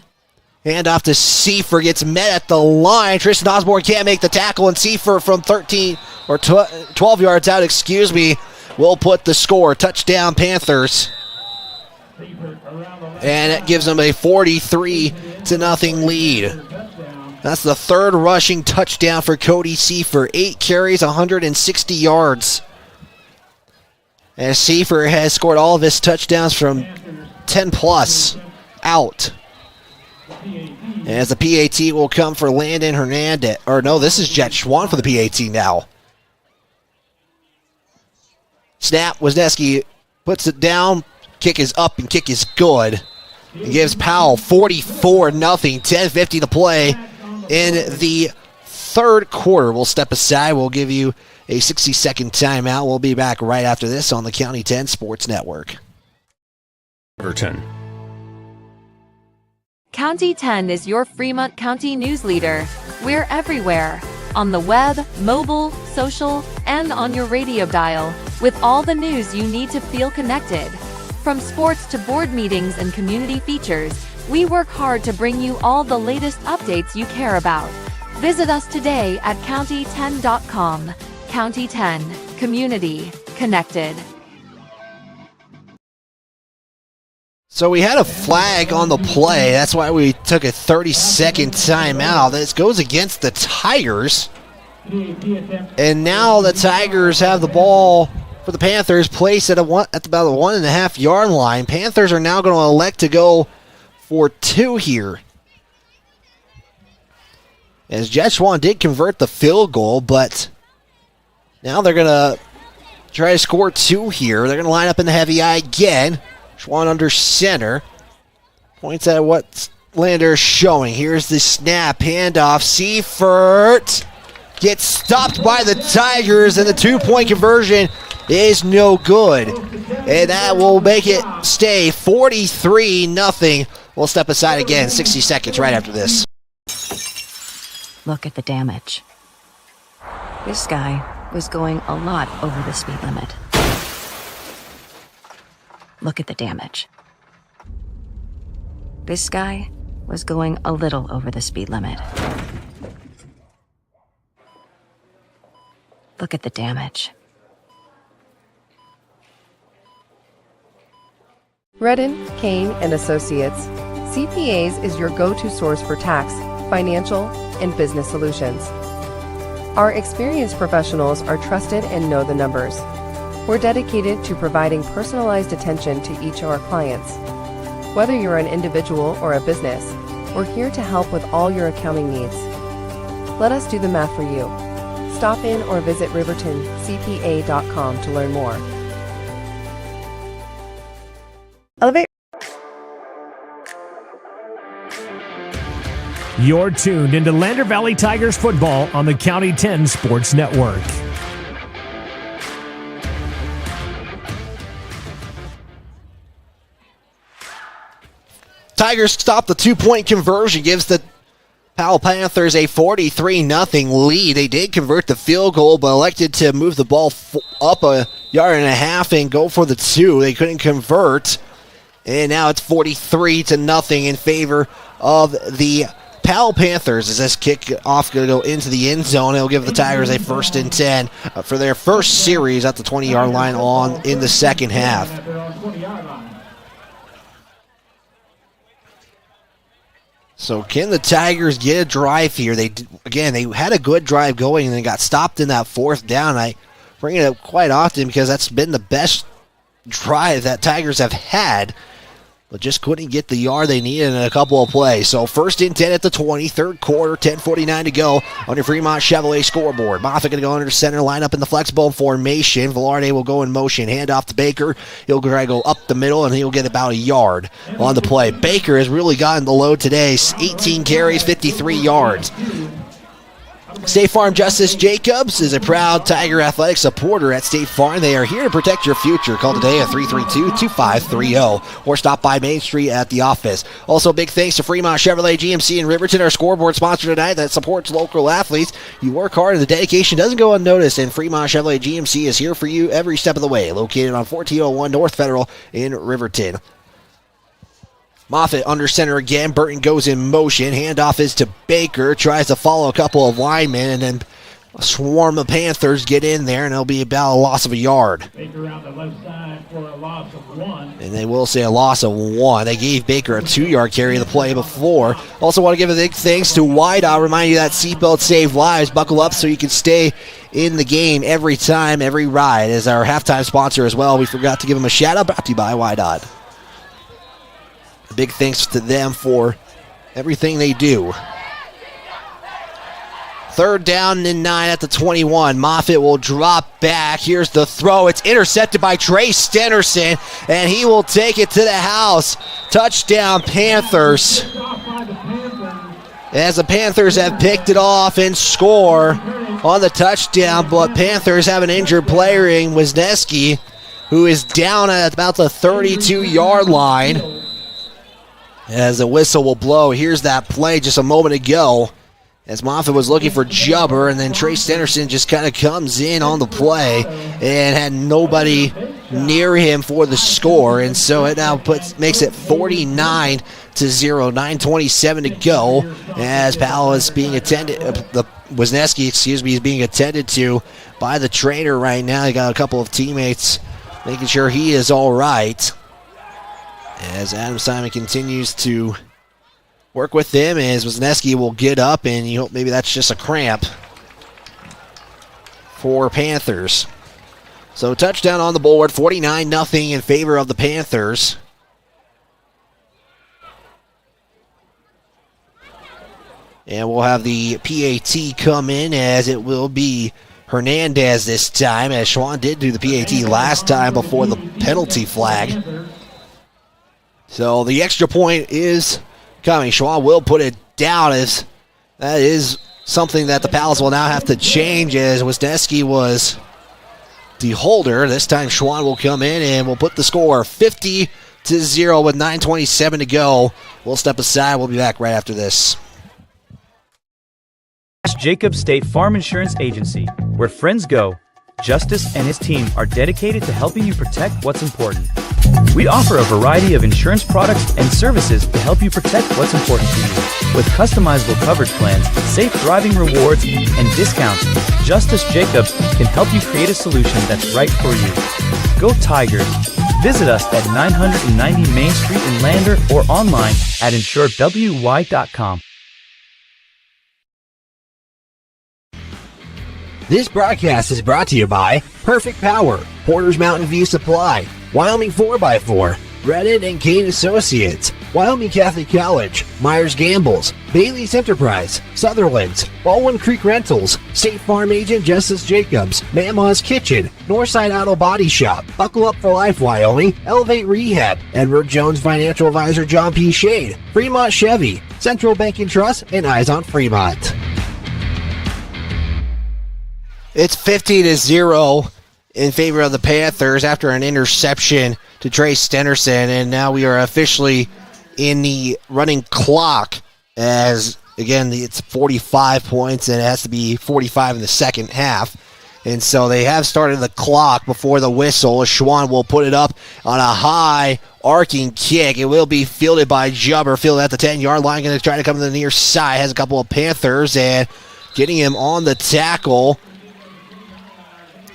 Hand off to Seifer, gets met at the line. Tristan Osborne can't make the tackle, and Seifer from 13 or 12 yards out, will put the score. Touchdown Panthers. And it gives them a 43-0 lead. That's the 3rd rushing touchdown for Cody Seifer. 8 carries, 160 yards. As Seifer has scored all of his touchdowns from 10+ out. As the PAT will come for Landon Hernandez. Or no, this is Jet Schwann for the PAT now. Snap, Wisniewski puts it down. Kick is up and kick is good. It gives Powell 44-0, 10:50 to play in the 3rd quarter. We'll step aside. We'll give you a 60-second timeout. We'll be back right after this on the County 10 Sports Network. Everton. County 10 is your Fremont County news leader. We're everywhere. on the web, mobile, social, and on your radio dial, with all the news you need to feel connected. From sports to board meetings and community features, we work hard to bring you all the latest updates you care about. Visit us today at county10.com. County 10, community connected. So we had a flag on the play. That's why we took a 30-second timeout. This goes against the Tigers. And now the Tigers have the ball for the Panthers, placed at about the 1.5 yard line. Panthers are now going to elect to go for 2 here. As Jet Schwan did convert the field goal, but now they're going to try to score 2 here. They're going to line up in the heavy eye again. Schwan under center. Points at what Lander is showing. Here's the snap. Handoff. Seifert gets stopped by the Tigers, and the 2-point conversion is no good. And that will make it stay 43-0. We'll step aside again. 60 seconds right after this. Look at the damage. This guy was going a lot over the speed limit. Look at the damage. This guy was going a little over the speed limit. Look at the damage. Redden, Kane & Associates. CPAs is your go-to source for tax, financial, and business solutions. Our experienced professionals are trusted and know the numbers. We're dedicated to providing personalized attention to each of our clients. Whether you're an individual or a business, we're here to help with all your accounting needs. Let us do the math for you. Stop in or visit rivertoncpa.com to learn more. Elevate. You're tuned into Lander Valley Tigers football on the County 10 Sports Network. Tigers stop the 2-point conversion, gives the Powell Panthers a 43-0 lead. They did convert the field goal, but elected to move the ball up 1.5 yards and go for the 2. They couldn't convert. And now it's 43-0 in favor of the Powell Panthers as this kickoff going to go into the end zone. It'll give the Tigers a 1st and 10 for their first series at the 20-yard line in the second half. So can the Tigers get a drive here? They had a good drive going and then got stopped in that 4th down. I bring it up quite often because that's been the best drive that Tigers have had, but just couldn't get the yard they needed in a couple of plays. So 1st and 10 at the 20, 3rd quarter, 10:49 to go on your Fremont Chevrolet scoreboard. Moffitt going to go under center, line up in the flexible formation. Velarde will go in motion, hand off to Baker. He'll try to go up the middle, and he'll get about a yard on the play. Baker has really gotten the load today. 18 carries, 53 yards. State Farm Justice Jacobs is a proud Tiger Athletic supporter at State Farm. They are here to protect your future. Call today at 332-2530 or stop by Main Street at the office. Also, big thanks to Fremont Chevrolet GMC in Riverton, our scoreboard sponsor tonight that supports local athletes. You work hard and the dedication doesn't go unnoticed, and Fremont Chevrolet GMC is here for you every step of the way. Located on 1401 North Federal in Riverton. Moffitt under center again. Burton goes in motion. Handoff is to Baker. Tries to follow a couple of linemen, and then a swarm of Panthers get in there, and it'll be about a loss of a yard. Baker out the left side for a loss of 1. And they will say a loss of 1. They gave Baker a 2-yard carry of the play before. Also want to give a big thanks to White. I'll remind you that seatbelts save lives. Buckle up so you can stay in the game every time, every ride. As our halftime sponsor as well. We forgot to give them a shout out. Brought to you by Wydot. Big thanks to them for everything they do. 3rd down and 9 at the 21. Moffitt will drop back. Here's the throw. It's intercepted by Trey Stenerson, and he will take it to the house. Touchdown, Panthers. As the Panthers have picked it off and score on the touchdown, but Panthers have an injured player in Wisniewski, who is down at about the 32-yard line. As the whistle will blow, here's that play just a moment ago. as Moffitt was looking for Jubber, and then Trey Stenderson just kind of comes in on the play and had nobody near him for the score, and so it now makes it 49-0, 9:27 to go, as Powell is being attended, Wisniewski, is being attended to by the trainer right now. He got a couple of teammates making sure he is all right, as Adam Simon continues to work with him, as Wisniewski will get up, and you hope maybe that's just a cramp for Panthers. So touchdown on the board, 49-0 in favor of the Panthers. And we'll have the PAT come in, as it will be Hernandez this time, as Schwann did do the PAT last time before the penalty flag. So the extra point is coming. Schwann will put it down, as that is something that the Pals will now have to change, as Wisniewski was the holder. This time Schwann will come in and will put the score 50-0 with 9:27 to go. We'll step aside. We'll be back right after this. Jacob State Farm Insurance Agency, where friends go. Justice and his team are dedicated to helping you protect what's important. We offer a variety of insurance products and services to help you protect what's important to you. With customizable coverage plans, safe driving rewards, and discounts, Justice Jacobs can help you create a solution that's right for you. Go Tigers! Visit us at 990 Main Street in Lander or online at insuredwy.com. This broadcast is brought to you by Perfect Power, Porter's Mountain View Supply, Wyoming 4x4, Reddit and Kane Associates, Wyoming Catholic College, Myers Gambles, Bailey's Enterprise, Sutherland's, Baldwin Creek Rentals, State Farm Agent Justice Jacobs, Mama's Kitchen, Northside Auto Body Shop, Buckle Up for Life Wyoming, Elevate Rehab, Edward Jones Financial Advisor John P. Shade, Fremont Chevy, Central Bank and Trust, and Eyes on Fremont. It's 50-0 in favor of the Panthers after an interception to Trey Stenderson, and now we are officially in the running clock, as again it's 45 points and it has to be 45 in the second half. And so they have started the clock before the whistle. Schwann will put it up on a high arcing kick. It will be fielded by Jubber, fielded at the 10-yard line, going to try to come to the near side. Has a couple of Panthers, and getting him on the tackle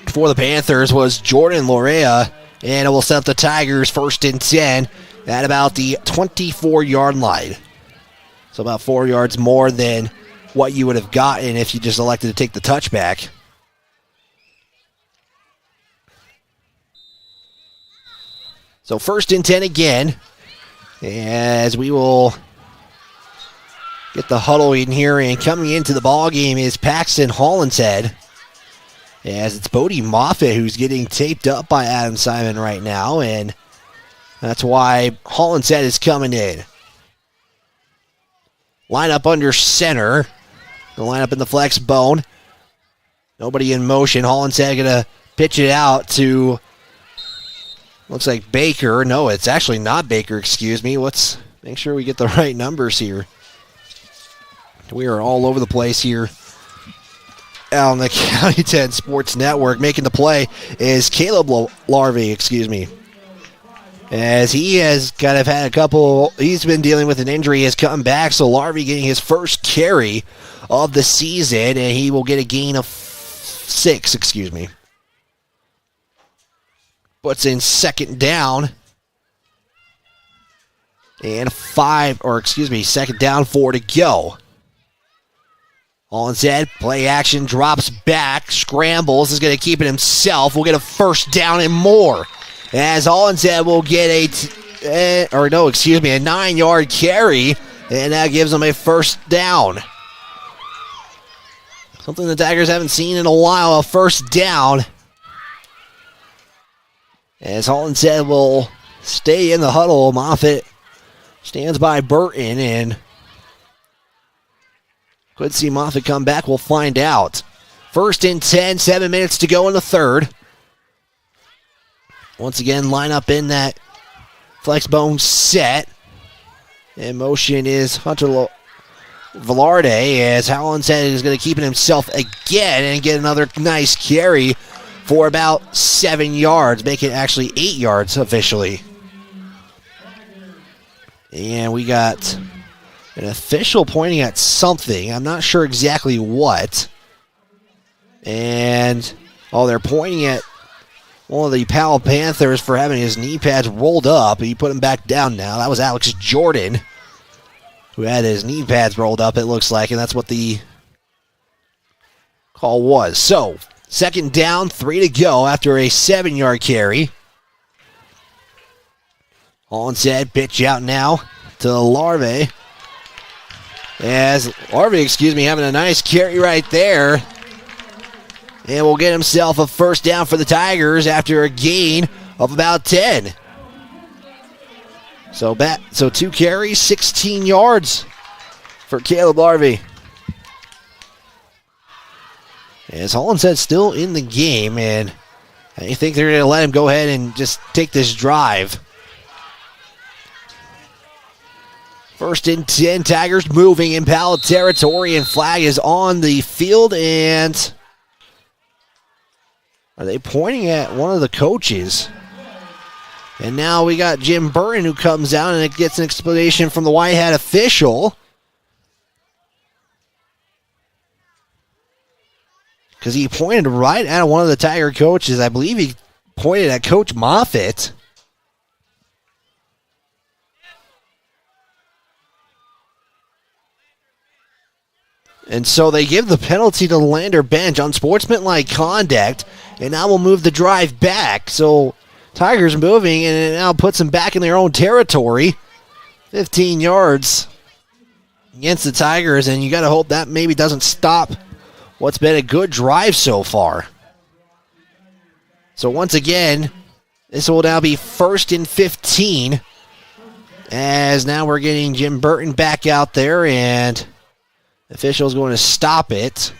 for the Panthers was Jordan Lorea, and it will set up the Tigers 1st and 10 at about the 24-yard line. So about 4 yards more than what you would have gotten if you just elected to take the touchback. So 1st and 10 again, as we will get the huddle in here, and coming into the ball game is Paxton Hollinshead, as it's Bodie Moffitt who's getting taped up by Adam Simon right now, and that's why Hollinshead is coming in. Line up under center. The line up in the flex bone. Nobody in motion. Hollinshead going to pitch it out to, looks like Baker. No, it's actually not Baker, excuse me. Let's make sure we get the right numbers here. We are all over the place here on the County 10 Sports Network. Making the play is Caleb Larvey, as he has kind of had a couple, he's been dealing with an injury, has come back, so Larvey getting his first carry of the season, and he will get a gain of 6, Puts in 2nd down, and 2nd down, 4 to go. Hollinshead, play action, drops back, scrambles, is going to keep it himself. We'll get a 1st down and more, as Hollinshead will get a 9-yard carry, and that gives him a 1st down. Something the Tigers haven't seen in a while, a 1st down. As Hollinshead will stay in the huddle, Moffitt stands by Burton, and could see Moffitt come back. We'll find out. 1st and 10, 7 minutes to go in the 3rd. Once again, line up in that flex bone set. And motion is Hunter Velarde, as Hollinshead is going to keep it himself again and get another nice carry for about 7 yards, making it actually 8 yards officially. And we got an official pointing at something. I'm not sure exactly what. And, they're pointing at one of the Powell Panthers for having his knee pads rolled up. He put him back down now. That was Alex Jordan, who had his knee pads rolled up, it looks like, and that's what the call was. So, 2nd down, 3 to go after a 7-yard carry. Hollinshead pitch out now to Larvey. As Larvey, having a nice carry right there. And will get himself a 1st down for the Tigers after a gain of about 10. So 2 carries, 16 yards for Caleb Larvey. As Hollinshead still in the game, and I think they're going to let him go ahead and just take this drive. 1st and 10, Tigers moving in Powell territory, and flag is on the field, and are they pointing at one of the coaches? And now we got Jim Burton who comes out, and it gets an explanation from the white hat official. Because he pointed right at one of the Tiger coaches. I believe he pointed at Coach Moffitt. And so they give the penalty to the Lander bench, unsportsmanlike conduct, and now we'll move the drive back. So Tigers moving, and it now puts them back in their own territory. 15 yards against the Tigers, and you got to hope that maybe doesn't stop what's been a good drive so far. So once again, this will now be 1st and 15, as now we're getting Jim Burton back out there, and the official's going to stop it.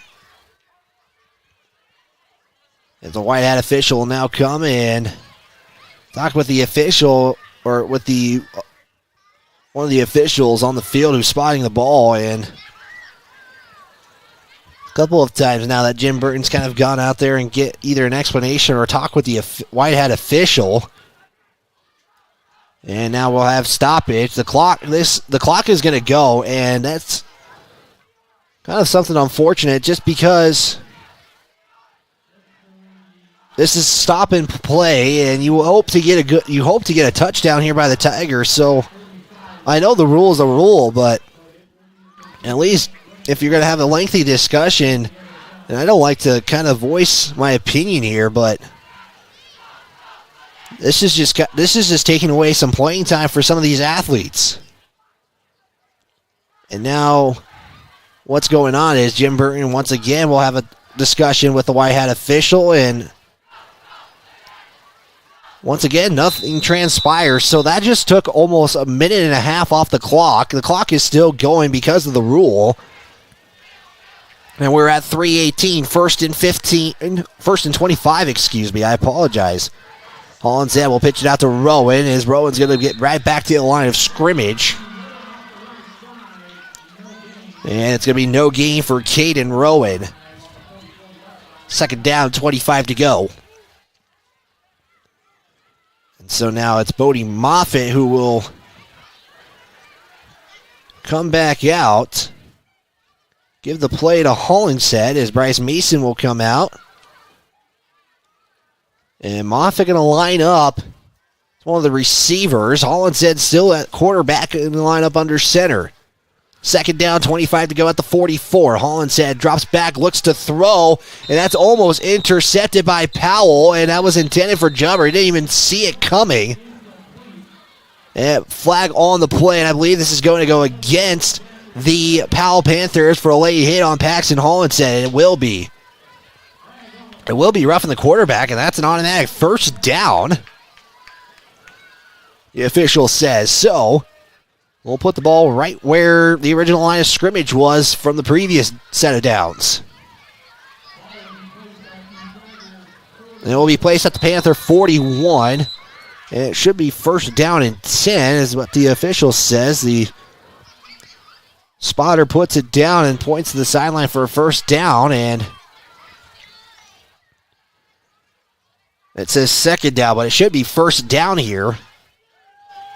And the white hat official will now come and talk with the official, or with the one of the officials on the field who's spotting the ball. And a couple of times now that Jim Burton's kind of gone out there and get either an explanation or talk with the white hat official. And now we'll have stoppage. The clock is going to go, and that's kind of something unfortunate, just because this is stop and play, and you hope to get a touchdown here by the Tigers. So I know the rule is a rule, but at least if you're going to have a lengthy discussion, and I don't like to kind of voice my opinion here, but this is just taking away some playing time for some of these athletes. And now what's going on is Jim Burton once again will have a discussion with the white hat official, and once again nothing transpires. So that just took almost a minute and a half off the clock. The clock is still going because of the rule. And we're at 3:18, 1st and 25, I apologize. Hollinshead will pitch it out to Rowan, as Rowan's going to get right back to the line of scrimmage. And it's going to be no gain for Caden Rowan. 2nd down, 25 to go. And so now it's Bodie Moffitt who will come back out. Give the play to Hollinshead as Bryce Mason will come out. And Moffitt going to line up. It's one of the receivers. Hollinshead still at quarterback in the lineup under center. 2nd down, 25 to go at the 44. Hollinshead drops back, looks to throw, and that's almost intercepted by Powell, and that was intended for Jumper. He didn't even see it coming. And flag on the play, and I believe this is going to go against the Powell Panthers for a late hit on Paxton Hollinshead, and it will be. It will be roughing the quarterback, and that's an automatic 1st down. The official says so. We'll put the ball right where the original line of scrimmage was from the previous set of downs. And it will be placed at the Panther 41. And it should be 1st down and 10 is what the official says. The Spotter puts it down and points to the sideline for a first down, and it says second down, but it should be first down here,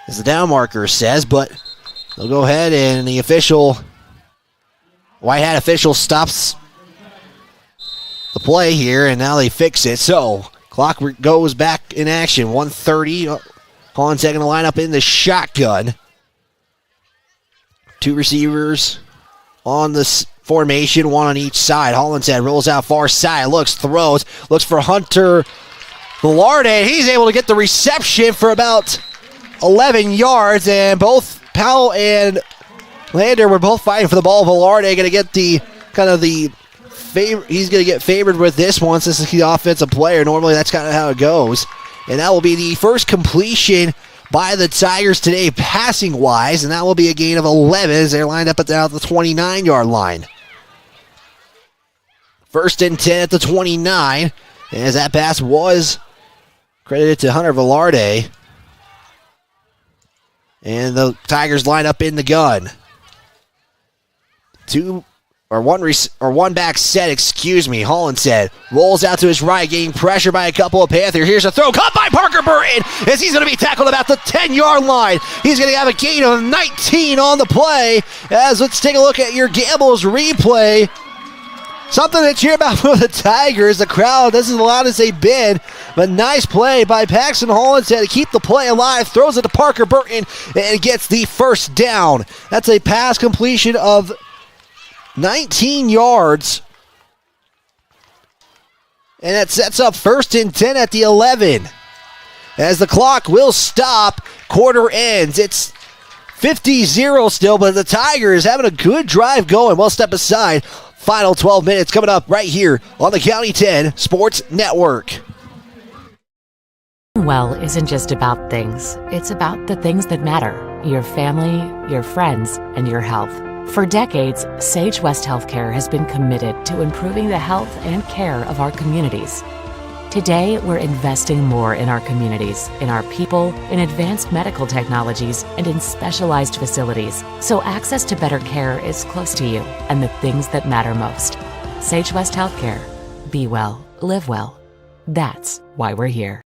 as the down marker says, but they'll go ahead and the white hat official stops the play here, and now they fix it. So clock goes back in action. 1:30. Hollinshead going to line up in the shotgun. Two receivers on the formation, one on each side. Hollinshead rolls out far side, looks, throws, looks for Hunter Velarde. He's able to get the reception for about 11 yards, and both Powell and Lander were both fighting for the ball. Velarde going to get the favor. He's going to get favored with this one since he's the offensive player. Normally that's kind of how it goes. And that will be the first completion by the Tigers today, passing-wise, and that will be a gain of 11 as they're lined up at the 29-yard line. 1st and 10 at the 29, as that pass was credited to Hunter Velarde. And the Tigers line up in the gun. One back set, Hollinshead rolls out to his right, getting pressure by a couple of Panthers. Here's a throw, caught by Parker Burton, as he's going to be tackled about the 10-yard line. He's going to have a gain of 19 on the play. As let's take a look at your Gambles replay. Something to cheer about for the Tigers. The crowd isn't as loud as they've been, but nice play by Paxton Hollinshead to keep the play alive. Throws it to Parker Burton and gets the first down. That's a pass completion of 19 yards. And that sets up 1st and 10 at the 11. As the clock will stop, quarter ends. It's 50-0 still, but the Tigers having a good drive going. We'll step aside. Final 12 minutes coming up right here on the County 10 Sports Network. Well isn't just about things. It's about the things that matter. Your family, your friends, and your health. For decades, Sage West Healthcare has been committed to improving the health and care of our communities. Today, we're investing more in our communities, in our people, in advanced medical technologies, and in specialized facilities, so access to better care is close to you and the things that matter most. Sage West Healthcare. Be well, live well. That's why we're here.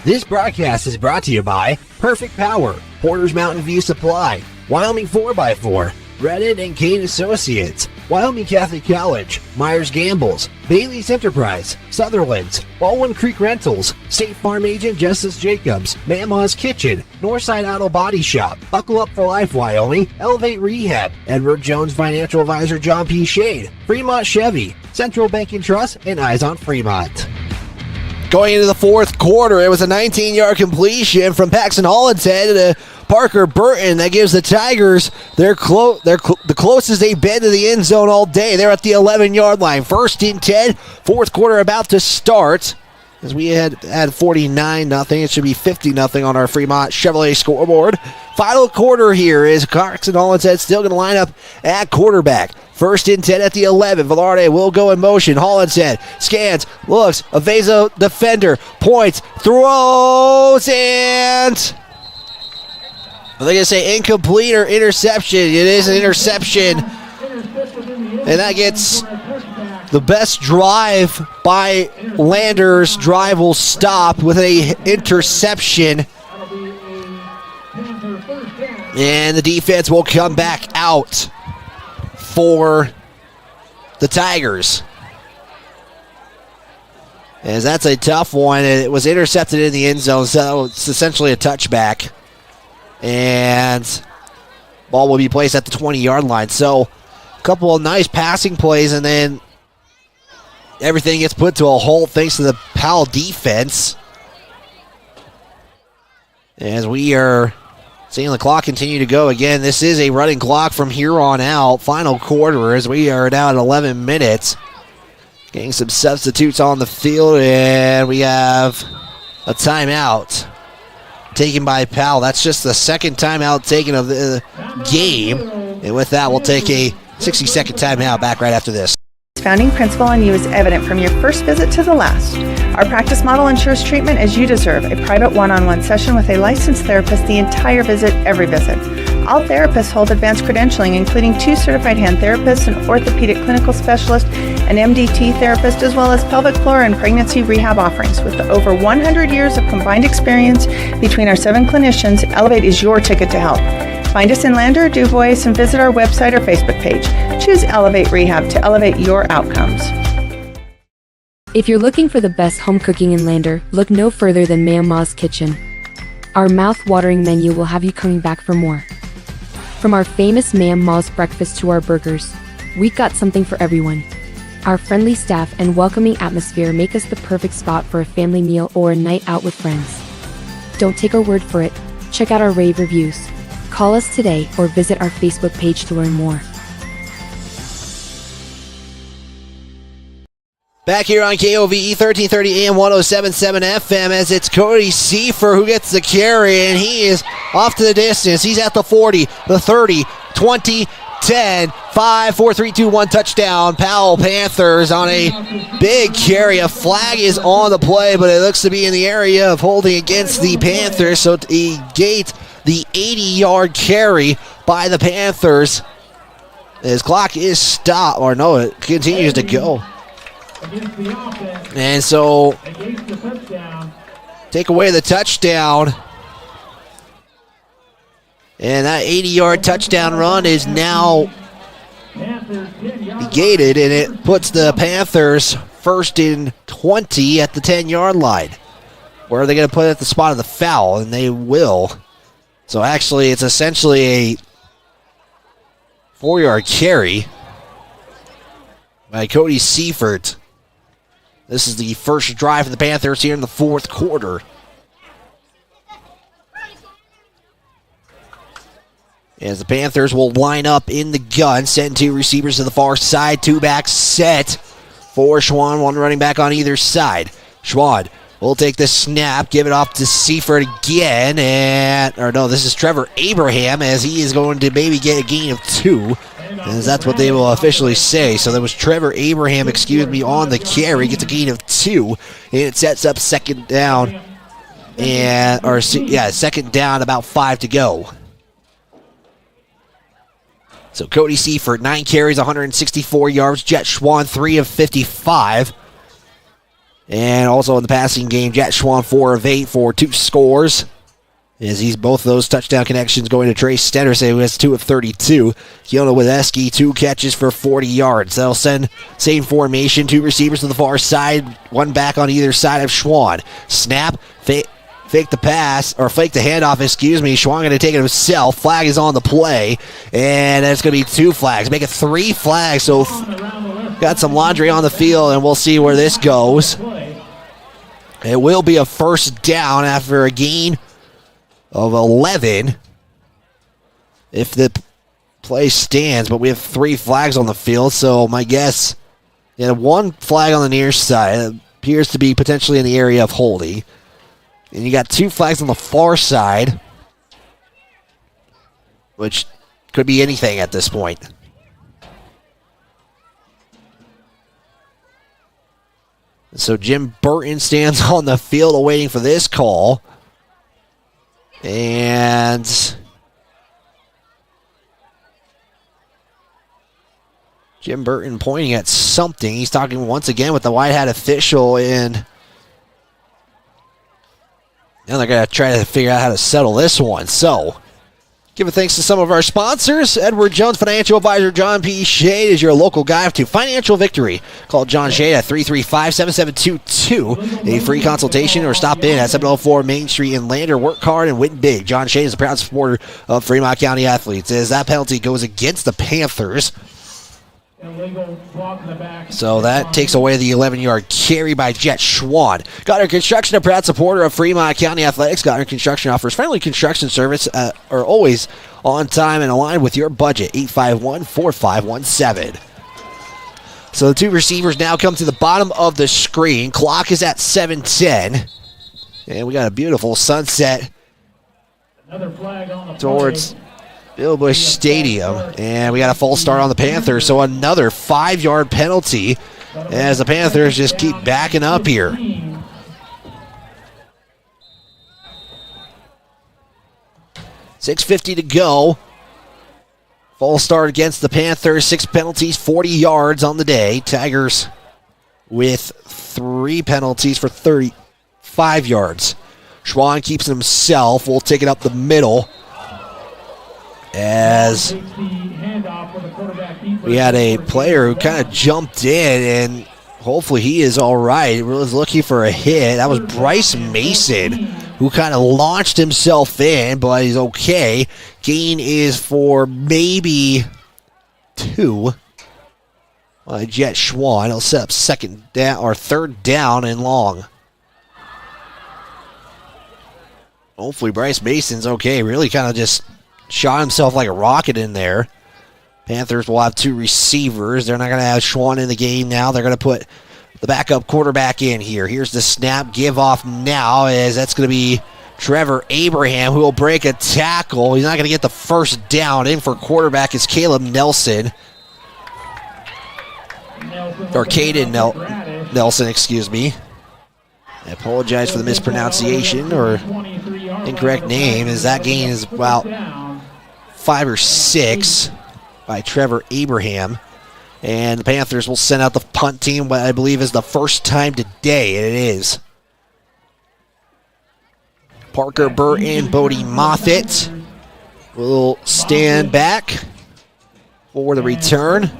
This broadcast is brought to you by Perfect Power, Porter's Mountain View Supply, Wyoming 4x4, Redden and Kane Associates, Wyoming Catholic College, Myers Gambles, Bailey's Enterprise, Sutherland's, Baldwin Creek Rentals, State Farm Agent Justice Jacobs, Mama's Kitchen, Northside Auto Body Shop, Buckle Up for Life Wyoming, Elevate Rehab, Edward Jones Financial Advisor John P. Shade, Fremont Chevy, Central Bank and Trust, and Eyes on Fremont. Going into the fourth quarter, it was a 19-yard completion from Paxton Hollinshead to Parker Burton. That gives the Tigers the closest they've been to the end zone all day. They're at the 11-yard line. 1st and 10, fourth quarter about to start. As we had 49-0, it should be 50-0 on our Fremont Chevrolet scoreboard. Final quarter here is Paxton Hollinshead still going to line up at quarterback. 1st and 10 at the 11. Velarde will go in motion. Hollinshead scans, looks, evades a defender, points, throws, and are they going to say incomplete or interception? It is an interception. And that gets the best drive by Landers. Drive will stop with an interception. And the defense will come back out for the Tigers. As that's a tough one. It was intercepted in the end zone, so it's essentially a touchback. And ball will be placed at the 20-yard line. So a couple of nice passing plays, and then everything gets put to a halt thanks to the Powell defense. As we are seeing the clock continue to go again, this is a running clock from here on out. Final quarter as we are now at 11 minutes. Getting some substitutes on the field, and we have a timeout taken by Powell. That's just the second timeout taken of the game. And with that, we'll take a 60-second timeout. Back right after this. founding principle on you is evident from your first visit to the last. Our practice model ensures treatment as you deserve, a private one-on-one session with a licensed therapist the entire visit, every visit. All therapists hold advanced credentialing, including 2 certified hand therapists, an orthopedic clinical specialist, an MDT therapist, as well as pelvic floor and pregnancy rehab offerings. With over 100 years of combined experience between our 7 clinicians, Elevate is your ticket to health. Find us in Lander, DuBois, and visit our website or Facebook page. Choose Elevate Rehab to elevate your outcomes. If you're looking for the best home cooking in Lander, look no further than Ma'am Ma's Kitchen. Our mouth-watering menu will have you coming back for more. From our famous Ma'am Ma's breakfast to our burgers, we got something for everyone. Our friendly staff and welcoming atmosphere make us the perfect spot for a family meal or a night out with friends. Don't take our word for it. Check out our rave reviews. Call us today or visit our Facebook page to learn more. Back here on KOVE 1330 AM 107.7 FM as it's Cody Seifer who gets the carry, and he is off to the distance. He's at the 40, the 30, 20, 10, 5, 4, 3, 2, 1 touchdown. Powell Panthers on a big carry. A flag is on the play, but it looks to be in the area of holding against the Panthers, so he gates the 80-yard carry by the Panthers. His clock is stopped, or no, it continues to go. And so, take away the touchdown. And that 80-yard touchdown run is now negated, and it puts the Panthers first and 20 at the 10-yard line. Where are they going to put it at the spot of the foul? And they will. So actually, it's essentially a 4-yard carry by Cody Seifert. This is the first drive for the Panthers here in the fourth quarter. As the Panthers will line up in the gun, send 2 receivers to the far side, 2-back set for Schwann, 1 running back on either side. Schwann will take the snap, give it off to Seifert again, this is Trevor Abraham, as he is going to maybe get a gain of 2. As that's what they will officially say. So that was Trevor Abraham, on the carry, gets a gain of 2, and it sets up second down, second down, about 5 to go. So Cody Seifert, 9 carries, 164 yards. Jet Schwann, 3 of 55. And also in the passing game, Jet Schwann, 4 of 8 for 2 scores. As both of those touchdown connections going to Trey Stenderson, who has 2 of 32. Keona Wiedeski, 2 catches for 40 yards. They'll send same formation, 2 receivers to the far side, 1 back on either side of Schwann. Snap, fake the pass, or fake the handoff, Schwann going to take it himself. Flag is on the play, and that's going to be 2 flags. Make it 3 flags, so got some laundry on the field, and we'll see where this goes. It will be a first down after a gain of 11 if the play stands, but we have 3 flags on the field, so my guess, 1 flag on the near side. It appears to be potentially in the area of holding. And you got 2 flags on the far side, which could be anything at this point. So Jim Burton stands on the field awaiting for this call. And Jim Burton pointing at something. He's talking once again with the white hat official, and now they're going to try to figure out how to settle this one. So, giving thanks to some of our sponsors. Edward Jones Financial Advisor John P. Shade is your local guide to financial victory. Call John Shade at 335-7722. A free consultation or stop in at 704 Main Street in Lander. Work hard and win big. John Shade is a proud supporter of Fremont County athletes. As that penalty goes against the Panthers. So that takes away the 11-yard carry by Jet Schwann. Goddard Construction, a proud supporter of Fremont County Athletics. Goddard Construction offers friendly construction service, are always on time and aligned with your budget. 851-4517. So the 2 receivers now come to the bottom of the screen. Clock is at 7:10. And we got a beautiful sunset towards Bill Bush Stadium. And we got a false start on the Panthers, so another 5-yard penalty as the Panthers just keep backing up here. .650 to go. False start against the Panthers. 6 penalties, 40 yards on the day. Tigers with 3 penalties for 35 yards. Schwann keeps it himself. We'll take it up the middle as we had a player who kind of jumped in, and hopefully he is all right. He was looking for a hit. That was Bryce Mason, who kind of launched himself in, but he's okay. Gain is for maybe 2. Jet Schwann. He'll set up third down and long. Hopefully Bryce Mason's okay. Really kind of just shot himself like a rocket in there. Panthers will have 2 receivers. They're not going to have Schwann in the game now. They're going to put the backup quarterback in here. Here's the snap. Give off now, as that's going to be Trevor Abraham, who will break a tackle. He's not going to get the first down. In for quarterback is Caleb Nelson. Or Caden Nelson, excuse me. I apologize for the mispronunciation or incorrect name, as that gain is about 5 or 6 by Trevor Abraham. And the Panthers will send out the punt team, what I believe is the first time today, and it is. Parker Burton, Bodie Moffitt will stand back for the return.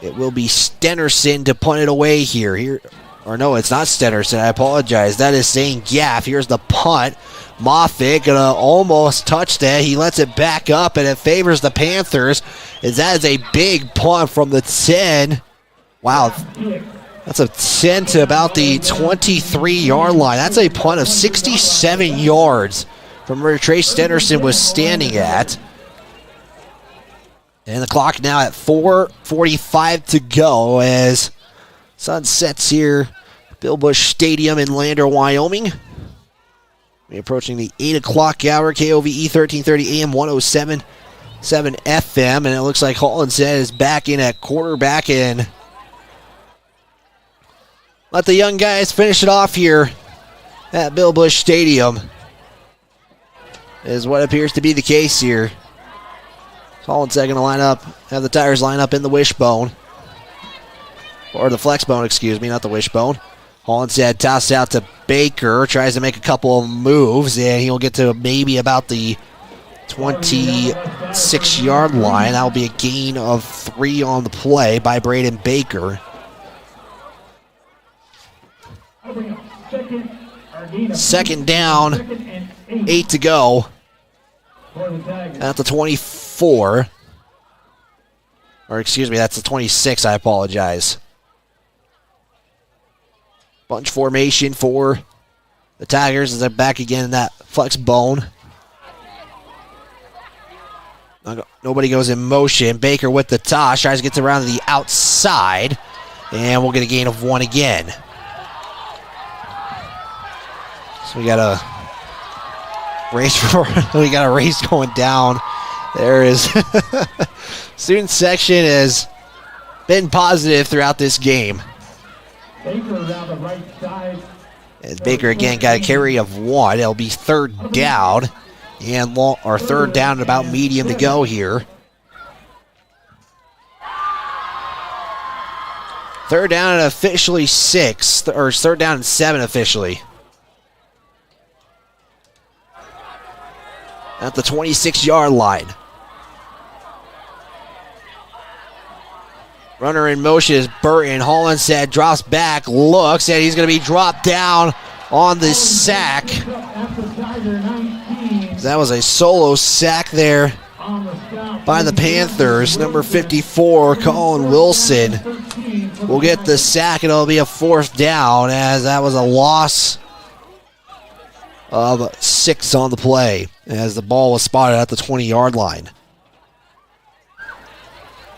It will be Stenerson to punt it away here. Or no, it's not Stenerson. I apologize. That is Zane Gaff. Here's the punt. Moffitt gonna almost touch that. He lets it back up, and it favors the Panthers, as that is a big punt from the 10. Wow. That's a 10 to about the 23-yard line. That's a punt of 67 yards from where Trace Stenerson was standing at. And the clock now at 4:45 to go as sun sets here. Bill Bush Stadium in Lander, Wyoming. We're approaching the 8 o'clock hour. KOVE 1330 AM 107.7 FM. And it looks like Hollinshead is back in at quarterback, and let the young guys finish it off here at Bill Bush Stadium, is what appears to be the case here. Hollinshead going to line up, have the Tigers line up in the wishbone. Or the flex bone, excuse me, not the wishbone. Hollinshead tosses out to Baker, tries to make a couple of moves, and he'll get to maybe about the 26-yard line. That will be a gain of 3 on the play by Braden Baker. Second down, 8 to go. At the 24. Or excuse me, that's the 26, I apologize. Bunch formation for the Tigers as they're back again in that flex bone. Nobody goes in motion. Baker with the toss, tries to get around to the outside, and we'll get a gain of 1 again. So we got a race going down. There is student section has been positive throughout this game. Baker around the right side. As Baker again got a carry of 1. It'll be third down. And third down and about medium to go here. Third down and officially 6. Or third down and 7 officially. At the 26-yard line. Runner in motion is Burton. Hollinshead drops back, looks, and he's going to be dropped down on the sack. That was a solo sack there by the Panthers. Number 54, Colin Wilson, will get the sack, and it'll be a 4th down, as that was a loss of 6 on the play, as the ball was spotted at the 20-yard line.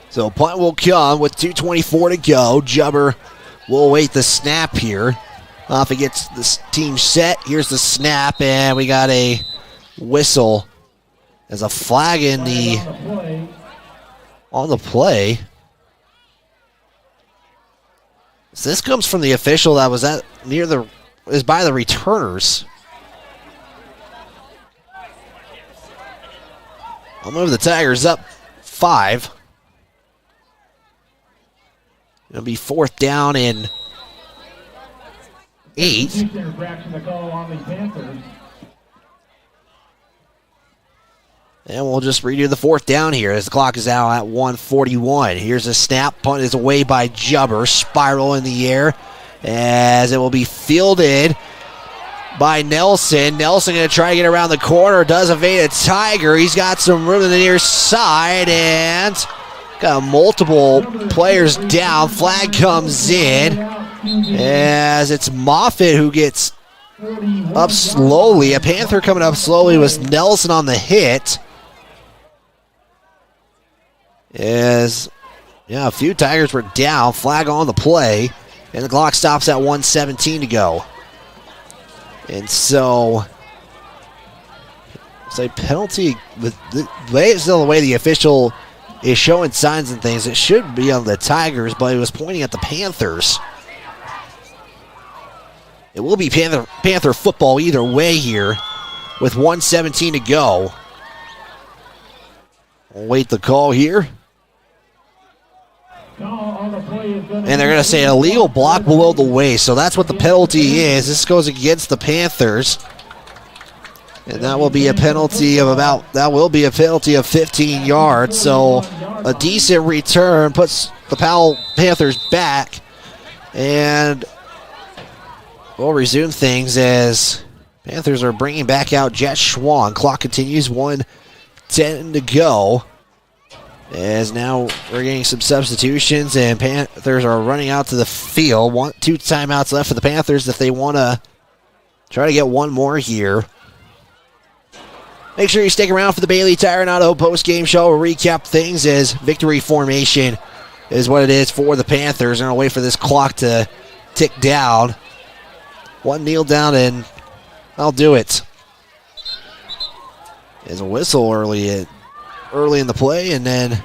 So punt will come with 2:24 to go. Jubber will await the snap here. If he gets this team set, here's the snap, and we got a whistle There's a flag on the play. So this comes from the official that was by the returners. I'll move the Tigers up 5. It'll be 4th down and 8. And we'll just redo the 4th down here as the clock is out at 1:41. Here's a snap. Punt is away by Jubber. Spiral in the air as it will be fielded by Nelson. Nelson going to try to get around the corner. Does evade a Tiger. He's got some room to the near side and got multiple players down. Flag comes in as it's Moffitt who gets up slowly. A Panther coming up slowly was Nelson on the hit. A few Tigers were down. Flag on the play. And the clock stops at 1:17 to go. And so, it's a penalty. With the way the official is showing signs and things, it should be on the Tigers, but he was pointing at the Panthers. It will be Panther football either way here with 1:17 to go. We'll wait the call here. And they're going to say illegal block below the waist. So that's what the penalty is. This goes against the Panthers. And that will be a penalty of 15 yards. So a decent return puts the Powell Panthers back. And we'll resume things as Panthers are bringing back out Jet Schwan. Clock continues, 1:10 to go. As now we're getting some substitutions and Panthers are running out to the field. 2 timeouts left for the Panthers if they want to try to get one more here. Make sure you stick around for the Bailey Tire and Auto post-game show. We'll recap things as victory formation is what it is for the Panthers. They're going to wait for this clock to tick down. One kneel down and I'll do it. There's a whistle early in the play, and then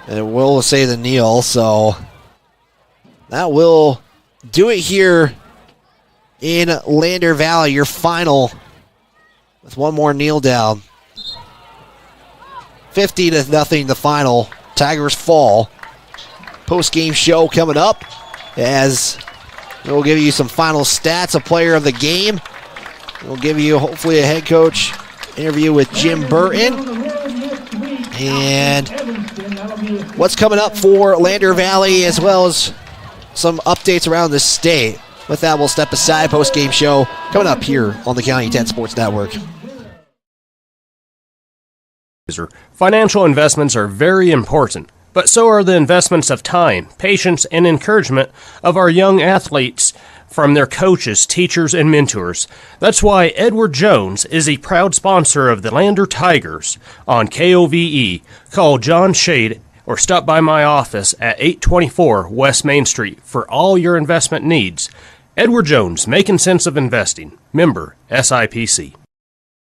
it will say the kneel, so that will do it here in Lander Valley. Your final with one more kneel down. 50-0 the final. Tigers fall. Post-game show coming up as we'll give you some final stats, a player of the game. We'll give you hopefully a head coach interview with Jim Burton. And what's coming up for Lander Valley as well as some updates around the state. With that, we'll step aside. Post-game show coming up here on the County 10 Sports Network. Financial investments are very important, but so are the investments of time, patience, and encouragement of our young athletes from their coaches, teachers, and mentors. That's why Edward Jones is a proud sponsor of the Lander Tigers on KOVE. Call John Shade or stop by my office at 824 West Main Street for all your investment needs. Edward Jones, making sense of investing. Member SIPC.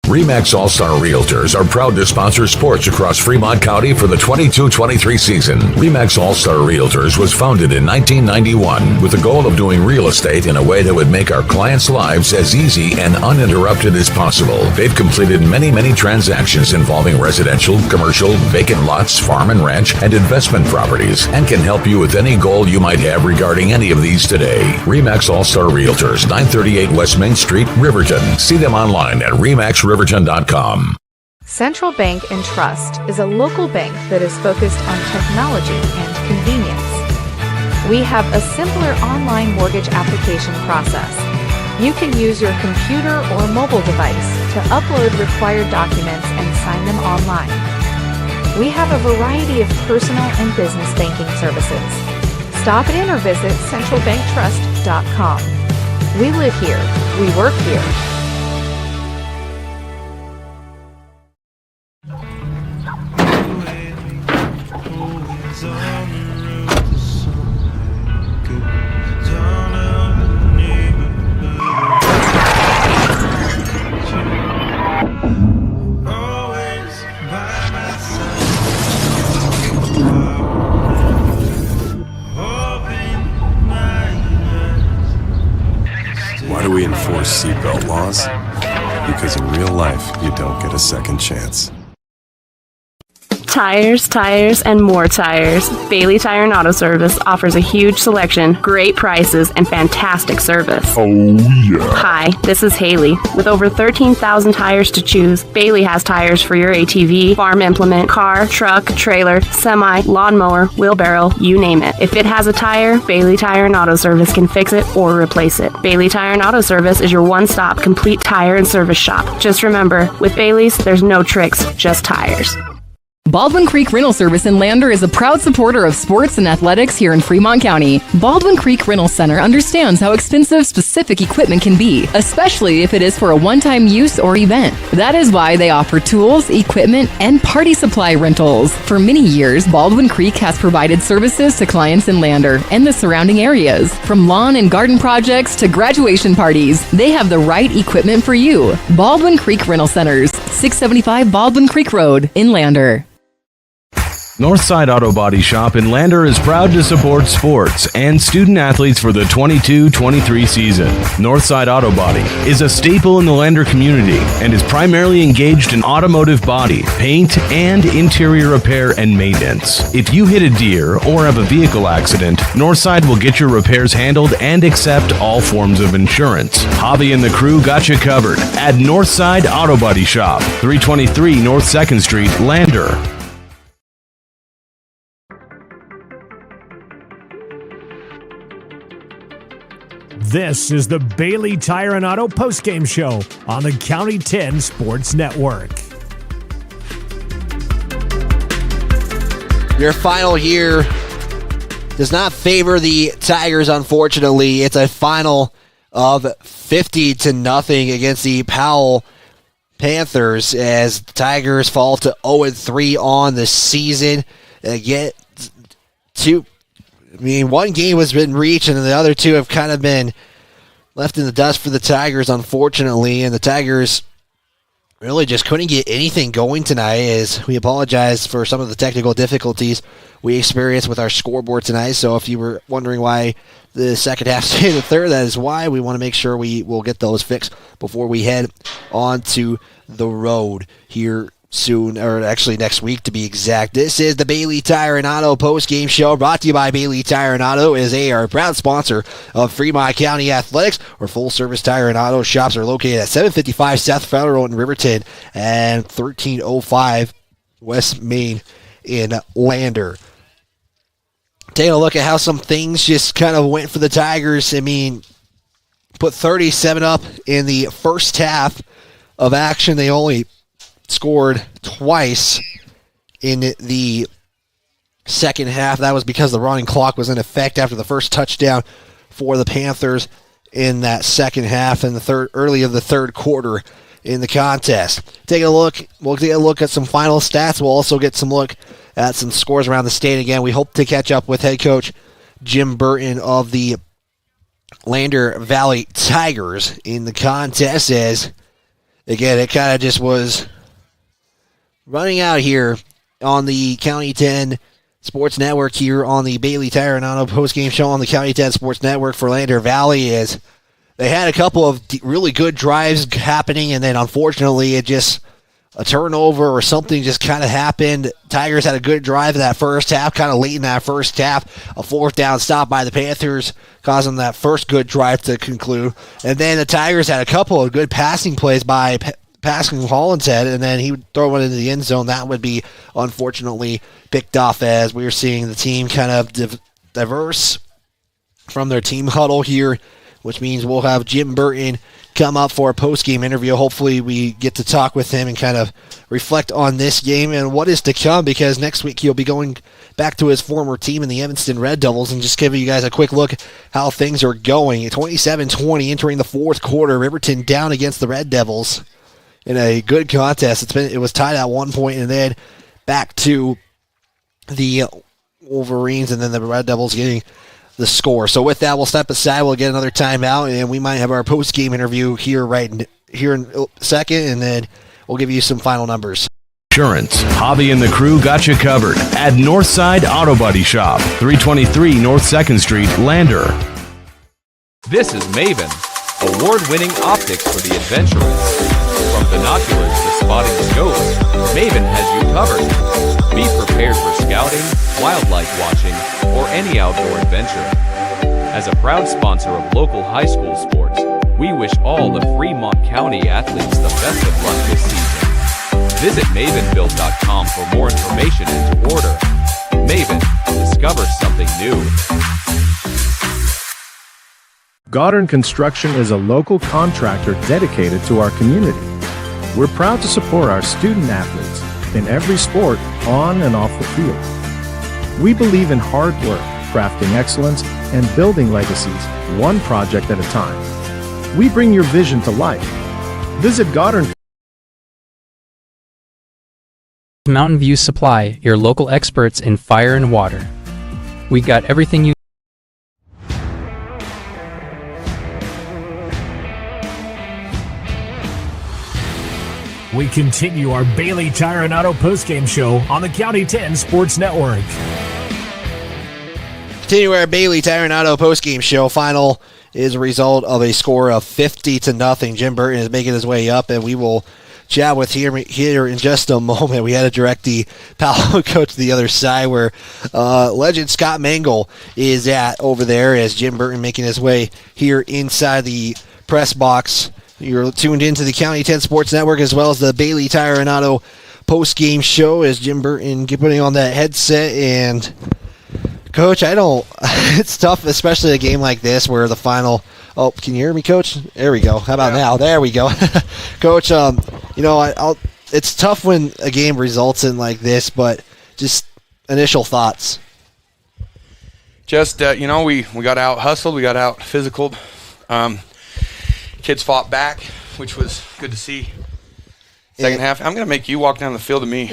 RE/MAX All-Star Realtors are proud to sponsor sports across Fremont County for the 22-23 season. RE/MAX All-Star Realtors was founded in 1991 with the goal of doing real estate in a way that would make our clients' lives as easy and uninterrupted as possible. They've completed many transactions involving residential, commercial, vacant lots, farm and ranch, and investment properties, and can help you with any goal you might have regarding any of these today. RE/MAX All-Star Realtors, 938 West Main Street, Riverton. See them online at remaxriverton.com. Central Bank and Trust is a local bank that is focused on technology and convenience. We have a simpler online mortgage application process. You can use your computer or mobile device to upload required documents and sign them online. We have a variety of personal and business banking services. Stop in or visit centralbanktrust.com. We live here. We work here. seatbelt laws, because in real life, you don't get a second chance. Tires, tires, and more tires. Bailey Tire and Auto Service offers a huge selection, great prices, and fantastic service. Oh, yeah. Hi, this is Haley. With over 13,000 tires to choose, Bailey has tires for your ATV, farm implement, car, truck, trailer, semi, lawnmower, wheelbarrow, you name it. If it has a tire, Bailey Tire and Auto Service can fix it or replace it. Bailey Tire and Auto Service is your one-stop complete tire and service shop. Just remember, with Bailey's, there's no tricks, just tires. Baldwin Creek Rental Service in Lander is a proud supporter of sports and athletics here in Fremont County. Baldwin Creek Rental Center understands how expensive specific equipment can be, especially if it is for a one-time use or event. That is why they offer tools, equipment, and party supply rentals. For many years, Baldwin Creek has provided services to clients in Lander and the surrounding areas. From lawn and garden projects to graduation parties, they have the right equipment for you. Baldwin Creek Rental Centers, 675 Baldwin Creek Road in Lander. Northside Auto Body Shop in Lander is proud to support sports and student athletes for the 22-23 season. Northside Auto Body is a staple in the Lander community and is primarily engaged in automotive body, paint, and interior repair and maintenance. If you hit a deer or have a vehicle accident, Northside will get your repairs handled and accept all forms of insurance. Javi and the crew got you covered at Northside Auto Body Shop, 323 North 2nd Street, Lander. This is the Bailey Tire and Auto postgame show on the County 10 Sports Network. Your final here does not favor the Tigers, unfortunately. It's a final of 50-0 against the Powell Panthers as the Tigers fall to 0-3 on the season. One game has been reached, and the other two have kind of been left in the dust for the Tigers, unfortunately. And the Tigers really just couldn't get anything going tonight, as we apologize for some of the technical difficulties we experienced with our scoreboard tonight. So if you were wondering why the second half stayed the third, that is why. We want to make sure we will get those fixed before we head on to the road here soon, or actually next week to be exact. This is the Bailey Tire and Auto post-game show brought to you by Bailey Tire and Auto, as they are a proud sponsor of Fremont County Athletics, where full-service tire and auto shops are located at 755 South Federal in Riverton and 1305 West Main in Lander. Taking a look at how some things just kind of went for the Tigers. Put 37 up in the first half of action. They only scored twice in the second half. That was because the running clock was in effect after the first touchdown for the Panthers in that second half and early of the third quarter in the contest. We'll take a look at some final stats. We'll also get some look at some scores around the state. Again, we hope to catch up with head coach Jim Burton of the Lander Valley Tigers in the contest, as again, it kind of just was running out here on the County 10 Sports Network here on the Bailey Tire and Auto postgame show on the County 10 Sports Network for Lander Valley, as they had a couple of really good drives happening, and then unfortunately it just a turnover or something just kind of happened. Tigers had a good drive in that first half, kind of late in that first half. A fourth down stop by the Panthers, causing that first good drive to conclude. And then the Tigers had a couple of good passing plays by Pascal Hollinshead, and then he would throw it into the end zone. That would be, unfortunately, picked off, as we were seeing the team kind of diverse from their team huddle here, which means we'll have Jim Burton come up for a post-game interview. Hopefully we get to talk with him and kind of reflect on this game and what is to come, because next week he'll be going back to his former team in the Evanston Red Devils, and just giving you guys a quick look how things are going. 27-20 entering the fourth quarter. Riverton down against the Red Devils in a good contest. It was tied at one point, and then back to the Wolverines, and then the Red Devils getting the score. So with that, we'll step aside. We'll get another timeout, and we might have our post-game interview here in a second, and then we'll give you some final numbers. Insurance. Javi and the crew got you covered at Northside Auto Body Shop, 323 North 2nd Street, Lander. This is Maven. Award-winning optics for the adventurous. From binoculars to spotting scopes, Maven has you covered. Be prepared for scouting, wildlife watching, or any outdoor adventure. As a proud sponsor of local high school sports, we wish all the Fremont County athletes the best of luck this season. Visit mavenbuild.com for more information and to order. Maven, discover something new. Goddard Construction is a local contractor dedicated to our community. We're proud to support our student athletes in every sport, on and off the field. We believe in hard work, crafting excellence, and building legacies, one project at a time. We bring your vision to life. Visit Goddard. Mountain View Supply, your local experts in fire and water. We got everything you We continue our Bailey Tire and Auto postgame show on the County 10 Sports Network. Continue our Bailey Tire and Auto postgame show. Final is a result of a score of 50-0. Jim Burton is making his way up, and we will chat with him here in just a moment. We had to direct the Powell coach to the other side where legend Scott Mangle is at over there as Jim Burton making his way here inside the press box. You're tuned into the County 10 Sports Network as well as the Bailey Tire and Auto post-game show as Jim Burton putting on that headset. And, Coach, it's tough, especially a game like this where the final... Oh, can you hear me, Coach? There we go. How about now? There we go. Coach, it's tough when a game results in like this, but just initial thoughts. Just, we got out hustled, we got out physical. Kids fought back, which was good to see. Second half, I'm going to make you walk down the field to me.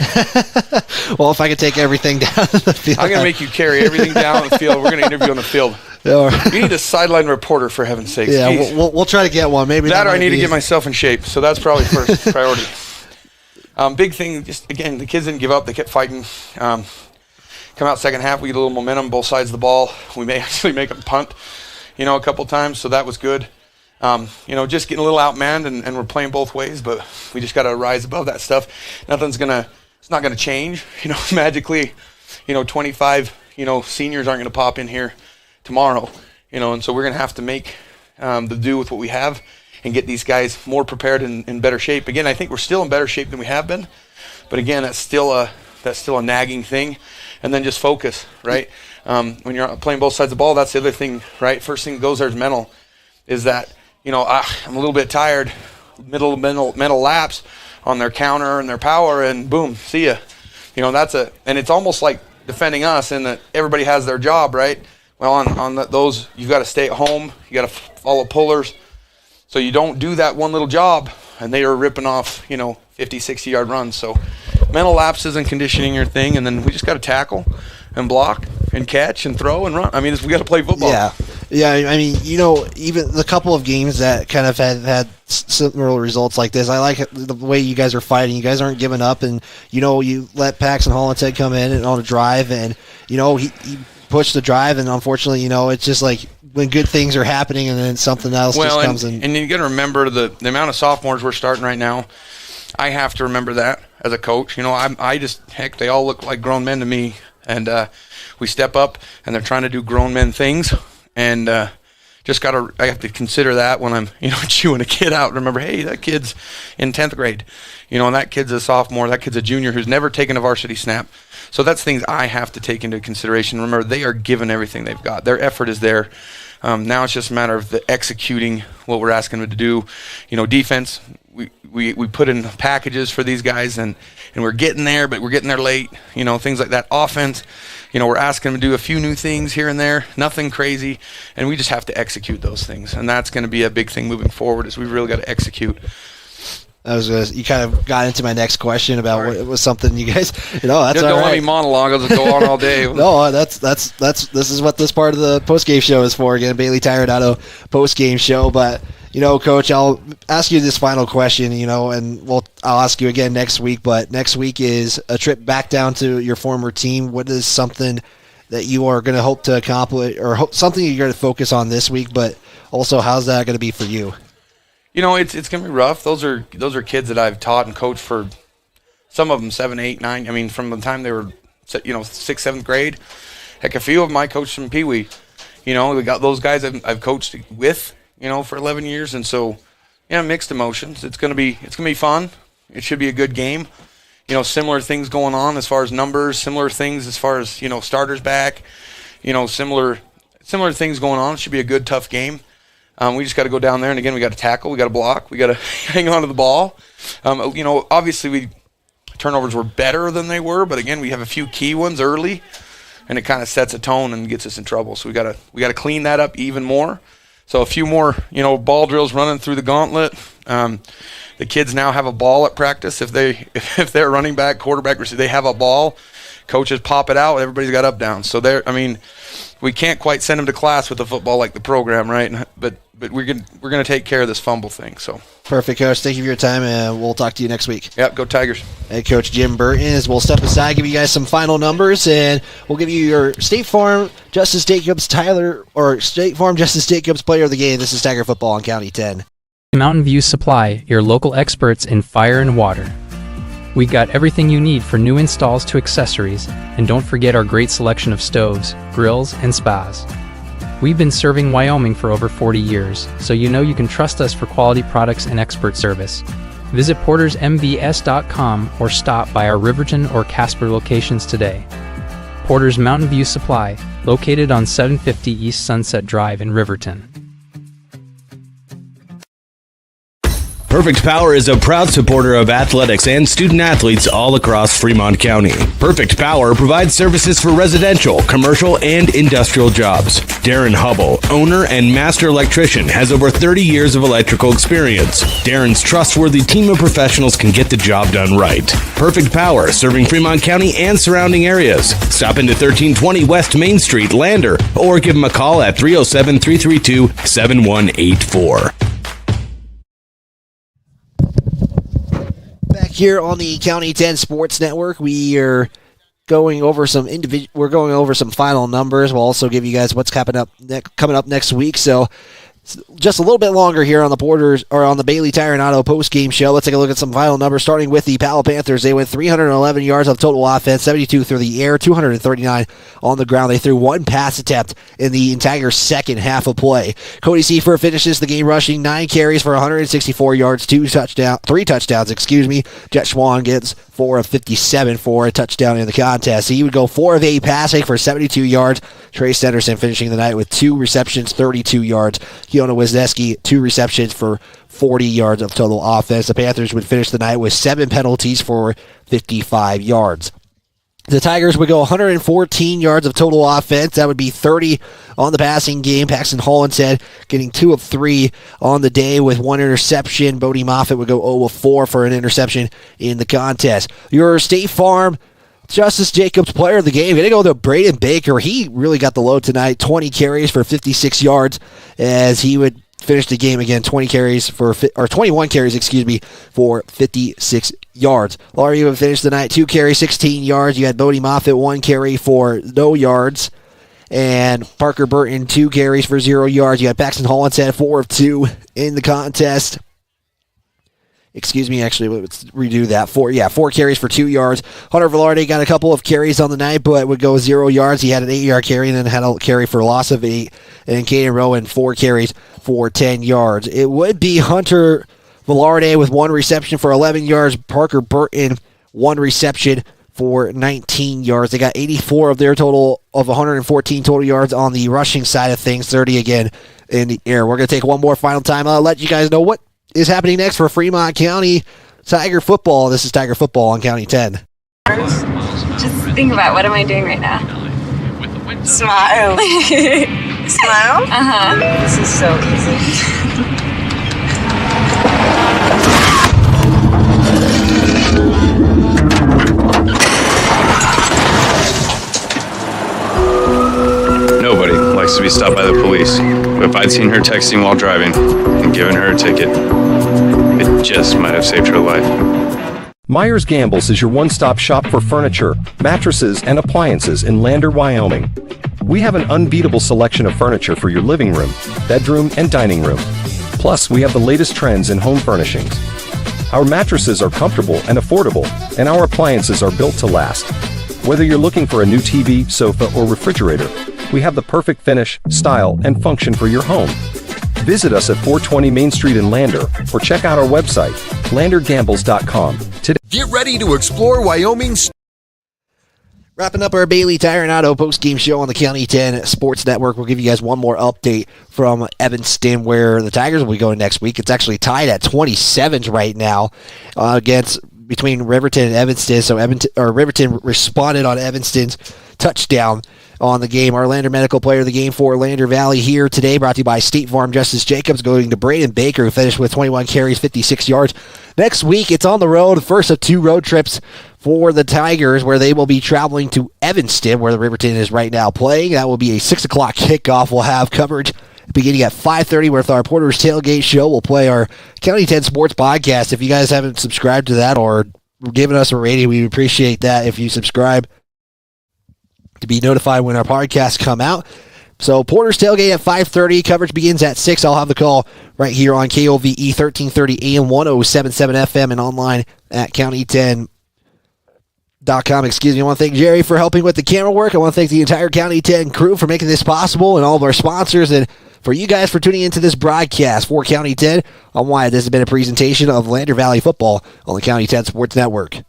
Well, if I could take everything down the field. I'm going to make you carry everything down the field. We're going to interview on the field. You need a sideline reporter, for heaven's sake. Yeah, we'll try to get one. Maybe that or I need to get myself in shape. So that's probably first priority. Big thing, just again, the kids didn't give up. They kept fighting. Come out second half, we get a little momentum, both sides of the ball. We may actually make a punt, a couple times, so that was good. Just getting a little outmanned, and we're playing both ways, but we just got to rise above that stuff. It's not gonna change, magically. 25, seniors aren't gonna pop in here tomorrow, and so we're gonna have to make the do with what we have and get these guys more prepared and in better shape. Again, I think we're still in better shape than we have been, but again, that's still a nagging thing. And then just focus, right? When you're playing both sides of the ball, that's the other thing, right? First thing that goes there is mental. Is that I'm a little bit tired, mental lapse on their counter and their power, and boom, see ya. And it's almost like defending us in that everybody has their job, right? Well, on those, you've got to stay at home, you got to follow pullers, so you don't do that one little job, and they are ripping off, 50, 60-yard runs. So mental lapses and conditioning your thing, and then we just got to tackle and block and catch and throw and run. I mean, we got to play football. Yeah. I mean, even the couple of games that kind of had similar results like this, I like the way you guys are fighting. You guys aren't giving up, and you let Paxton Hollinshead come in and on a drive, and he pushed the drive, and unfortunately, it's just like when good things are happening, and then something else just comes in. And you got to remember the amount of sophomores we're starting right now. I have to remember that as a coach. They all look like grown men to me. And we step up, and they're trying to do grown men things, and I have to consider that when I'm, chewing a kid out. Remember, hey, that kid's in 10th grade, and that kid's a sophomore, that kid's a junior who's never taken a varsity snap. So that's things I have to take into consideration. Remember, they are given everything they've got. Their effort is there. Now it's just a matter of the executing what we're asking them to do. Defense, we put in packages for these guys, and we're getting there, but we're getting there late, things like that. Offense, we're asking them to do a few new things here and there, nothing crazy, and we just have to execute those things. And that's going to be a big thing moving forward, is we've really got to execute. You kind of got into my next question about what was something you guys, that's don't all right. Let me monologue. I'll just go on all day. No, this is what this part of the post-game show is for. Again, Bailey Tire and Auto post-game show. But, Coach, I'll ask you this final question, and I'll ask you again next week. But next week is a trip back down to your former team. What is something that you are going to hope to accomplish, or something you're going to focus on this week, but also how's that going to be for you? It's going to be rough. Those are kids that I've taught and coached for, some of them 7, 8, 9. I mean, from the time they were, 6th, 7th grade. Heck, a few of them I coached from Pee Wee. We got those guys I've coached with, for 11 years, and so mixed emotions. It's going to be fun. It should be a good game. Similar things going on as far as numbers, similar things as far as, starters back, similar things going on. It should be a good, tough game. We just got to go down there, and again, we got to tackle, we got to block, we got to hang on to the ball. Obviously turnovers were better than they were, but again, we have a few key ones early, and it kind of sets a tone and gets us in trouble. So we got to clean that up even more. So a few more, ball drills running through the gauntlet. The kids now have a ball at practice. If they're running back, quarterback, receiver, they have a ball. Coaches pop it out. Everybody's got up down. So we can't quite send them to class with the football like the program, right? But we're gonna take care of this fumble thing. So perfect, Coach. Thank you for your time, and we'll talk to you next week. Yep, go Tigers. Head Coach Jim Burton, as we'll step aside, give you guys some final numbers, and we'll give you your State Farm Justice Jacobs Player of the Game. This is Tiger Football on County 10. Mountain View Supply, your local experts in fire and water. We got everything you need for new installs to accessories, and don't forget our great selection of stoves, grills, and spas. We've been serving Wyoming for over 40 years, so you can trust us for quality products and expert service. Visit portersmbs.com or stop by our Riverton or Casper locations today. Porter's Mountain View Supply, located on 750 East Sunset Drive in Riverton. Perfect Power is a proud supporter of athletics and student athletes all across Fremont County. Perfect Power provides services for residential, commercial, and industrial jobs. Darren Hubble, owner and master electrician, has over 30 years of electrical experience. Darren's trustworthy team of professionals can get the job done right. Perfect Power, serving Fremont County and surrounding areas. Stop into 1320 West Main Street, Lander, or give them a call at 307-332-7184. Back here on the County 10 Sports Network, we are going over some final numbers. We'll also give you guys what's coming up next week. So just a little bit longer here on the Porters, or on the Bailey Tire and Auto post-game show. Let's take a look at some final numbers, starting with the Powell Panthers. They went 311 yards of total offense, 72 through the air, 239 on the ground. They threw one pass attempt in the entire second half of play. Cody Seifert finishes the game rushing 9 carries for 164 yards, 3 touchdowns. Jet Schwan gets 4 of 57 for a touchdown in the contest. He would go 4 of 8 passing for 72 yards. Trace Henderson finishing the night with 2 receptions, 32 yards. Keona Wisniewski, 2 receptions for 40 yards of total offense. The Panthers would finish the night with 7 penalties for 55 yards. The Tigers would go 114 yards of total offense. That would be 30 on the passing game. Paxton Hollinshead getting 2 of 3 on the day with 1 interception. Bodie Moffitt would go 0 of 4 for an interception in the contest. Your State Farm Justice Jacobs Player of the Game, going to go to Braden Baker. He really got the load tonight. 20 carries for 56 yards as he would finish the game again. 21 carries, for 56 yards. Laurie would finish the night 2 carries, 16 yards. You had Bodie Moffitt 1 carry for no yards. And Parker Burton 2 carries for 0 yards. You had Paxton Hollinshead 4 of 2 in the contest. Let's redo that. 4 carries for 2 yards. Hunter Velarde got a couple of carries on the night, but would go 0 yards. He had an 8-yard carry and then had a carry for a loss of 8. And Caden Rowan 4 carries for 10 yards. It would be Hunter Velarde with 1 reception for 11 yards. Parker Burton 1 reception for 19 yards. They got 84 of their total of 114 total yards on the rushing side of things, 30 again in the air. We're going to take one more final time. I'll let you guys know what is happening next for Fremont County Tiger Football. This is Tiger Football on County 10. Just think about, what am I doing right now? Smile. Smile? Uh-huh. This is so easy. Nobody likes to be stopped by the police, but if I'd seen her texting while driving and given her a ticket, it just might have saved her life. Myers Gambles is your one-stop shop for furniture, mattresses, and appliances in Lander, Wyoming. We have an unbeatable selection of furniture for your living room, bedroom, and dining room. Plus, we have the latest trends in home furnishings. Our mattresses are comfortable and affordable, and our appliances are built to last. Whether you're looking for a new TV, sofa, or refrigerator, we have the perfect finish, style, and function for your home. Visit us at 420 Main Street in Lander, or check out our website, landergambles.com. Today. Get ready to explore Wyoming's. Wrapping up our Bailey Tire and Auto post-game show on the County 10 Sports Network. We'll give you guys one more update from Evanston, where the Tigers will be going next week. It's actually tied at 27 right now between Riverton and Evanston. So Riverton responded on Evanston's touchdown on the game. Our Lander Medical Player of the Game for Lander Valley here today, brought to you by State Farm. Justice Jacobs going to Braden Baker, who finished with 21 carries, 56 yards. Next week, it's on the road, first of 2 road trips for the Tigers, where they will be traveling to Evanston, where the Riverton is right now playing. That will be a 6 o'clock kickoff. We'll have coverage beginning at 5:30 with our Porter's Tailgate Show. We'll play our County 10 Sports Podcast. If you guys haven't subscribed to that or given us a rating, we appreciate that if you subscribe to be notified when our podcasts come out. So Porter's Tailgate at 5:30. Coverage begins at 6. I'll have the call right here on KOVE 1330 AM 107.7 FM and online at county10.com. I want to thank Jerry for helping with the camera work. I want to thank the entire County 10 crew for making this possible, and all of our sponsors, and for you guys for tuning into this broadcast for County 10. I'm Wyatt. This has been a presentation of Lander Valley Football on the County 10 Sports Network.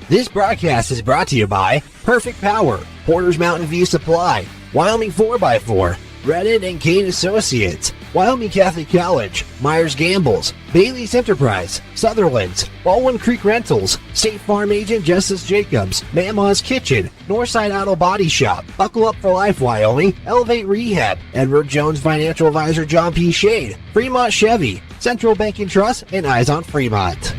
This broadcast is brought to you by Perfect Power, Porter's Mountain View Supply, Wyoming 4x4, Redden and Kane Associates, Wyoming Catholic College, Myers Gambles, Bailey's Enterprise, Sutherland's, Baldwin Creek Rentals, State Farm Agent Justice Jacobs, Mama's Kitchen, Northside Auto Body Shop, Buckle Up for Life Wyoming, Elevate Rehab, Edward Jones Financial Advisor John P. Shade, Fremont Chevy, Central Bank and Trust, and Eyes on Fremont.